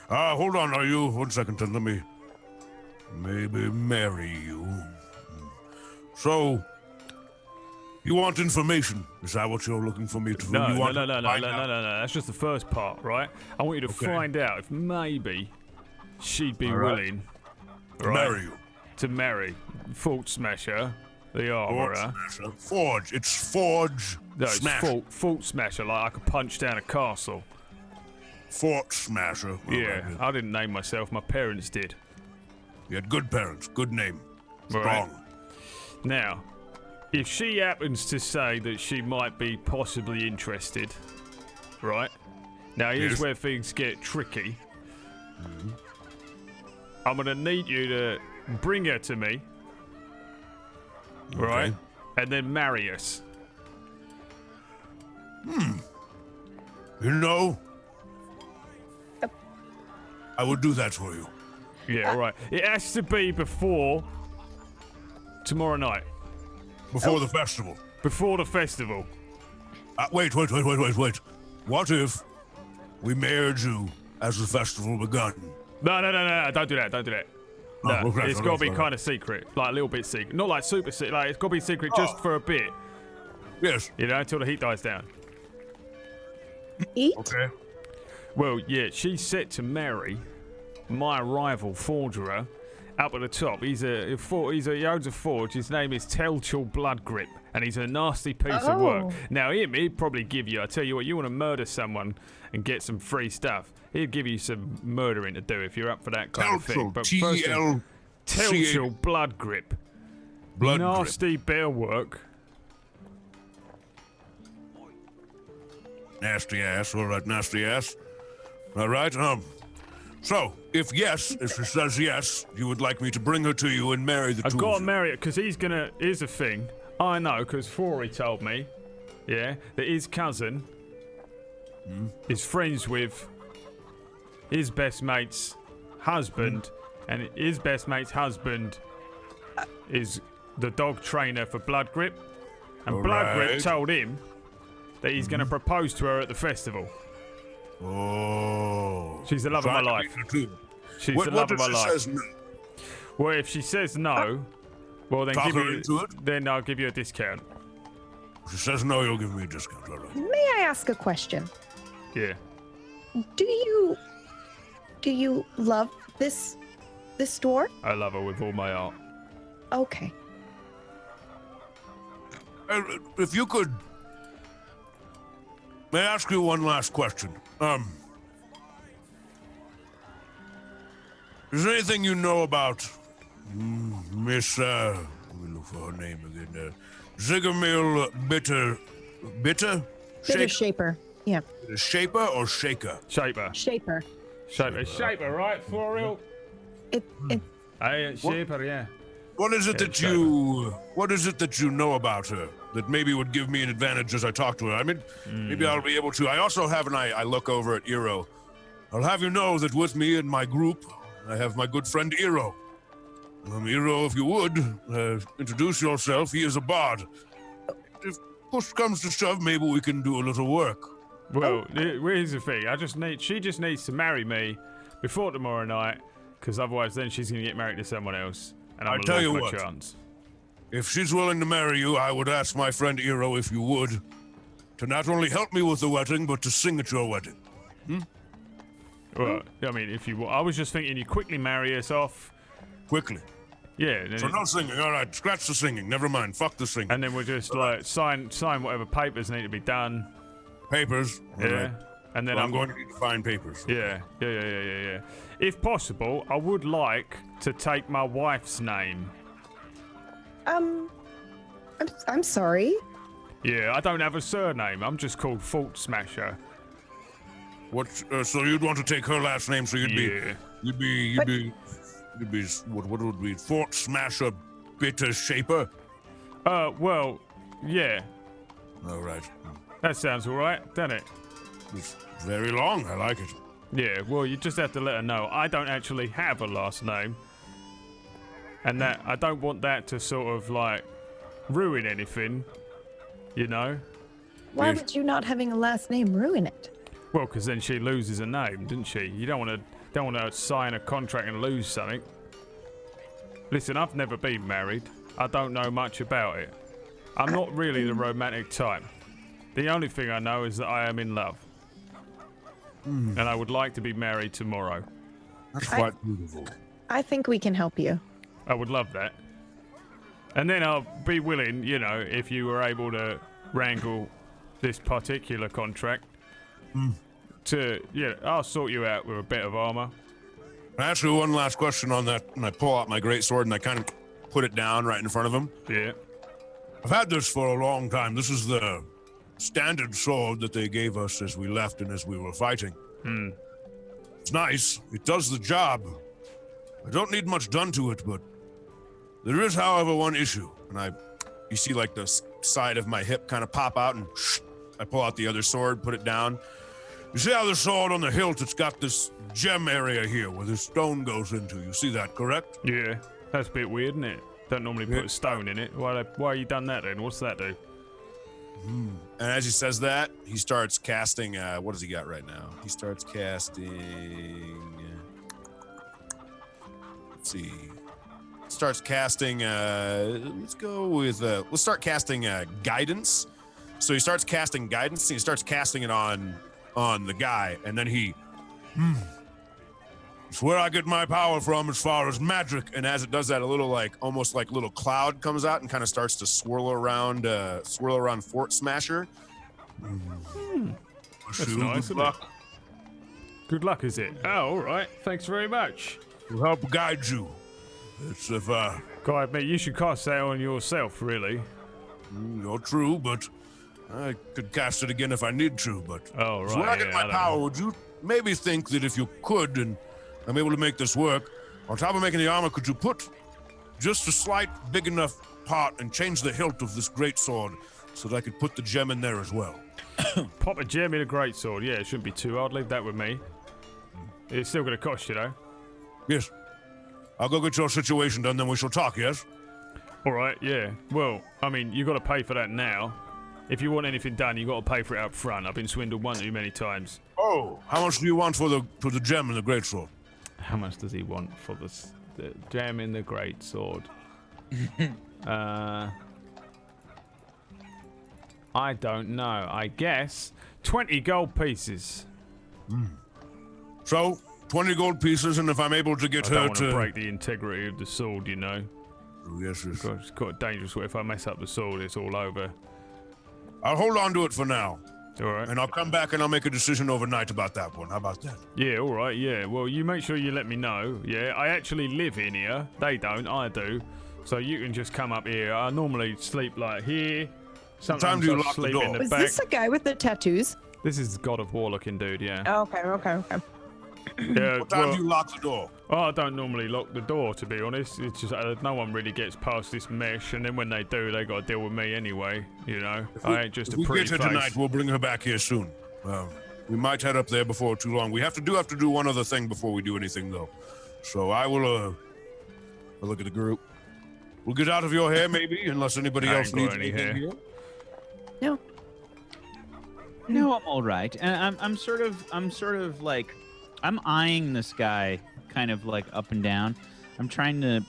Hold on. Are you? 1 second. Then let me maybe marry you. So, you want information? Is that what you're looking for me to do?
No,
You want
no.
to find out?
That's just the first part, right? I want you to find out if maybe she'd be
All right.
willing
To marry you.
to marry Fault Smasher the Armorer.
Forge. It's Forge.
No, it's
Smasher.
Fault Smasher, like I could punch down a castle.
Fort Smasher. Well,
Yeah,
very good.
I didn't name myself, my parents did.
You had good parents. Good name.
Right.
Strong.
Now, if she happens to say that she might be possibly interested, right? Now, here's
Yes.
where things get tricky. I'm going to need you to bring her to me, right?
Okay.
And then marry us.
You know, I would do that for you.
Yeah, right. It has to be before tomorrow night,
Before the festival.
before the festival.
Wait. What if we married you as the festival begun?
No, don't do that. No,
okay,
it's got to be kind of secret, like a little bit secret. Not like super secret, like it's got to be secret just for a bit.
Yes.
You know, until the heat dies down.
Eat?
Okay.
Well, yeah, she's set to marry my rival forgerer up at the top. He owns a forge. His name is Telltale Bloodgrip, and he's a nasty piece of work. Now, he'd probably give you, I tell you what, you want to murder someone and get some free stuff, he'd give you some murdering to do if you're up for that kind of thing. But first, Telltale Bloodgrip. Nasty bear work.
Nasty ass. All right, nasty ass. All right. So, if she says yes, you would like me to bring her to you and marry the two of you.
I've got to marry her because he's gonna. Here's the thing. I know because Fori told me, yeah, that his cousin is friends with his best mate's husband, and his best mate's husband is the dog trainer for Bloodgrip, and Bloodgrip told him that he's going to propose to her at the festival.
Oh.
She's the love of my life. She's the love of my life.
Says no?
Well, if she says no, well then I'll give you a discount.
If she says no, you'll give me a discount. All right.
May I ask a question?
Yeah.
Do you love this store?
I love her with all my heart.
Okay.
If you could, may I ask you one last question? Is there anything you know about Miss, let me look for her name again, Zigamil Bitter?
Bitter Shaper. Yeah.
Shaper or Shaker?
Shaper.
Shaper.
Shaper, right? For real? Shaper, yeah.
What is it that you know about her that maybe would give me an advantage as I talk to her? I mean, maybe I'll be able to. I also have I look over at Eero. I'll have you know that with me in my group, I have my good friend Eero. Eero, if you would, introduce yourself. He is a bard. If push comes to shove, maybe we can do a little work.
Well, here's the thing. She just needs to marry me before tomorrow night, because otherwise then she's going to get married to someone else. And I tell you what,
chance. If she's willing to marry you, I would ask my friend Eero, if you would, to not only help me with the wedding, but to sing at your wedding.
Well, I mean, if you, I was just thinking you quickly marry us off.
Quickly.
Yeah.
So no singing. All right, scratch the singing. Never mind. Fuck the singing.
And then we'll just sign whatever papers need to be done.
Papers.
Yeah.
Right.
And then
I'm going to need to find papers.
Yeah. If possible, I would like to take my wife's name.
I'm sorry.
Yeah, I don't have a surname. I'm just called Fault Smasher.
What? So you'd want to take her last name? So you'd be what would it be? Fort Smasher, Bitter Shaper.
Well, yeah.
All right.
That sounds all right, doesn't it?
It's very long. I like it.
Yeah. Well, you just have to let her know I don't actually have a last name, and that I don't want that to sort of like ruin anything. You know.
Why would you not having a last name ruin it?
Well, because then she loses a name, didn't she? You don't want to sign a contract and lose something. Listen, I've never been married. I don't know much about it. I'm not really the romantic type. The only thing I know is that I am in love. And I would like to be married tomorrow.
That's quite beautiful.
I think we can help you.
I would love that. And then I'll be willing, you know, if you were able to wrangle this particular contract, I'll sort you out with a bit of armor.
I ask you one last question on that, and I pull out my greatsword and I kind of put it down right in front of him.
Yeah.
I've had this for a long time. This is the standard sword that they gave us as we left and as we were fighting. It's nice. It does the job. I don't need much done to it, but there is, however, one issue. And you see like the side of my hip kind of pop out, and I pull out the other sword, put it down. You see how the sword on the hilt, it's got this gem area here where the stone goes into. You see that, correct?
Yeah. That's a bit weird, isn't it? Don't normally put a stone in it. Why you done that then? What's that do?
And as he says that, he starts casting. What does he got right now? He starts casting. Let's see. Starts casting. Let's go with. Let's start casting guidance. So he starts casting guidance. And he starts casting it on the guy, and then he. It's where I get my power from as far as magic. And as it does that, a little almost like little cloud comes out and kind of starts to swirl around Fort Smasher.
That's nice, isn't it? Good luck, is it? Oh, all right. Thanks very much.
We'll help guide you. It's if
God, mate, you should cast that on yourself, really.
You're true, but I could cast it again if I need to. But
oh, right.
When I get my power, would you maybe think that if you could, and I'm able to make this work, on top of making the armor, could you put just a slight, big enough part and change the hilt of this great sword so that I could put the gem in there as well?
Pop a gem in a great sword. Yeah, it shouldn't be too hard. Leave that with me. It's still going to cost you, though.
Yes. I'll go get your situation done, then we shall talk, yes?
All right, yeah. Well, I mean, you got to pay for that now. If you want anything done, you got to pay for it up front. I've been swindled one too many times.
Oh, how much do you want for the gem and the great sword?
How much does he want for the gem in the great sword? I don't know. I guess 20 gold pieces.
So, 20 gold pieces, and if I'm able to get
I
her
don't want
to
break the integrity of the sword, you know.
Oh, yes, yes.
It's quite dangerous. If I mess up the sword, it's all over.
I'll hold on to it for now.
All right.
And I'll come back and I'll make a decision overnight about that one. How about that?
Yeah, all right, yeah. Well, you make sure you let me know. Yeah, I actually live in here. They don't, I do. So you can just come up here. I normally sleep like here. Sometimes
do you
I
lock the
sleep
door?
in the
Was
back.
this a guy with the tattoos?
This is God of War looking dude, yeah.
Oh, okay.
Yeah,
What time do you lock the door?
Oh, I don't normally lock the door, to be honest. It's just no one really gets past this mesh, and then when they do, they got to deal with me anyway. You know, I ain't just a
If we
pretty
get her
face.
tonight, we'll bring her back here soon. We might head up there before too long. We have to do one other thing before we do anything, though. So I will I'll look at the group. We'll get out of your hair, maybe, unless anybody
I
else
ain't got
needs
any
anything
hair.
here.
No, I'm all right. And I'm sort of like, I'm eyeing this guy kind of like up and down. I'm trying to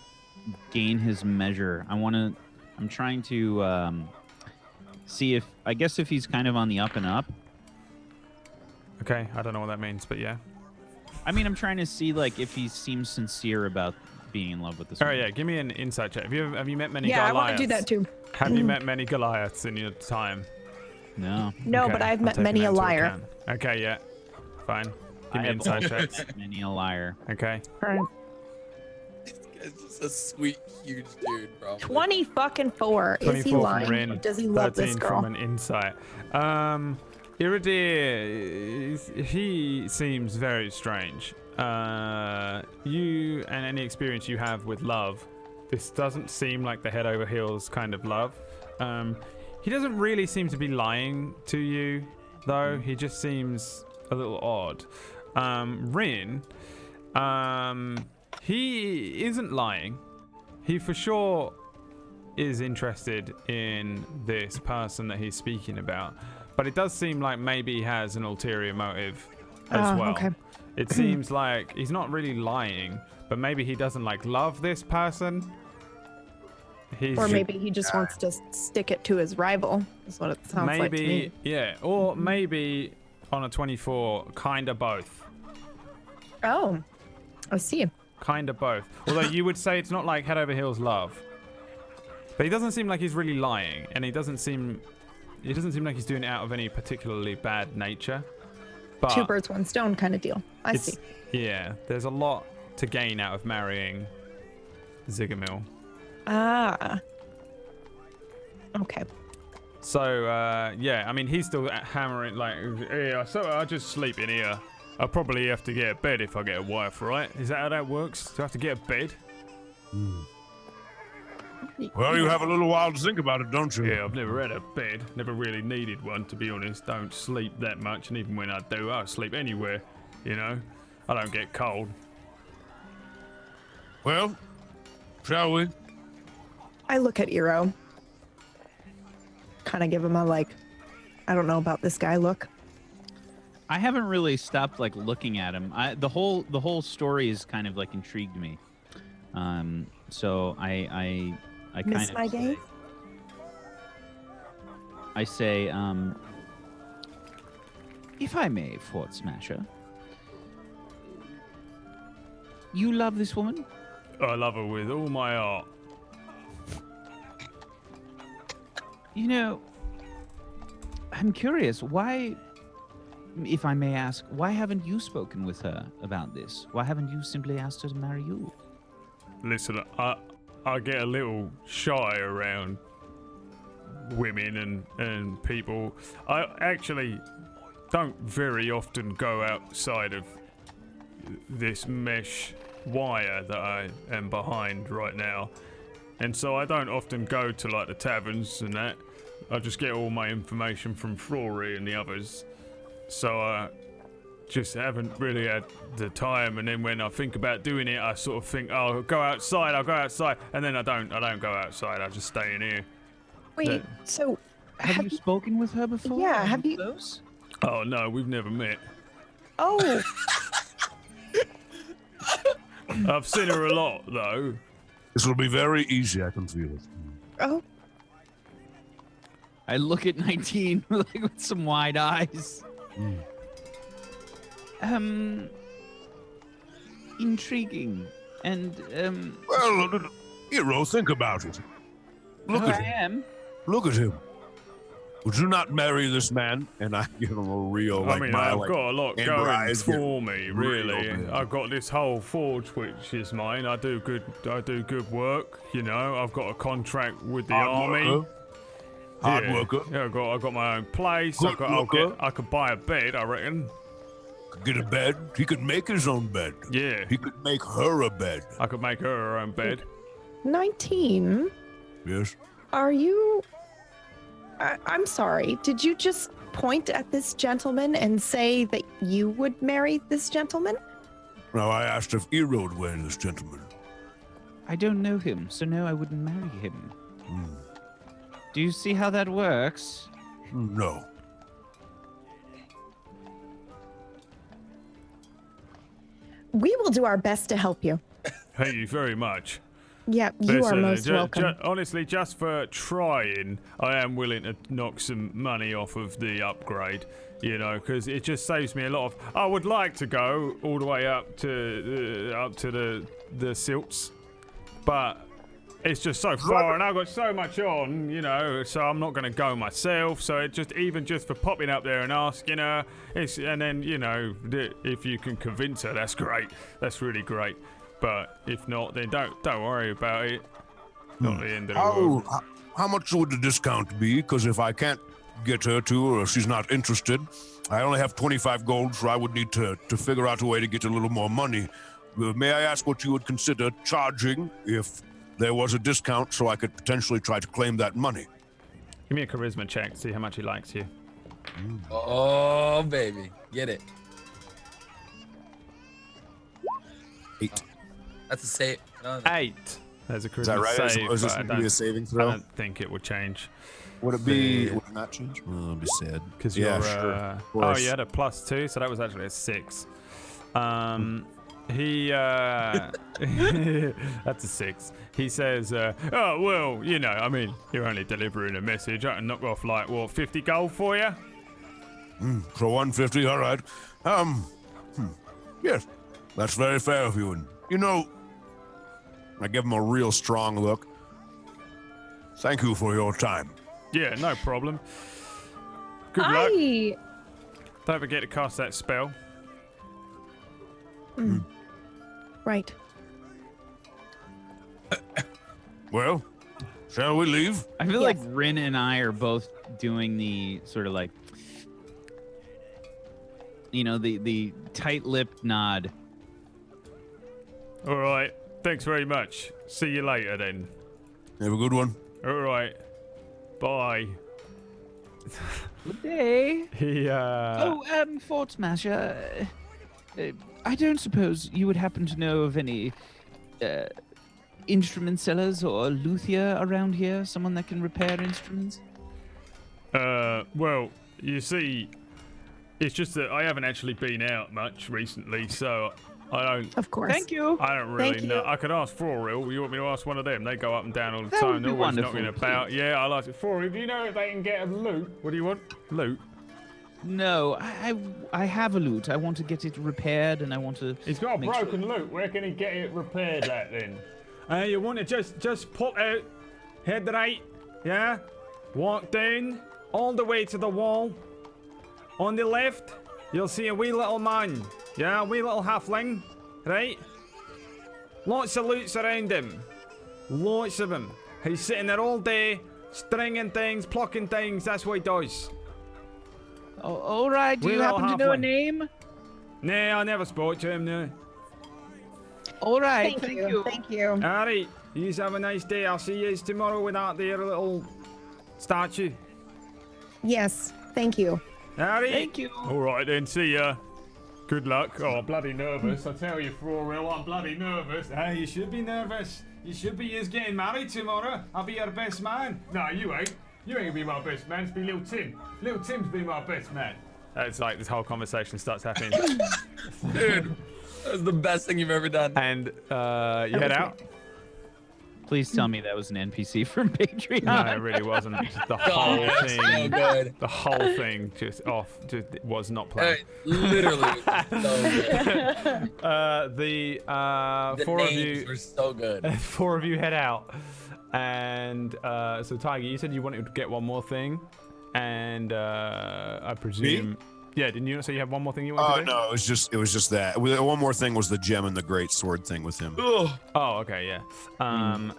gain his measure. I'm trying to see if he's kind of on the up and up.
Okay, I don't know what that means, but yeah.
I mean, I'm trying to see like if he seems sincere about being in love with this
All right,
woman.
yeah, give me an insight check. Have you met many
Yeah,
Goliaths?
I want to do that too.
Have you met many Goliaths in your time?
No.
No,
Okay,
but I've
I'm
met
taking
many
that
a
into
liar.
account. Okay, yeah. Fine. Give
I
me
have
insight checks.
many a liar.
Okay.
It's just a sweet, huge dude, bro.
20 fucking 4. Is he
24 from
lying?
Rin,
Or does he love
13
this girl?
from an insight. Iridir, he seems very strange. You and any experience you have with love, this doesn't seem like the head over heels kind of love. He doesn't really seem to be lying to you, though. He just seems a little odd. Rin, he isn't lying. He for sure is interested in this person that he's speaking about, but it does seem like maybe he has an ulterior motive as well.
Okay.
It seems like he's not really lying, but maybe he doesn't like love this person.
Or maybe he just wants to stick it to his rival. Is what it sounds like to me.
Yeah, or maybe on a 24, kind of both.
Oh, I see.
Kind of both. Although you would say it's not like head over heels love. But he doesn't seem like he's really lying, and it doesn't seem like he's doing it out of any particularly bad nature. But
2 birds, 1 stone kind of deal. I see.
Yeah, there's a lot to gain out of marrying Zigamil.
Ah. Okay.
So, yeah, I mean, he's still hammering, like, yeah, so I just sleep in here. I'll probably have to get a bed if I get a wife, right? Is that how that works? Do I have to get a bed?
Well, you have a little while to think about it, don't you?
Yeah, I've never had a bed. Never really needed one, to be honest. Don't sleep that much, and even when I do, I sleep anywhere. You know, I don't get cold.
Well, shall we?
I look at Eero. Kind of give him a like, I don't know about this guy look.
I haven't really stopped like looking at him. The whole story is kind of like intrigued me. So I kind
Miss
of
my gaze?
I say, if I may, Fort Smasher, you love this woman?
I love her with all my heart.
You know, I'm curious, why, if I may ask, why haven't you spoken with her about this? Why haven't you simply asked her to marry you?
Listen, I get a little shy around women and people. I actually don't very often go outside of this mesh wire that I am behind right now. And so I don't often go to like the taverns and that. I just get all my information from Flory and the others. So I just haven't really had the time. And then when I think about doing it, I sort of think, oh, I'll go outside. And then I don't go outside. I just stay in here.
Wait, so
have you spoken with her before?
Yeah, have you?
Close?
Oh, no, we've never met.
Oh.
I've seen her a lot, though.
This will be very easy, I can feel it.
Oh.
I look at 19 like with some wide eyes. Intriguing. And,
Well, Hero, think about it. Look at him. Look at him. Would you not marry this man? And I give him a real,
I mean, I've got a lot going
eyes
for me, really.
real.
I've got this whole forge, which is mine. I do good work. You know, I've got a contract with the army.
Hard worker.
Yeah, I got my own place.
Good worker.
I could buy a bed, I reckon.
Could get a bed. He could make his own bed.
Yeah.
He could make her a bed.
I could make her own bed.
19?
Yes.
Are you... I'm sorry. Did you just point at this gentleman and say that you would marry this gentleman?
No, I asked if Hero would marry this gentleman.
I don't know him, so no, I wouldn't marry him. Do you see how that works?
No.
We will do our best to help you.
Thank you very much.
Yeah, you are most welcome.
Honestly, just for trying, I am willing to knock some money off of the upgrade, you know, because it just saves me a lot of... I would like to go all the way up to the silts, but it's just so far, and I've got so much on, you know, so I'm not going to go myself. So it just, even just for popping up there and asking her, and then, you know, if you can convince her, that's great. That's really great. But if not, then don't worry about it. Not the end of the world.
How much would the discount be? Because if I can't get her to, or if she's not interested, I only have 25 gold, so I would need to figure out a way to get a little more money. May I ask what you would consider charging if there was a discount, so I could potentially try to claim that money?
Give me a charisma check, see how much he likes you.
Oh, baby. Get it.
8.
That's a save.
8. There's a charisma
Is that right?
save.
Is this going to be a saving throw?
I don't think it would change.
Would it be? Would it not change? Oh, I'll be sad.
Because
yeah,
you're.
sure.
Oh, you had a +2, so that was actually a 6. That's a 6. He says, oh, well, you know, I mean, you're only delivering a message. I can knock off, like, what, 50 gold for you?
So 150, all right. Yes, that's very fair of you. And, you know, I give him a real strong look. Thank you for your time.
Yeah, no problem. Good luck. Don't forget to cast that spell.
Right.
Well, shall we leave?
I feel like Rin and I are both doing the sort of like, you know, the tight-lipped nod.
All right. Thanks very much. See you later then.
Have a good one.
All right. Bye.
Good day. Fort Smasher. I don't suppose you would happen to know of any instrument sellers or luthier around here? Someone that can repair instruments?
Well, you see, it's just that I haven't actually been out much recently, so I don't.
Of course.
Thank you.
I don't really
Thank
know.
you.
I could ask Floril. You want me to ask one of them? They go up and down all the
That
time.
would be
They're always
wonderful,
knocking about.
please.
Yeah, I'll ask it. Floril, do you know if they can get a loot? What do you want? Loot?
No, I have a lute. I want to get it repaired, and I want to.
He's got a
make
broken loot. Where can he get it repaired at then? You want to just pop out, head right, yeah? Walk down all the way to the wall. On the left, you'll see a wee little man. Yeah, a wee little halfling, right? Lots of loots around him. Lots of them. He's sitting there all day, stringing things, plucking things. That's what he does.
Oh, all right. Do
Wee
you
little
happen to know a
halfling.
name?
Nah, I never spoke to him, no.
All right.
Thank you. Thank you.
Alright, you have a nice day. I'll see you tomorrow with that there little statue.
Yes. Thank you.
Alright.
Thank you.
Alright then, see ya. Good luck. Oh, I'm bloody nervous. I tell you, for real, I'm bloody nervous. Hey, you should be nervous. You should be just getting married tomorrow. I'll be your best man. No, you ain't. You ain't gonna be my best man. It's be Little Tim. Little Tim's be my best man. It's like this whole conversation starts happening.
Dude, that was the best thing you've ever done.
And you head out.
Please tell me that was an NPC from Patreon.
No, it really wasn't. The whole
that's
thing.
so good.
The whole thing just was not planned.
Literally, so good.
The four of
names
you
were so good.
four of you head out, and so Tiger, you said you wanted to get one more thing, and I presume. Yeah, didn't you say you have one more thing you wanted to do?
No, it was just that. One more thing was the gem and the great sword thing with him.
Oh, okay, yeah.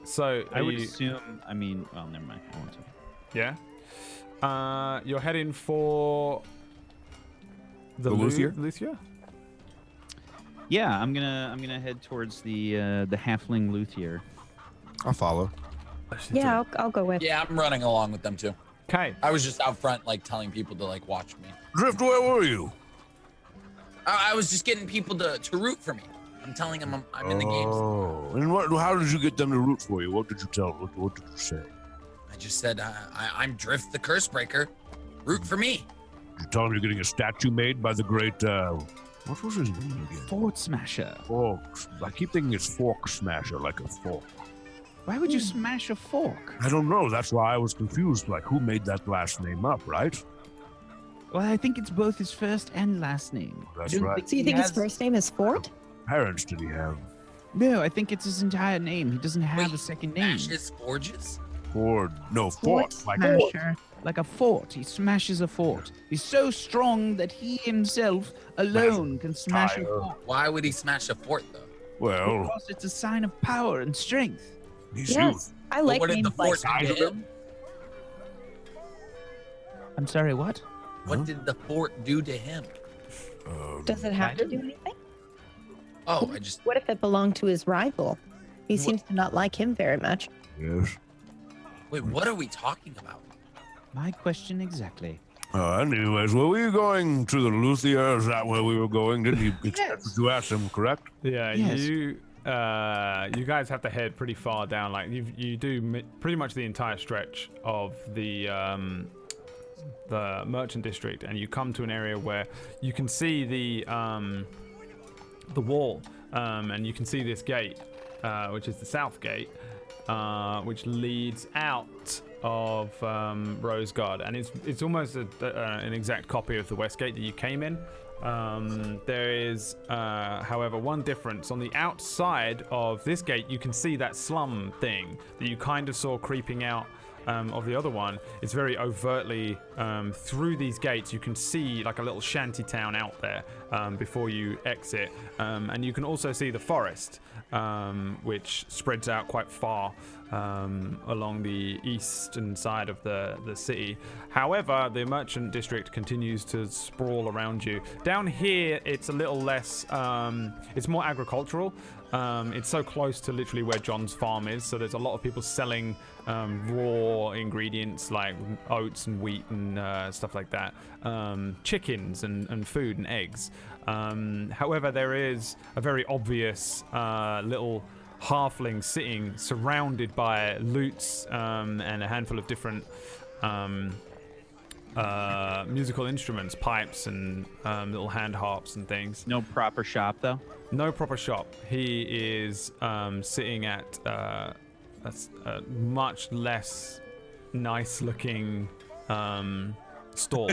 So
I would
you-
assume. I mean, well, never mind. I won't say.
yeah. You're heading for the
luthier?
Luthier?
Yeah, I'm gonna head towards the halfling luthier.
I'll follow.
Yeah, I'll go with.
Yeah, I'm running along with them too.
Okay.
I was just out front, like telling people to like watch me.
Drift, where were you?
I was just getting people to root for me. I'm telling them I'm in the games.
Oh, and how did you get them to root for you? What did you tell them? What did you say?
I just said I'm Drift the Curse Breaker. Root for me.
Did you tell them you're getting a statue made by the great, what was his name again?
Fort Smasher.
Fork. I keep thinking it's Fork Smasher, like a fork.
Why would you smash a fork?
I don't know. That's why I was confused. Like, who made that last name up, right?
Well, I think it's both his first and last name.
That's
I don't
right.
think
So you
he
think his
has-
first name is Fort?
Parents did he have?
No, I think it's his entire name. He doesn't have
Wait,
a second name.
Ashes Forges?
Ford. No, Fort. Like
Smasher. Like a fort. He smashes a fort. He's so strong that he himself alone can smash a
Fire.
fort.
Why would he smash a fort though?
Well,
Because it's a sign of power and strength.
he's
Yes. I
But
like
what did the
names like
fort
Size
do
of
to
him?
him?
I'm sorry, what?
What did the fort do to him?
Does it have to do anything?
Oh, I just
What if it belonged to his rival? He seems to not like him very much.
Yes.
wait. What are we talking about?
My question exactly.
Anyways, were we going to the luthier? Is that where we were going? Didn't you expect to ask him, correct?
Yeah,
Yes.
you guys have to head pretty far down. Like you do pretty much the entire stretch of the merchant district, and you come to an area where you can see the wall, and you can see this gate, which is the south gate, which leads out of Roseguard, and it's almost an exact copy of the west gate that you came in. There is, however, one difference. On the outside of this gate, you can see that slum thing that you kind of saw creeping out of the other one. It's very overtly through these gates. You can see like a little shanty town out there before you exit, and you can also see the forest, which spreads out quite far along the eastern side of the city. However, the merchant district continues to sprawl around you. Down here, it's a little less, it's more agricultural. It's so close to literally where John's farm is, so there's a lot of people selling raw ingredients like oats and wheat and stuff like that, chickens and food and eggs. However, there is a very obvious little halfling sitting surrounded by loots and a handful of different
musical instruments, pipes and little hand harps and things.
No proper shop though.
No proper shop. He is sitting at a much less nice-looking stall.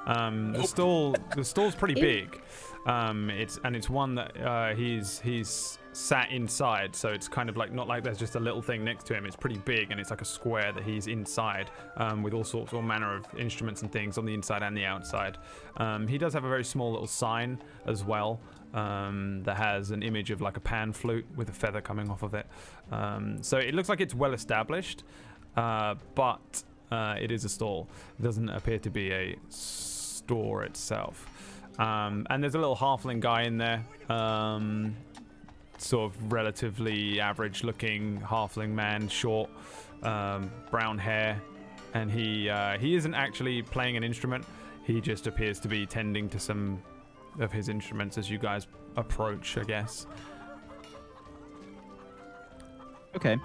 The stall's pretty big. It's one that he's sat inside, so it's kind of like not like there's just a little thing next to him. It's pretty big, and it's like a square that he's inside, with all manner of instruments and things on the inside and the outside. He does have a very small little sign as well, that has an image of like a pan flute with a feather coming off of it. So it looks like it's well established, but it is a stall. It doesn't appear to be a store itself. And there's a little halfling guy in there, sort of relatively average looking halfling man, short, brown hair, and he isn't actually playing an instrument. He just appears to be tending to some of his instruments as you guys approach, I guess.
Okay.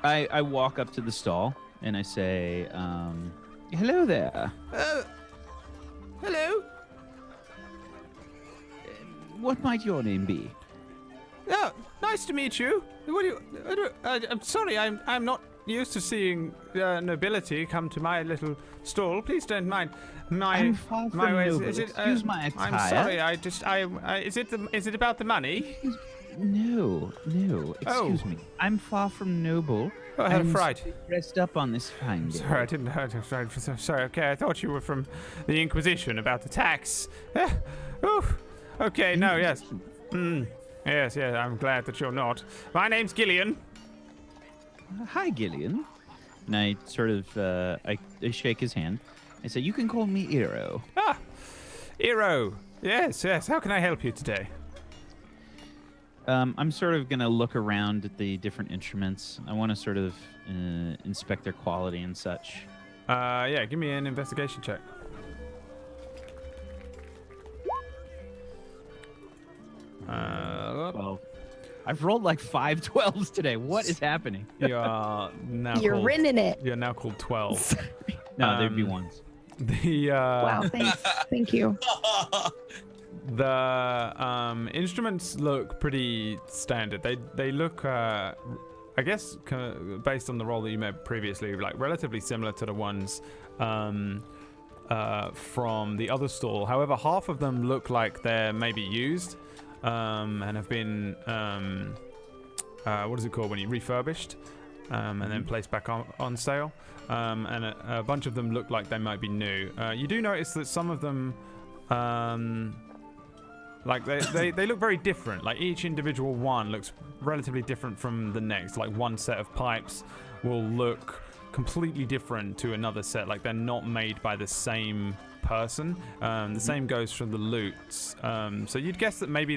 I walk up to the stall and I say, hello there.
Hello.
What might your name be?
Oh, nice to meet you. What do you? I'm sorry, I'm not used to seeing nobility come to my little stall. Please don't mind
I'm far from noble. Excuse my attire.
I'm sorry. Is it about the money?
No. Excuse me. I'm far from noble.
Oh, I had a fright.
Dressed up on this fine day.
Sorry, I didn't know. Sorry. Okay, I thought you were from the Inquisition about the tax. Okay. No. Yes. Yes. I'm glad that you're not. My name's Gillian.
Hi, Gillian. And I sort of I shake his hand. I say, you can call me Eero.
Ah, Eero. Yes. How can I help you today?
I'm sort of going to look around at the different instruments. I want to sort of inspect their quality and such.
Yeah, give me an investigation check.
Well, I've rolled like 5 12s today. What is happening?
You're now
You're
called,
winning it.
You're now called 12.
No, there'd be ones.
The
Wow, thanks. Thank you.
The instruments look pretty standard. They look, I guess, based on the role that you made previously, like relatively similar to the ones from the other stall. However, half of them look like they're maybe used and have been, what is it called when you refurbished and then placed back on sale. And a bunch of them look like they might be new. You do notice that some of them, like they look very different. Like each individual one looks relatively different from the next. Like one set of pipes will look completely different to another set. Like they're not made by the same person. The same goes for the lutes. So you'd guess that maybe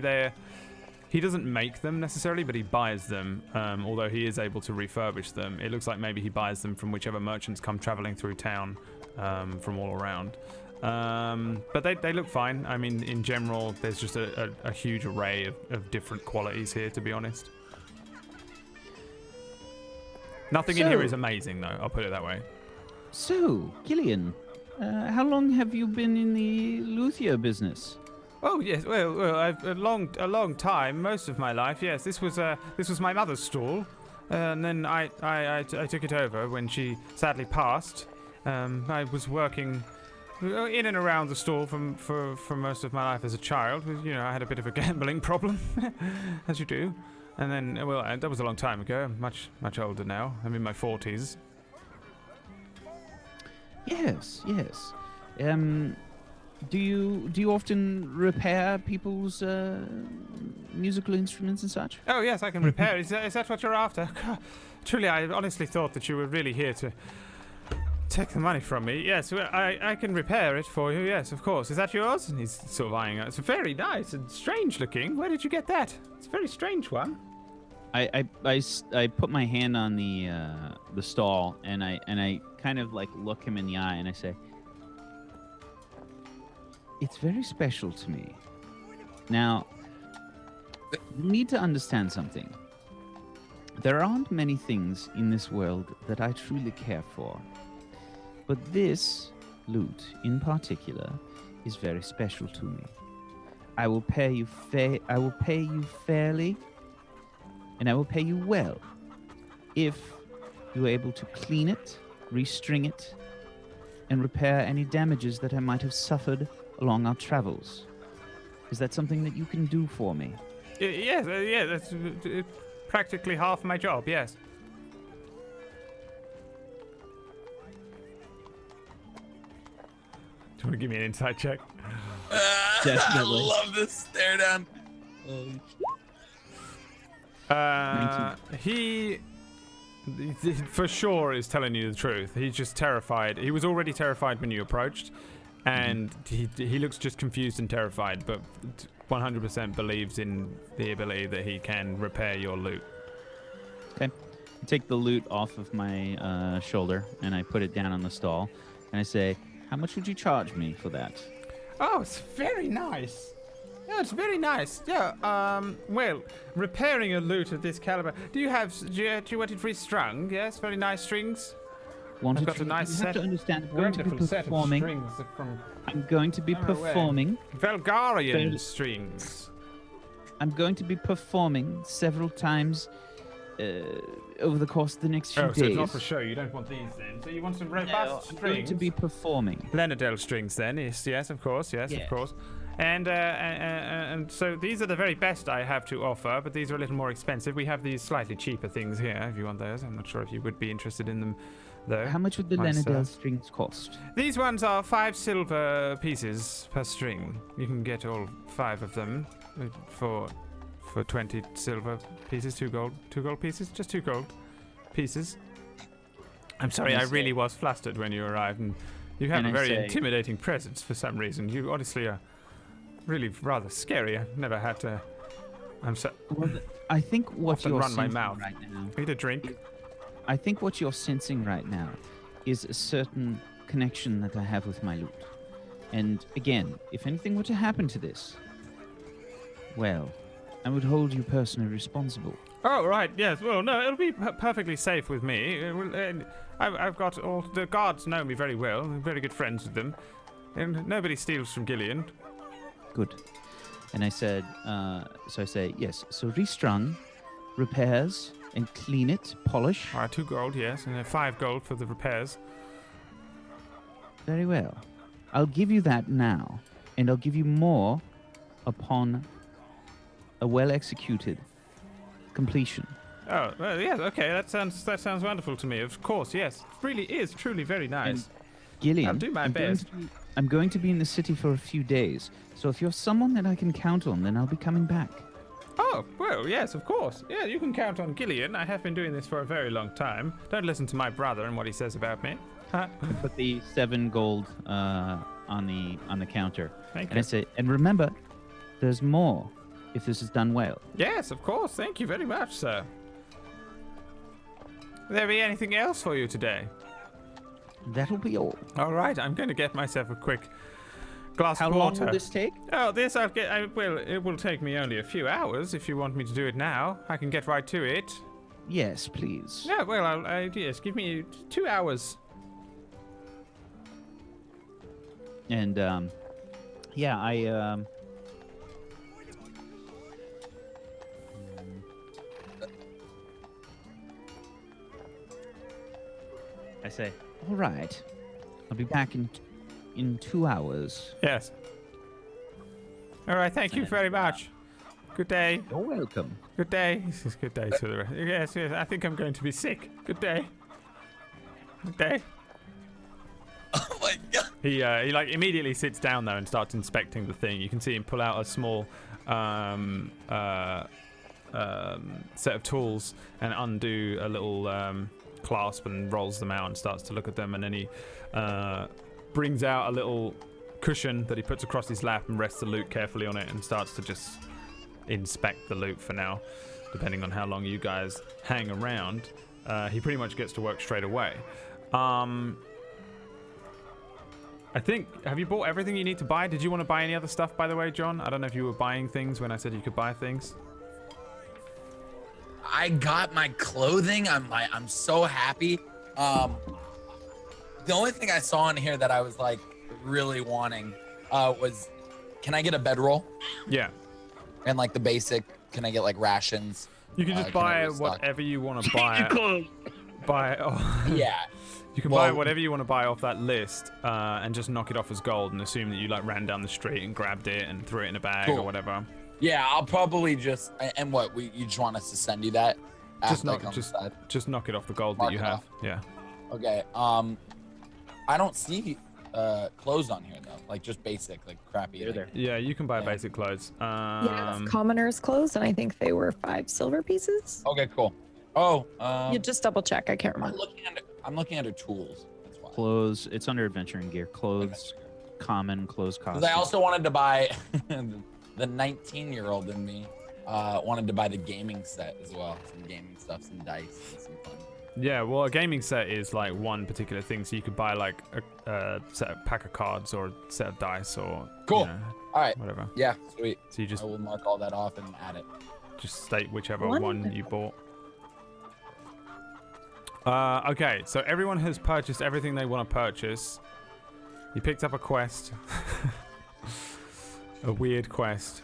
he doesn't make them necessarily, but he buys them. Although he is able to refurbish them. It looks like maybe he buys them from whichever merchants come traveling through town from all around. But they look fine. I mean, in general, there's just a huge array of different qualities here, to be honest. Nothing in here is amazing, though. I'll put it that way.
So, Gillian, how long have you been in the luthier business?
Oh yes, well, I've a long time, most of my life. Yes, this was my mother's stall, and then I took it over when she sadly passed. I was working in and around the stall for most of my life as a child. You know, I had a bit of a gambling problem, as you do. And then, well, that was a long time ago. I'm much older now. I'm in my 40s.
Yes. Do you often repair people's musical instruments and such?
Oh yes, I can repair. Is that what you're after? Truly, I honestly thought that you were really here to take the money from me. Yes, well, I can repair it for you. Yes, of course. Is that yours? And he's sort of eyeing it. It's very nice and strange looking. Where did you get that? It's a very strange one.
I put my hand on the stall and I kind of like look him in the eye and I say, it's very special to me. Now, you need to understand something. There aren't many things in this world that I truly care for. but this loot in particular is very special to me. I will pay you fairly, and I will pay you well if you are able to clean it, restring it, and repair any damages that I might have suffered along our travels. Is that something that you can do for me?
Yes, yeah, that's practically half my job, yes. Do you want to give me an insight check?
Definitely.
I love this stare down.
He for sure is telling you the truth. He's just terrified. He was already terrified when you approached, and he looks just confused and terrified, but 100% believes in the ability that he can repair your loot.
Okay. I take the loot off of my shoulder and I put it down on the stall, and I say, "How much would you charge me for that?"
Oh, it's very nice. Yeah, it's very nice. Yeah. Well, repairing a loot of this caliber. Do you want it restrung? Yes, very nice strings. I've got a nice
you
set.
have to understand, I'm going to be
Wonderful set of
performing.
strings from
I'm going to be performing.
Valgarian strings.
I'm going to be performing several times over the course of the next few
Oh,
days.
so it's not for show. You don't want these then. So you want some robust
I'm
strings.
going to be performing.
Lenadel strings then. Yes, of course. Yes, of course. And so these are the very best I have to offer, but these are a little more expensive. We have these slightly cheaper things here if you want those. I'm not sure if you would be interested in them, though.
How much would the Lenadel strings cost?
These ones are 5 silver pieces per string. You can get all 5 of them for 20 silver pieces, 2 gold pieces, just 2 gold pieces. I'm sorry, I really was flustered when you arrived, and you have a very intimidating presence for some reason. You honestly are really rather scary. I've never had to. I'm so.
Well, I think what you're
run my
sensing
mouth
right now.
Need a drink.
I think what you're sensing right now is a certain connection that I have with my loot. And again, if anything were to happen to this, well, I would hold you personally responsible.
Oh, right, yes. Well, no, it'll be perfectly safe with me. I've got all... The guards know me very well. I'm very good friends with them. And nobody steals from Gillian.
Good. And I said, so I say, yes, so restrung, repairs, and clean it, polish.
All right, 2 gold, yes, and 5 gold for the repairs.
Very well. I'll give you that now, and I'll give you more upon a well-executed completion.
Oh, well, yes, okay, that sounds wonderful to me. Of course, yes. It really is truly very nice.
And Gillian,
I'll do my best.
I'm going to be in the city for a few days, so if you're someone that I can count on, then I'll be coming back.
Oh, well, yes, of course. Yeah, you can count on Gillian. I have been doing this for a very long time. Don't listen to my brother and what he says about me.
Put the 7 gold on the counter.
Thank
and
you.
I say, and remember, there's more if this is done well.
Yes, of course. Thank you very much, sir. Will there be anything else for you today?
That'll be all.
All right, I'm going to get myself a quick glass
How
of water.
long will this take?
Oh, this it will take me only a few hours if you want me to do it now. I can get right to it.
Yes, please.
Yeah, well, yes, give me 2 hours.
And yeah, I say, all right, I'll be back in 2 hours.
Yes. All right, thank you very much. Good day.
You're welcome.
Good day. This is good day to the rest. Yes, yes, I think I'm going to be sick. Good day. Good day.
Oh my god.
He like immediately sits down though and starts inspecting the thing. You can see him pull out a small set of tools and undo a little clasp and rolls them out and starts to look at them, and then he brings out a little cushion that he puts across his lap and rests the loot carefully on it and starts to just inspect the loot for now, depending on how long you guys hang around. He pretty much gets to work straight away. I think, have you bought everything you need to buy? Did you want to buy any other stuff, by the way, John? I don't know if you were buying things when I said you could buy things.
I got my clothing. I'm so happy. The only thing I saw in here that I was like really wanting was, can I get a bedroll?
Yeah.
And like the basic, can I get like rations?
You can just buy whatever you want to buy.
Yeah.
You can buy whatever you want to buy off that list and just knock it off as gold and assume that you like ran down the street and grabbed it and threw it in a bag or whatever.
Yeah, I'll probably just you just want us to send you that?
Just knock it off the gold that you have. Yeah.
Okay. I don't see clothes on here though. Like just basic, like crappy.
They're there.
Yeah, you can buy basic clothes.
Yeah, it's commoner's clothes, and I think they were 5 silver pieces.
Okay, cool. Oh,
you just double check. I can't remember.
I'm looking under tools. That's why.
Clothes. It's under adventure and gear. Clothes, common clothes cost.
I also wanted to buy the 19-year-old in me wanted to buy the gaming set as well. Some gaming stuff, some dice, and some fun.
Yeah, well, a gaming set is like one particular thing, so you could buy like a pack of cards or a set of dice or
cool. All right,
whatever.
Yeah, sweet.
So I
will mark all that off and add it.
Just state whichever one you bought. Okay, so everyone has purchased everything they want to purchase. You picked up a quest, a weird quest.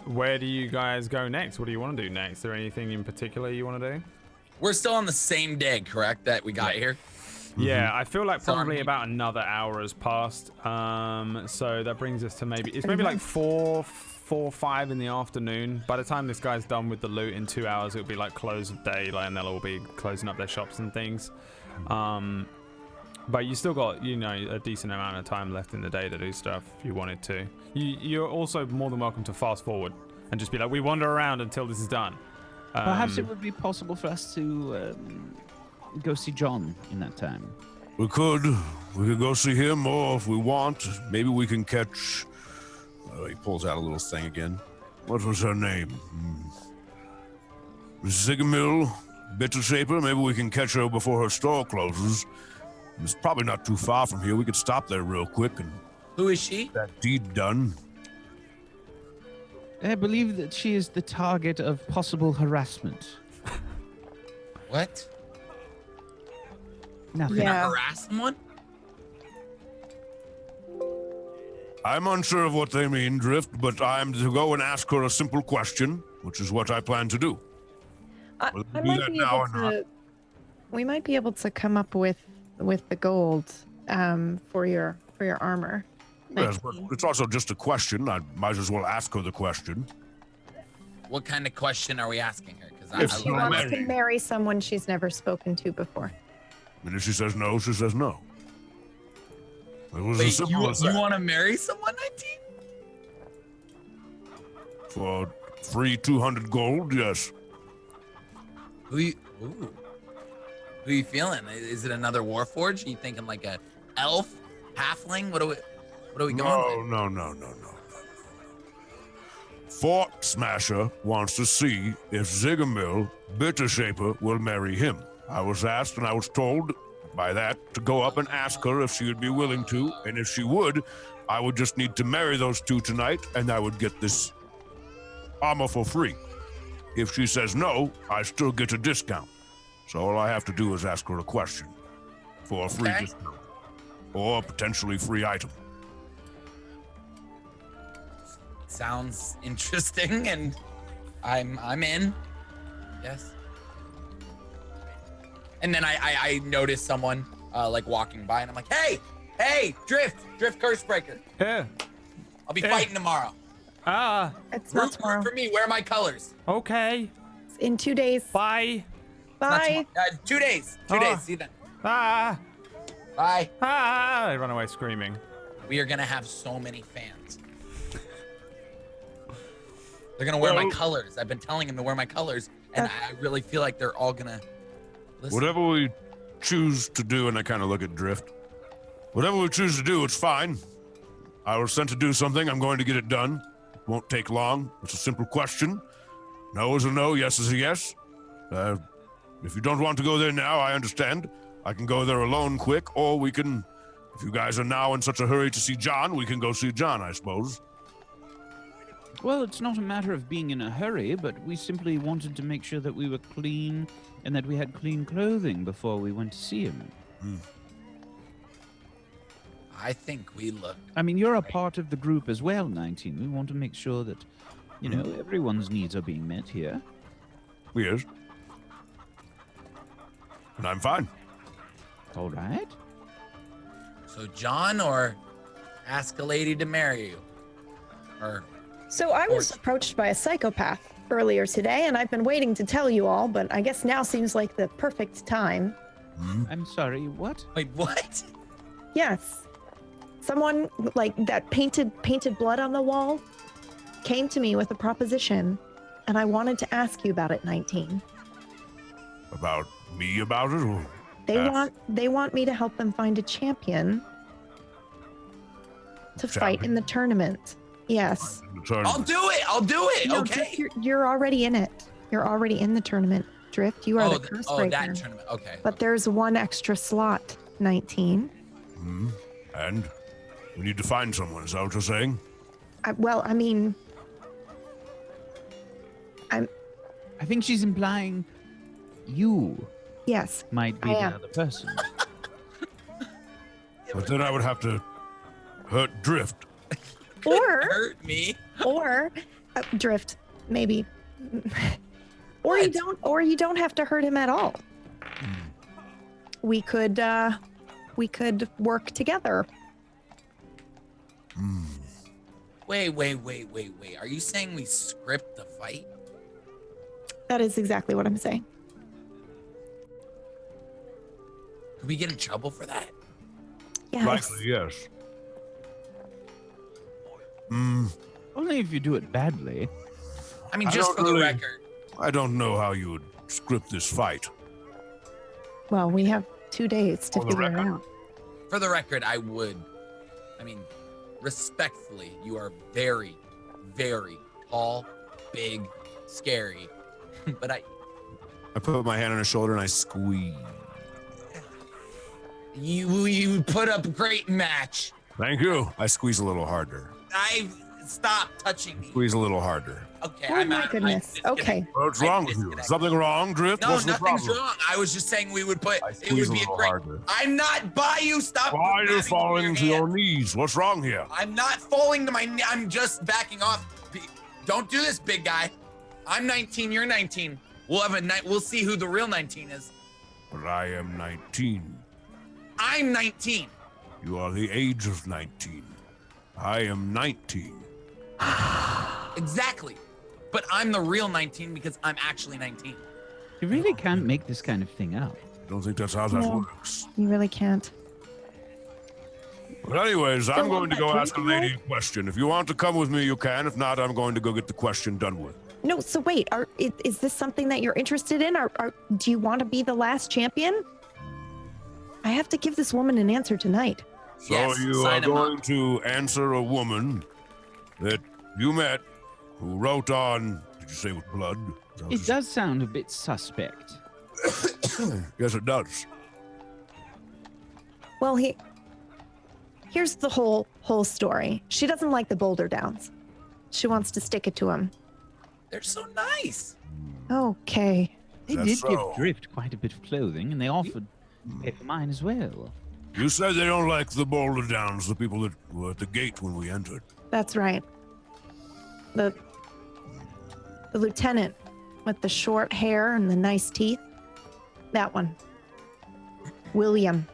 Where do you guys go next? What do you want to do next? Is there anything in particular you want to do?
We're still on the same day, correct? That we got here.
Yeah, I feel like probably about another hour has passed. So that brings us to maybe like 4 or 5 in the afternoon. By the time this guy's done with the loot in 2 hours, it'll be like close of day, and they'll all be closing up their shops and things. But you still got, a decent amount of time left in the day to do stuff if you wanted to. You're also more than welcome to fast forward and just be like, we wander around until this is done.
Perhaps it would be possible for us to go see John in that time.
We could go see him, or if we want, maybe we can catch... he pulls out a little thing again. What was her name? Zigamil Bittershaper. Maybe we can catch her before her store closes. It's probably not too far from here. We could stop there real quick and...
Who is she?
That deed done.
I believe that she is the target of possible harassment.
What?
Nothing.
Yeah. Harass someone?
I'm unsure of what they mean, Drift, but I'm to go and ask her a simple question, which is what I plan to do.
We might be able to come up with the gold for your armor.
Yes, but it's also just a question. I might as well ask her the question.
What kind of question are we asking her?
If she wants to marry someone she's never spoken to before.
And if she says no, she says no. It was
Wait, you want to marry someone, 19?
For free 200 gold, yes.
Who you feeling? Is it another Warforged? Are you thinking like a elf, halfling? What are we going with?
No. Fort Smasher wants to see if Zigamil Bittershaper will marry him. I was asked and I was told by that to go up and ask her if she would be willing to, and if she would, I would just need to marry those two tonight and I would get this armor for free. If she says no, I still get a discount. So all I have to do is ask her a question for a free discount or potentially free item.
Sounds interesting, and I'm in. Yes. And then I noticed someone like walking by, and I'm like, hey, Drift Cursebreaker.
Yeah.
I'll be fighting tomorrow.
It's not tomorrow.
For me, wear my colors.
Okay.
In 2 days.
Bye.
2 days. 2 days. See you then. Bye.
I run away screaming.
We are gonna have so many fans. They're gonna wear my colors. I've been telling them to wear my colors, and I really feel like they're all gonna listen.
Whatever we choose to do, and I kind of look at Drift. Whatever we choose to do, it's fine. I was sent to do something. I'm going to get it done. It won't take long. It's a simple question. No is a no, yes is a yes. If you don't want to go there now, I understand. I can go there alone quick, or we can, if you guys are now in such a hurry to see John, we can go see John, I suppose.
Well, it's not a matter of being in a hurry, but we simply wanted to make sure that we were clean and that we had clean clothing before we went to see him.
I think we look.
I mean, you're a part of the group as well, 19. We want to make sure that, you know, everyone's needs are being met here.
Yes. And I'm fine.
All right.
So John, or ask a lady to marry you, or.
So I was approached by a psychopath earlier today, and I've been waiting to tell you all, but I guess now seems like the perfect time.
I'm sorry, what?
Wait, what?
Yes. Someone like that painted blood on the wall came to me with a proposition, and I wanted to ask you about it, 19.
About me about it? Or
They want me to help them find a champion to fight in the tournament. Yes.
I'll do it.
No,
Okay.
Drift, you're already in it. You're already in the tournament. Drift, you are the curse breaker.
That tournament. Okay.
But there's one extra slot, 19.
And we need to find someone, is that what you're saying?
I
think she's implying you
yes.
might be the other person.
But then I would have to hurt Drift.
Or
hurt me.
Or Drift, maybe. Or you don't have to hurt him at all. We could work together.
Wait. Are you saying we script the fight?
That is exactly what I'm saying.
Could we get in trouble for that?
Yes.
Likely, yes.
Only if you do it badly.
I mean, just for the record.
I don't know how you would script this fight.
Well, we have 2 days to figure it out.
For the record, I mean, respectfully, you are very, very tall, big, scary. But I
put my hand on his shoulder and I squeeze.
You put up a great match.
Thank you.
I squeeze a little harder.
Stop touching me.
Squeeze a little harder.
Okay,
Oh my goodness. Okay.
What's wrong with you? Something wrong, Drift?
No,
What's the
nothing's
problem?
wrong. I was just saying we would put.
I
It
squeeze
would
a
be a
little
great.
harder.
I'm not by you. Stop.
Why are you
grabbing
falling to your
hand.
knees? What's wrong here?
I'm not falling to my knee. I'm just backing off. Don't do this, big guy. I'm 19. You're 19. We'll have a night. We'll see who the real 19 is.
But I am 19.
I'm 19.
You are the age of 19. I am 19.
Exactly. But I'm the real 19 because I'm actually 19.
You really can't make this kind of thing up.
I don't think that's how that works.
You really can't.
But anyways, I'm going to go
that
ask a lady a question. If you want to come with me, you can. If not, I'm going to go get the question done with.
No, so wait, is this something that you're interested in? Do you want to be the last champion? I have to give this woman an answer tonight.
So
Yes,
you are
sign him
going
up.
to answer a woman that you met who wrote on, did you say with blood?
It does sound a bit suspect.
Yes, it does.
Well, here's the whole story. She doesn't like the Boulder Downs. She wants to stick it to him.
They're so nice.
Okay.
They
That's
did give
so.
Drift quite a bit of clothing, and they offered to pay for mine as well.
You said they don't like the Boulder Downs, the people that were at the gate when we entered.
That's right. The lieutenant with the short hair and the nice teeth. That one. William.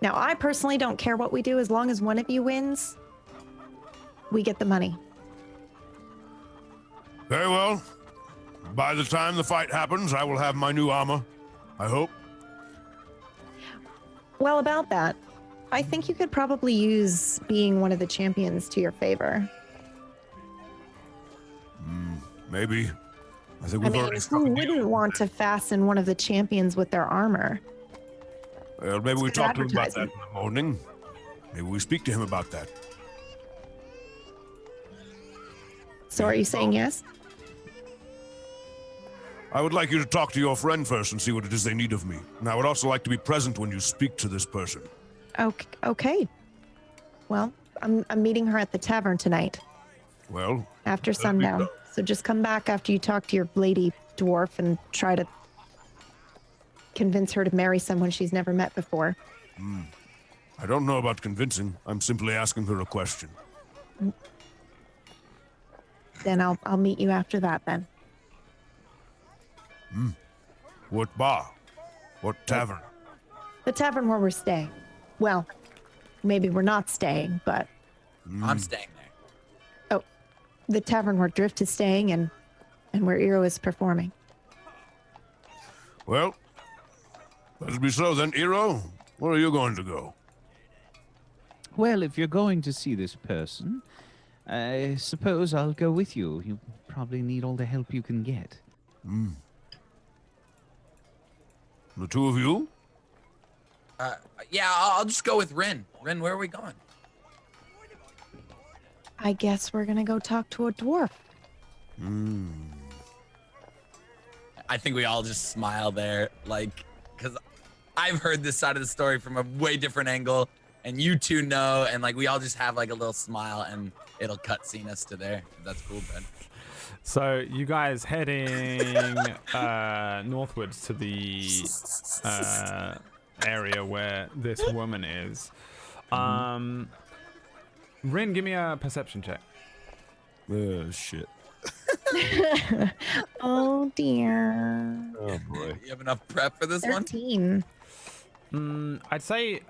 Now, I personally don't care what we do as long as one of you wins. We get the money.
Very well. By the time the fight happens, I will have my new armor. I hope.
Well, about that, I think you could probably use being one of the champions to your favor.
Maybe. I think
I
we've
mean,
already struck
who
a deal.
wouldn't want to fasten one of the champions with their armor?
Well, maybe we
It's good
talk to him about that
advertising.
in the morning. Maybe we speak to him about that.
So are you saying yes?
I would like you to talk to your friend first and see what it is they need of me. And I would also like to be present when you speak to this person.
Okay. Well, I'm meeting her at the tavern tonight
Well,
after sundown. So just come back after you talk to your lady dwarf and try to convince her to marry someone she's never met before.
I don't know about convincing. I'm simply asking her a question.
Then I'll meet you after that then.
What bar? What tavern?
The tavern where we're staying. Well, maybe we're not staying, but
I'm staying there.
the tavern where Drift is staying and where Eero is performing.
Well, let it be so then. Eero, where are you going to go?
Well, if you're going to see this person, I suppose I'll go with you. You probably need all the help you can get.
The two of you?
Yeah, I'll just go with Rin. Rin, where are we going?
I guess we're gonna go talk to a dwarf.
I think we all just smile there, like, because I've heard this side of the story from a way different angle, and you two know, and like we all just have like a little smile, and it'll cutscene us to there. That's cool, Brad.
So you guys heading northwards to the area where this woman is. Rin, give me a perception check.
Shit.
Oh dear.
Oh boy.
You have enough prep for this
13.
I'd say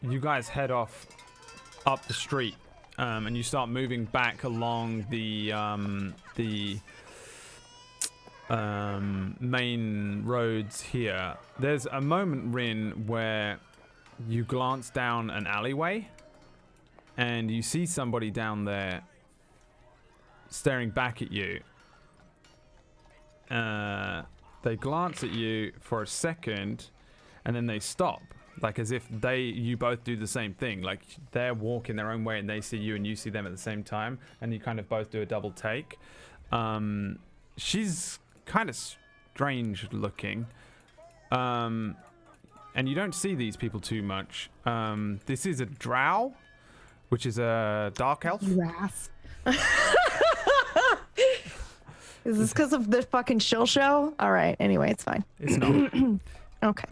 you guys head off up the street, and you start moving back along the main roads here. There's a moment, Rin, where you glance down an alleyway, and you see somebody down there staring back at you. They glance at you for a second, and then they stop, like as if you both do the same thing. Like they're walking their own way and they see you and you see them at the same time, and you kind of both do a double take. She's kind of strange looking, and you don't see these people too much. This is a drow, which is a dark elf.
You ass. Is this because of the fucking shill show? All right. Anyway, it's fine.
It's not.
Okay.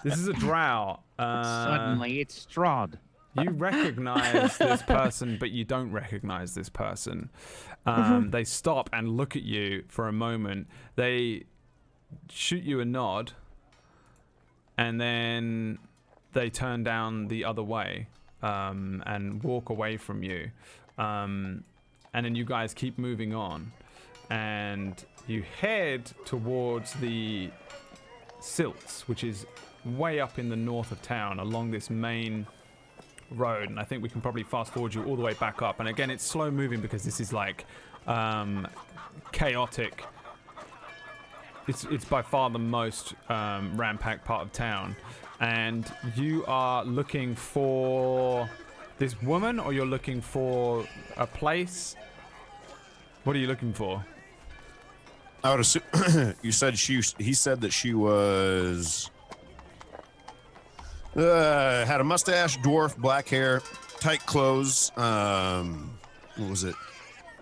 This is a drow.
Suddenly it's Strahd.
You recognize this person, but you don't recognize this person. They stop and look at you for a moment. They shoot you a nod, and then they turn down the other way and walk away from you. And then you guys keep moving on, and you head towards the Silts, which is way up in the north of town along this main road. And I think we can probably fast forward you all the way back up. And again, it's slow moving because this is like chaotic. It's by far the most ram-packed part of town. And you are looking for this woman, or you're looking for a place? What are you looking for?
I would assume he said that she was had a mustache, dwarf, black hair, tight clothes. What was it?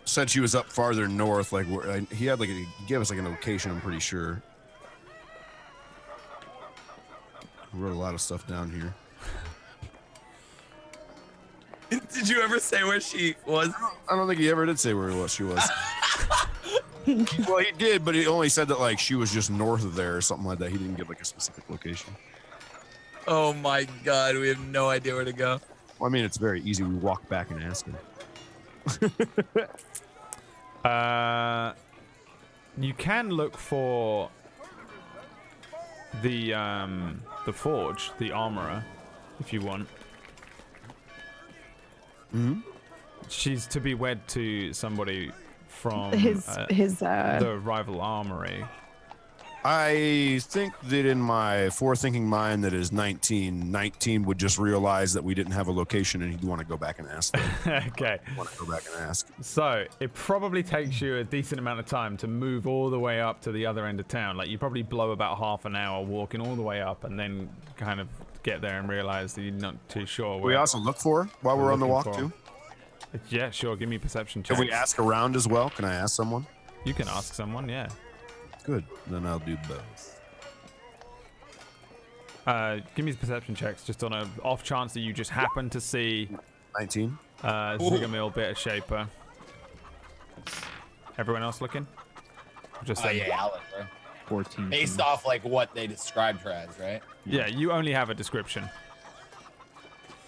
Said she was up farther north, like where he had he gave us like a location. I'm pretty sure. I wrote a lot of stuff down here.
Did you ever say where she was?
I don't think he ever did say where she was. Well, he did, but he only said that like she was just north of there or something like that. He didn't give like a specific location.
Oh my god, we have no idea where to go.
Well, I mean, it's very easy. We walk back and ask him.
You can look for the forge, the armorer, if you want. She's to be wed to somebody from the rival armory.
I think that in my forethinking mind that is 19 would just realize that we didn't have a location and he'd want to go back and ask them.
Okay.
Want to go back and ask.
So it probably takes you a decent amount of time to move all the way up to the other end of town. Like you probably blow about half an hour walking all the way up and then kind of get there and realize that you're not too sure.
We also look for while we're on the walk
looking
too.
Yeah, sure. Give me a perception check.
Can we ask around as well? Can I ask someone?
You can ask someone, yeah.
Good. Then I'll do both.
Give me the perception checks, just on a off chance that you just happen to see
19.
Zigamil, bit of Shaper. Everyone else looking? Just
Oh yeah, I'll look, bro.
14.
Based off like what they described her as, right?
Yeah, you only have a description.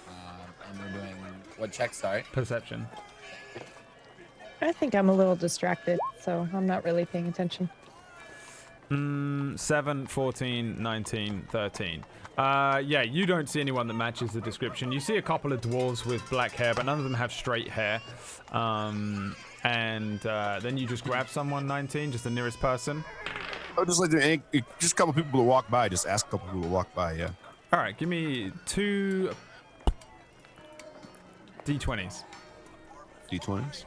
And we're doing what check? Sorry.
Perception.
I think I'm a little distracted, so I'm not really paying attention.
7, 14, 19, 13. Yeah, you don't see anyone that matches the description. You see a couple of dwarves with black hair, but none of them have straight hair. And then you just grab someone, 19, just the nearest person.
Oh, just like just a couple people to walk by. Just ask a couple people to walk by. Yeah.
All right, give me 2 D20s.
D20s.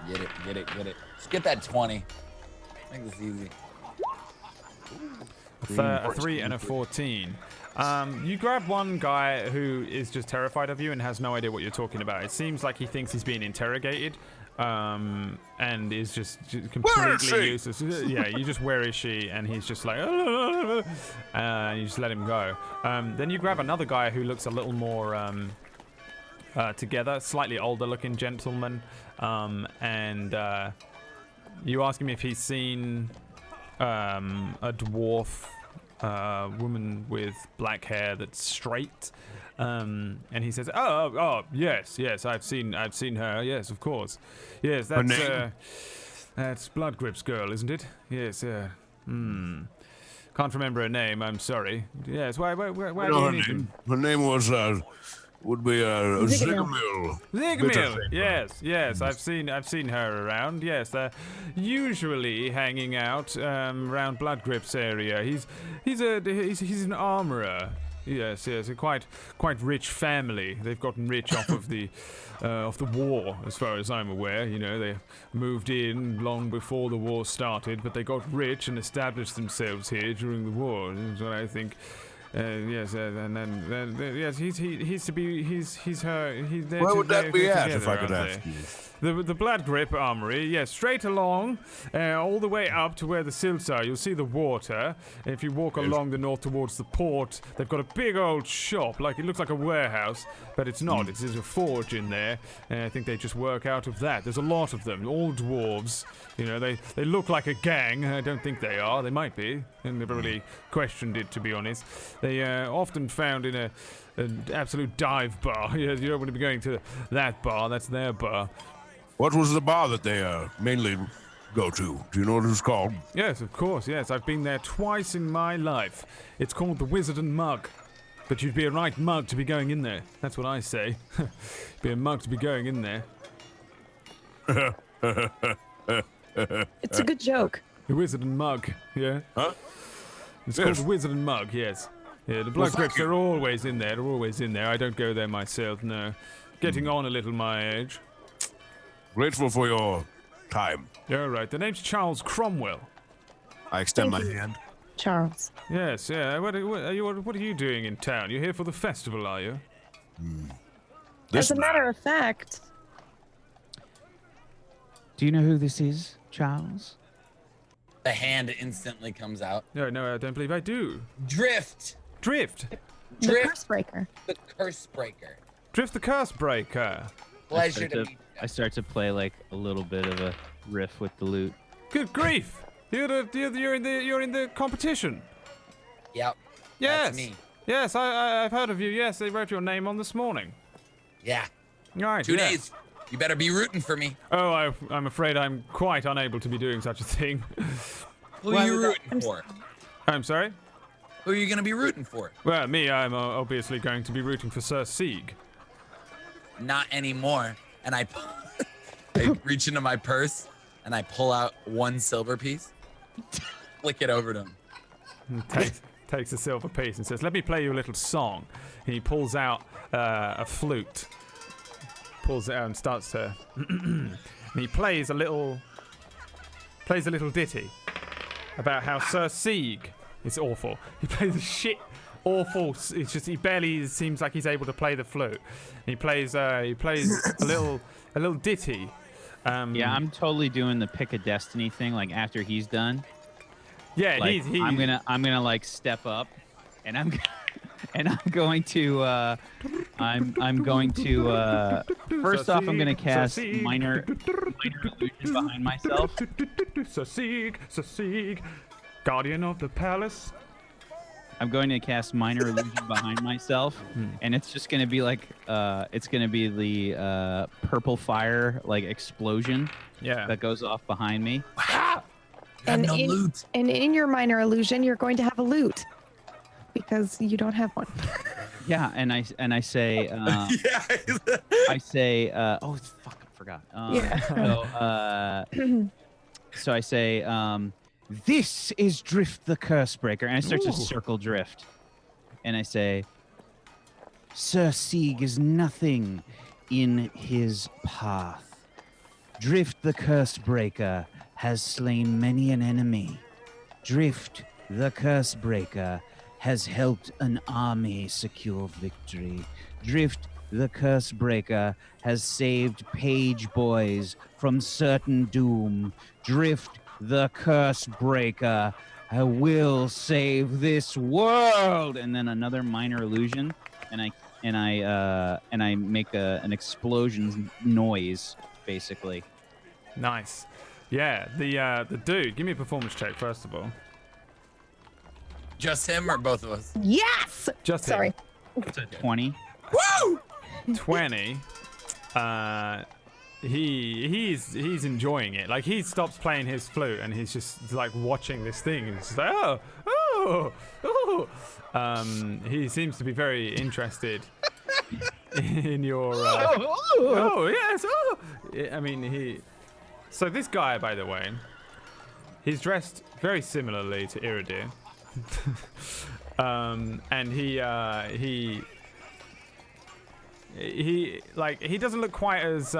Get it. Just get that 20. Make this easy.
A 3 and a 14. You grab one guy who is just terrified of you and has no idea what you're talking about. It seems like he thinks he's being interrogated, and is just completely useless. Yeah, you just, where is she? And he's just like, and you just let him go. Then you grab another guy who looks a little more together, slightly older looking gentleman, and you ask him if he's seen a dwarf woman with black hair that's straight, and he says, "Oh, yes, I've seen her. Yes, of course. Yes, that's Bloodgrip's girl, isn't it? Yes. Can't remember her name. I'm sorry. Yes. Why do you need to?"
Her name was would be Zigamil.
Zigamil. Yes. I've seen her around. Yes, they're usually hanging out around Bloodgrip's area. He's an armorer. Yes, a quite rich family. They've gotten rich off of the war, as far as I'm aware. You know, they moved in long before the war started, but they got rich and established themselves here during the war. That's what I think. Yes, and then yes, he's her.
Where would that be at, if I could ask you?
The Bloodgrip Armory, yes, straight along, all the way up to where the silts are. You'll see the water. And if you walk along the north towards the port, they've got a big old shop. Like, it looks like a warehouse, but it's not. There's a forge in there, and I think they just work out of that. There's a lot of them, all dwarves. You know, they look like a gang. I don't think they are. They might be. I never really questioned it, to be honest. They often found in an absolute dive bar. You don't want to be going to that bar. That's their bar.
What was the bar that they mainly go to? Do you know what it's called?
Yes, of course, yes. I've been there twice in my life. It's called the Wizard and Mug. But you'd be a right mug to be going in there. That's what I say. Be a mug to be going in there.
It's a good joke.
The Wizard and Mug, yeah?
Huh?
It's called the Wizard and Mug, yes. Yeah, the Bloodgrips are always in there. They're always in there. I don't go there myself, no. Getting on a little my age.
Grateful for your time.
Yeah, right. The name's Charles Cromwell.
I extend
Thank
my
you.
hand.
Charles.
Yes, yeah. What are you doing in town? You're here for the festival, are you?
As a matter of fact,
Do you know who this is, Charles?
The hand instantly comes out.
No, I don't believe I do.
Drift.
Drift.
the
Drift.
curse breaker.
The curse breaker.
Drift the Curse Breaker.
Pleasure to meet you.
I start to play like a little bit of a riff with the lute.
Good grief! You're in the competition.
Yep.
Yes.
That's me.
Yes, I've heard of you. Yes, they wrote your name on this morning.
Yeah.
Right.
2
yeah.
days. You better be rooting for me.
Oh, I'm afraid I'm quite unable to be doing such a thing.
Who are you rooting for?
I'm sorry?
Who are you going to be rooting for?
Well, me, I'm obviously going to be rooting for Sir Sieg.
Not anymore. And I reach into my purse and I pull out 1 silver piece, flick it over to him.
Takes a silver piece and says, "Let me play you a little song." And he pulls out a flute, pulls it out and starts to. And he plays a little ditty about how Sir Sieg. It's awful. He plays a shit awful. It's just he barely seems like he's able to play the flute. He plays a little ditty.
Yeah, I'm totally doing the pick a destiny thing. Like after he's done.
Yeah,
like, I'm gonna like step up, and I'm going to first off I'm gonna cast minor illusion behind myself.
Sasig, guardian of the palace.
I'm going to cast minor illusion behind myself, and it's just gonna be like it's gonna be the purple fire like explosion that goes off behind me.
And
no loot.
And in your minor illusion, you're going to have a loot because you don't have one.
Yeah, and I say I say oh fuck, I forgot. So I say this is Drift the Cursebreaker, and I start to circle Drift, and I say Sir Sieg is nothing in his path. Drift the Cursebreaker has slain many an enemy. Drift the Cursebreaker has helped an army secure victory. Drift the Cursebreaker has saved page boys from certain doom. Drift the Cursebreaker will save this world. And then another minor illusion, and I make an explosion noise, basically.
Nice. Yeah, the dude. Give me a performance check first of all.
Just him or both of us?
Yes.
Just
Sorry.
him.
It's a 20.
Woo!
20. He's enjoying it. Like he stops playing his flute and he's just like watching this thing and he's just like oh. He seems to be very interested in your. Oh yes. Oh. I mean So this guy, by the way, he's dressed very similarly to Iridir. And he doesn't look quite as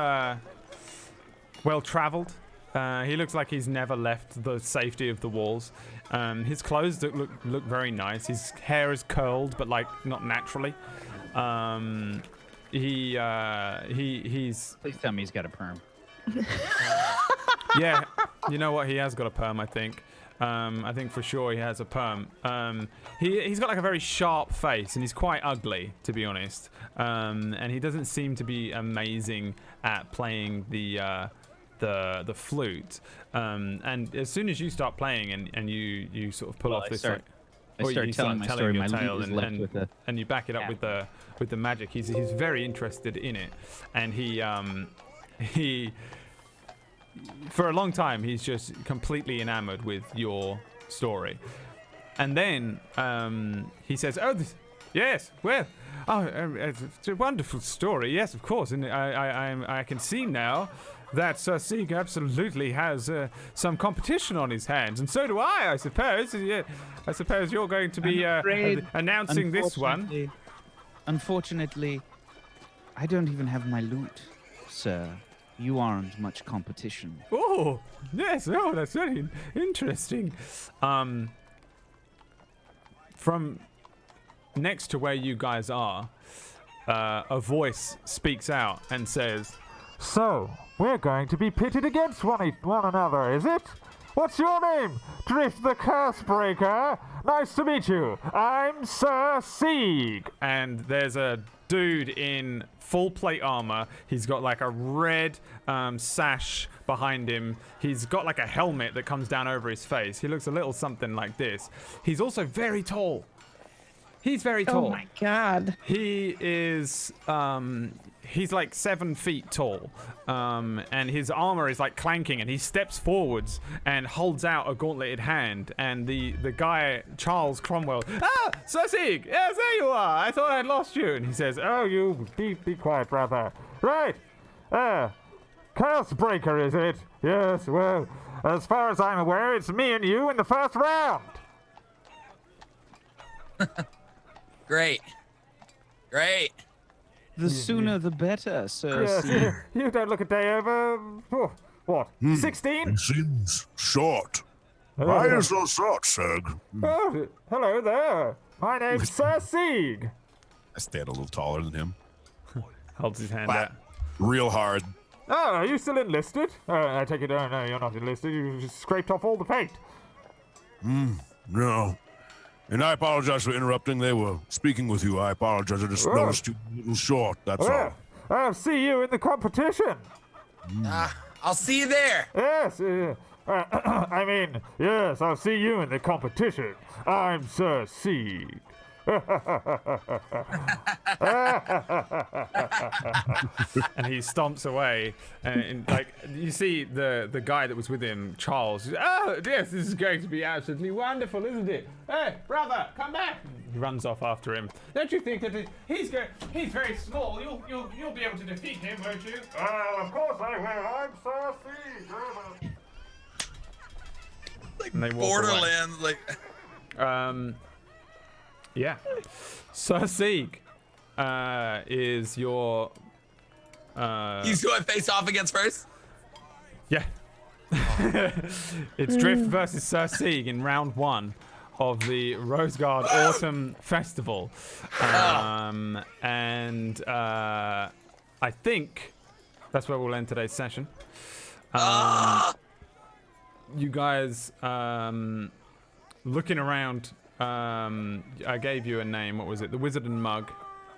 well traveled. He looks like he's never left the safety of the walls. His clothes look very nice. His hair is curled, but like not naturally. He's.
Please tell me he's got a perm.
Yeah, you know what? He has got a perm, I think. I think for sure he has a perm. He's got like a very sharp face, and he's quite ugly, to be honest. And he doesn't seem to be amazing at playing the flute. And as soon as you start playing and you sort of pull off this,
I start telling my story. My
tale
lute is left with a
and you back it up with the magic. He's very interested in it, and he for a long time he's just completely enamored with your story. And then he says, yes, well, it's a wonderful story, yes, of course, and I can see now that Sir Sieg absolutely has some competition on his hands, and so do I suppose. I suppose you're going to be announcing this one.
Unfortunately, I don't even have my loot, sir. You aren't much competition.
Oh, yes. Oh, that's very interesting. From next to where you guys are, a voice speaks out and says,
So, we're going to be pitted against one another, is it? What's your name? Drift the Cursebreaker. Nice to meet you. I'm Sir Sieg.
And there's a dude in full plate armor. He's got like a red sash behind him. He's got like a helmet that comes down over his face. He looks a little something like this. He's also very tall. He's very tall.
Oh my god.
He is he's like 7 feet tall, and his armor is like clanking, and he steps forwards and holds out a gauntleted hand, and the guy, Charles Cromwell, Sir Sieg, yes, there you are, I thought I'd lost you. And he says, oh, you
Be quiet, brother. Right. Cursebreaker, is it? Yes, well, as far as I'm aware, it's me and you in the first round.
Great.
The sooner the better, Sir
Yes,
Sieg.
you don't look a day over, what, 16?
It seems short. Why are you so short, Serg?
Oh, hello there.
My name's Sir Sieg.
I stand a little taller than him.
Holds his hand
Flat.
out.
Real hard.
Oh, are you still enlisted? I take it, no, you're not enlisted. You just scraped off all the paint.
No. And I apologize for interrupting. They were speaking with you. I apologize. I just noticed you a little short. That's all.
I'll see you in the competition.
I'll see you there.
Yes, I mean, yes, I'll see you in the competition. I'm Sir Sieg.
And he stomps away, and like you see the guy that was with him, Charles. Oh yes, this is going to be absolutely wonderful, isn't it? Hey, brother, come back! He runs off after him. Don't you think that he's very small? You'll be able to defeat him, won't you?
Of course I will. I'm Sir Sieg.
Like
And they walk
Borderlands, like.
Yeah. Sir Sieg is your.
He's who I face off against first.
Yeah. It's Drift versus Sir Sieg in round 1 of the Roseguard Autumn Festival. And I think that's where we'll end today's session. You guys looking around. I gave you a name. What was it? The Wizard and Mug.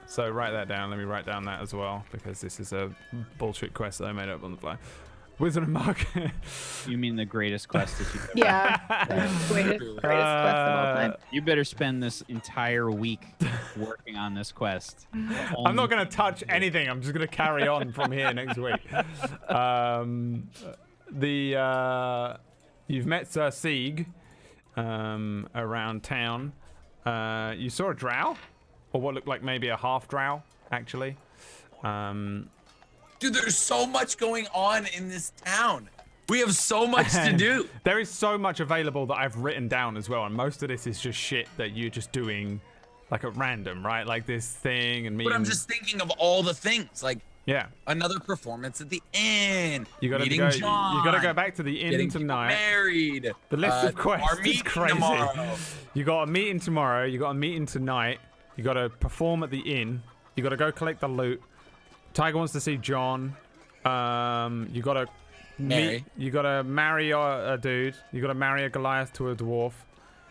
So write that down. Let me write down that as well, because this is a bullshit quest that I made up on the fly. Wizard and Mug.
You mean the greatest quest that you've ever
Yeah. Greatest quest of all time.
You better spend this entire week working on this quest.
I'm not going to touch anything. I'm just going to carry on from here next week. You've met Sir Sieg around town. You saw a drow, or what looked like maybe a half drow, actually.
Dude, there's so much going on in this town. We have so much to do.
There is so much available that I've written down as well, and most of this is just shit that you're just doing like at random, right? Like this thing and meeting.
But I'm just thinking of all the things, like
yeah,
another performance at the inn.
You gotta
meeting
go.
John,
You gotta go back to the inn
getting
tonight.
Married.
The list of quests
our
is
meeting
crazy.
tomorrow.
You got a meeting tomorrow. You got a meeting tonight. You gotta perform at the inn. You gotta go collect the loot. Tiger wants to see John. You gotta meet. You gotta marry a dude. You gotta marry a Goliath to a dwarf.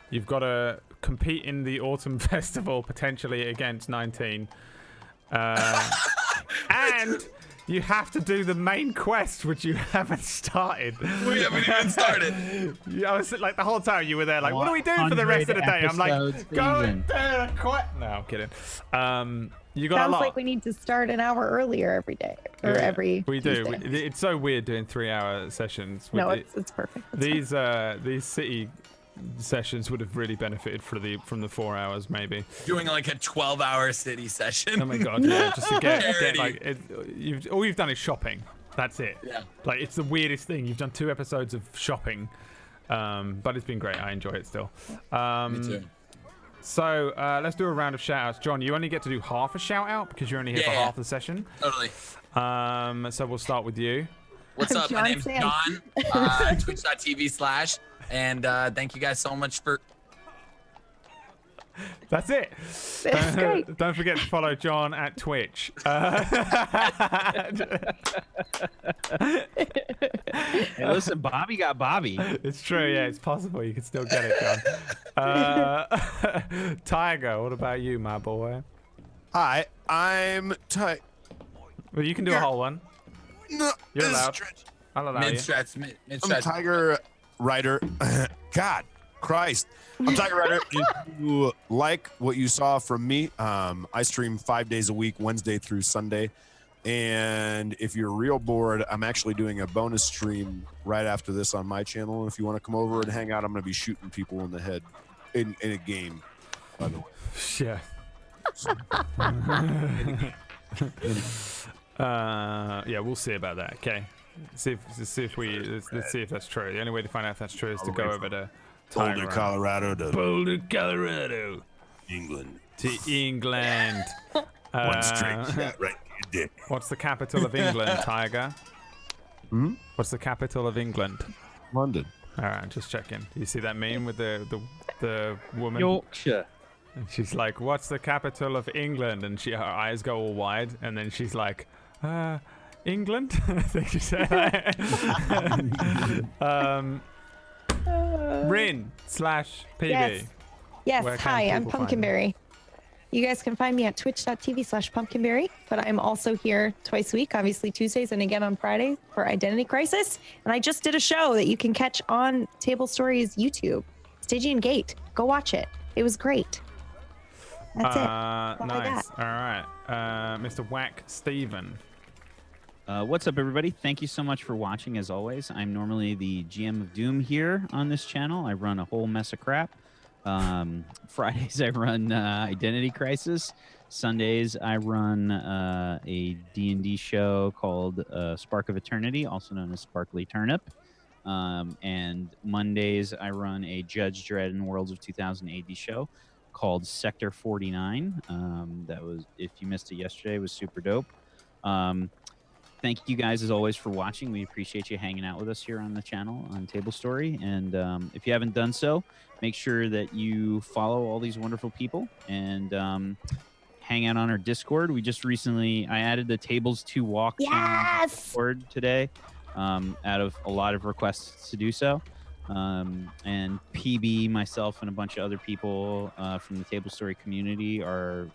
You've gotta compete in the autumn festival potentially against 19. And you have to do the main quest, which you haven't started.
We haven't even started.
I was like the whole time you were there, like, what are we doing for the rest of the day? I'm like, go and do a quest. No, I'm kidding. You got a lot.
Sounds like we need to start an hour earlier every day, or every.
We do.
Tuesday.
It's so weird doing 3-hour sessions.
No, it's perfect. It's
These city sessions would have really benefited from the 4 hours, maybe.
Doing like a 12-hour city session.
Oh my god, yeah, just to get like all you've done is shopping. That's it.
Yeah.
Like it's the weirdest thing. You've done 2 episodes of shopping, but it's been great. I enjoy it still.
Me too.
So let's do a round of shout-outs. John, you only get to do half a shout-out because you're only here for half the session.
Totally.
So we'll start with you.
What's up?
John
My name's
Sam.
John. Twitch.tv/ and thank you guys so much for.
That's it.
That's great.
Don't forget to follow John at Twitch.
Hey, listen, Bobby got Bobby.
It's true, yeah, it's possible. You can still get it, John. Tiger, what about you, my boy?
Hi, I'm Tiger.
Well, you can do a whole one.
No,
You're allowed. I'll allow you.
Mid-stretch.
I'm Tiger Rider. God, Christ. I'm Tiger Rider. If you like what you saw from me, I stream 5 days a week, Wednesday through Sunday. And if you're real bored, I'm actually doing a bonus stream right after this on my channel. And if you want to come over and hang out, I'm going to be shooting people in the head in a game, by the way.
Yeah. Yeah, we'll see about that. Okay. Let's see if that's true. The only way to find out if that's true is to go over to
Boulder, Colorado to
Boulder, Colorado.
England.
To England.
One straight shot right in your dick.
What's the capital of England, Tiger? What's the capital of England?
London.
All right, just checking. You see that meme with the woman?
Yorkshire.
And she's like, "What's the capital of England?" And her eyes go all wide, and then she's like, "England." I think she said that. Rin/PB.
Yes.
Where can
Hi, I'm
people find
Pumpkinberry. You guys can find me at twitch.tv/pumpkinberry, but I'm also here twice a week, obviously Tuesdays and again on Friday for Identity Crisis. And I just did a show that you can catch on Table Stories YouTube, Stygian Gate. Go watch it. It was great. That's it.
Nice. All right. Mr. Whack Steven.
What's up, everybody? Thank you so much for watching, as always. I'm normally the GM of Doom here on this channel. I run a whole mess of crap. Fridays, I run Identity Crisis. Sundays, I run a D&D show called Spark of Eternity, also known as Sparkly Turnip. And Mondays, I run a Judge Dredd and Worlds of 2000 AD show called Sector 49. That was, if you missed it yesterday, it was super dope. Thank you guys, as always, for watching. We appreciate you hanging out with us here on the channel on Table Story. And if you haven't done so, make sure that you follow all these wonderful people and hang out on our Discord. We just recently, I added the Tables to Walk channel Discord today out of a lot of requests to do so. And PB, myself, and a bunch of other people from the Table Story community are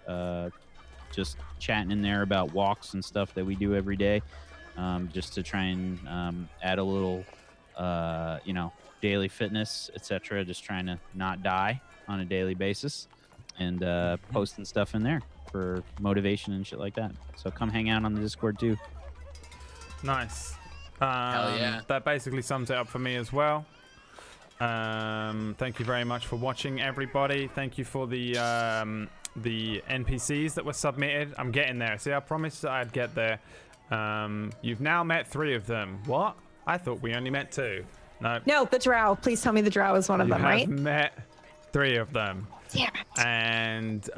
just chatting in there about walks and stuff that we do every day, just to try and add a little, daily fitness, etc. Just trying to not die on a daily basis, and posting stuff in there for motivation and shit like that. So come hang out on the Discord too.
Nice.
Hell yeah.
That basically sums it up for me as well. Thank you very much for watching, everybody. Thank you for the NPCs that were submitted. I'm getting there. See, I promised I'd get there. You've now met 3 of them. What? I thought we only met 2. No,
the drow. Please tell me the drow is one of them, right?
You have met 3 of them.
Damn it.
And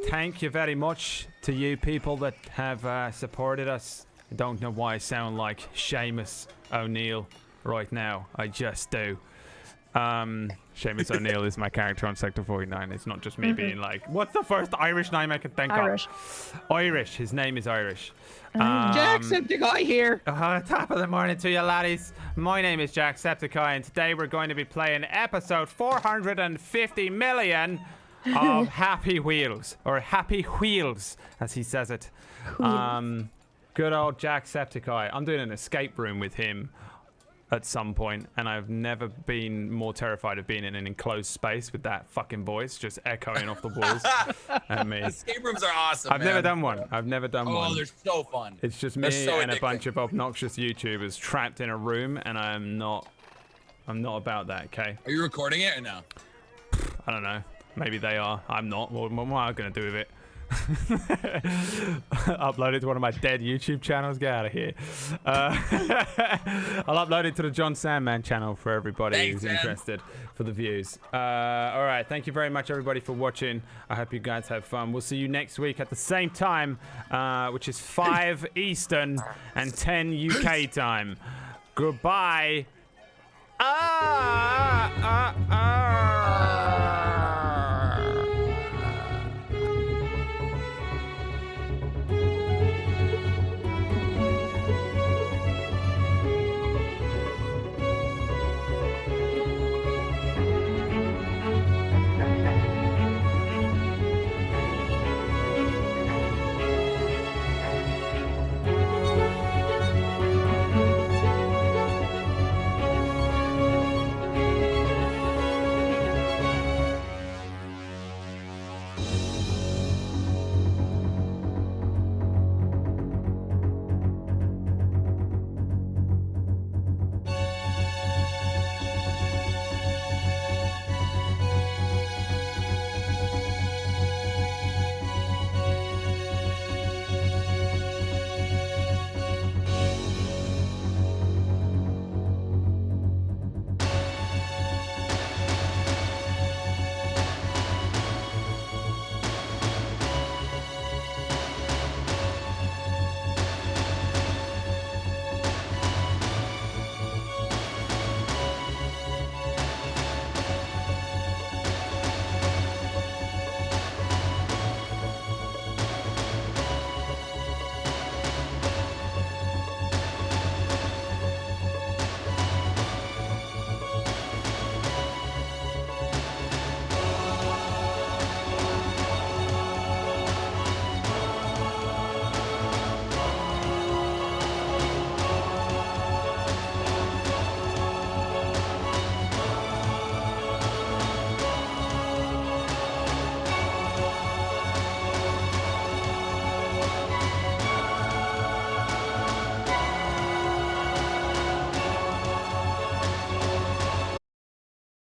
thank you very much to you people that have supported us. I don't know why I sound like Seamus O'Neill right now. I just do. Seamus O'Neill is my character on Sector 49. It's not just me being like, what's the first Irish name I can think of? Irish. His name is Irish.
Jacksepticeye here.
Top of the morning to you, laddies. My name is Jacksepticeye, and today we're going to be playing episode 450 million of Happy Wheels, or Happy Wheels, as he says it. Good old Jacksepticeye. I'm doing an escape room with him at some point, and I've never been more terrified of being in an enclosed space with that fucking voice just echoing off the walls at me.
Escape rooms are awesome.
I've never done one. I've never done one.
Oh, they're so fun.
It's just me and a bunch of obnoxious YouTubers trapped in a room, and I'm not about that, okay?
Are you recording it or no?
I don't know. Maybe they are. I'm not. What am I going to do with it? Upload it to one of my dead YouTube channels. Get out of here. I'll upload it to the John Sandman channel for everybody who's interested, for the views. All right, thank you very much, everybody, for watching. I hope you guys have fun. We'll see you next week at the same time, which is 5 Eastern and 10 UK time. Goodbye.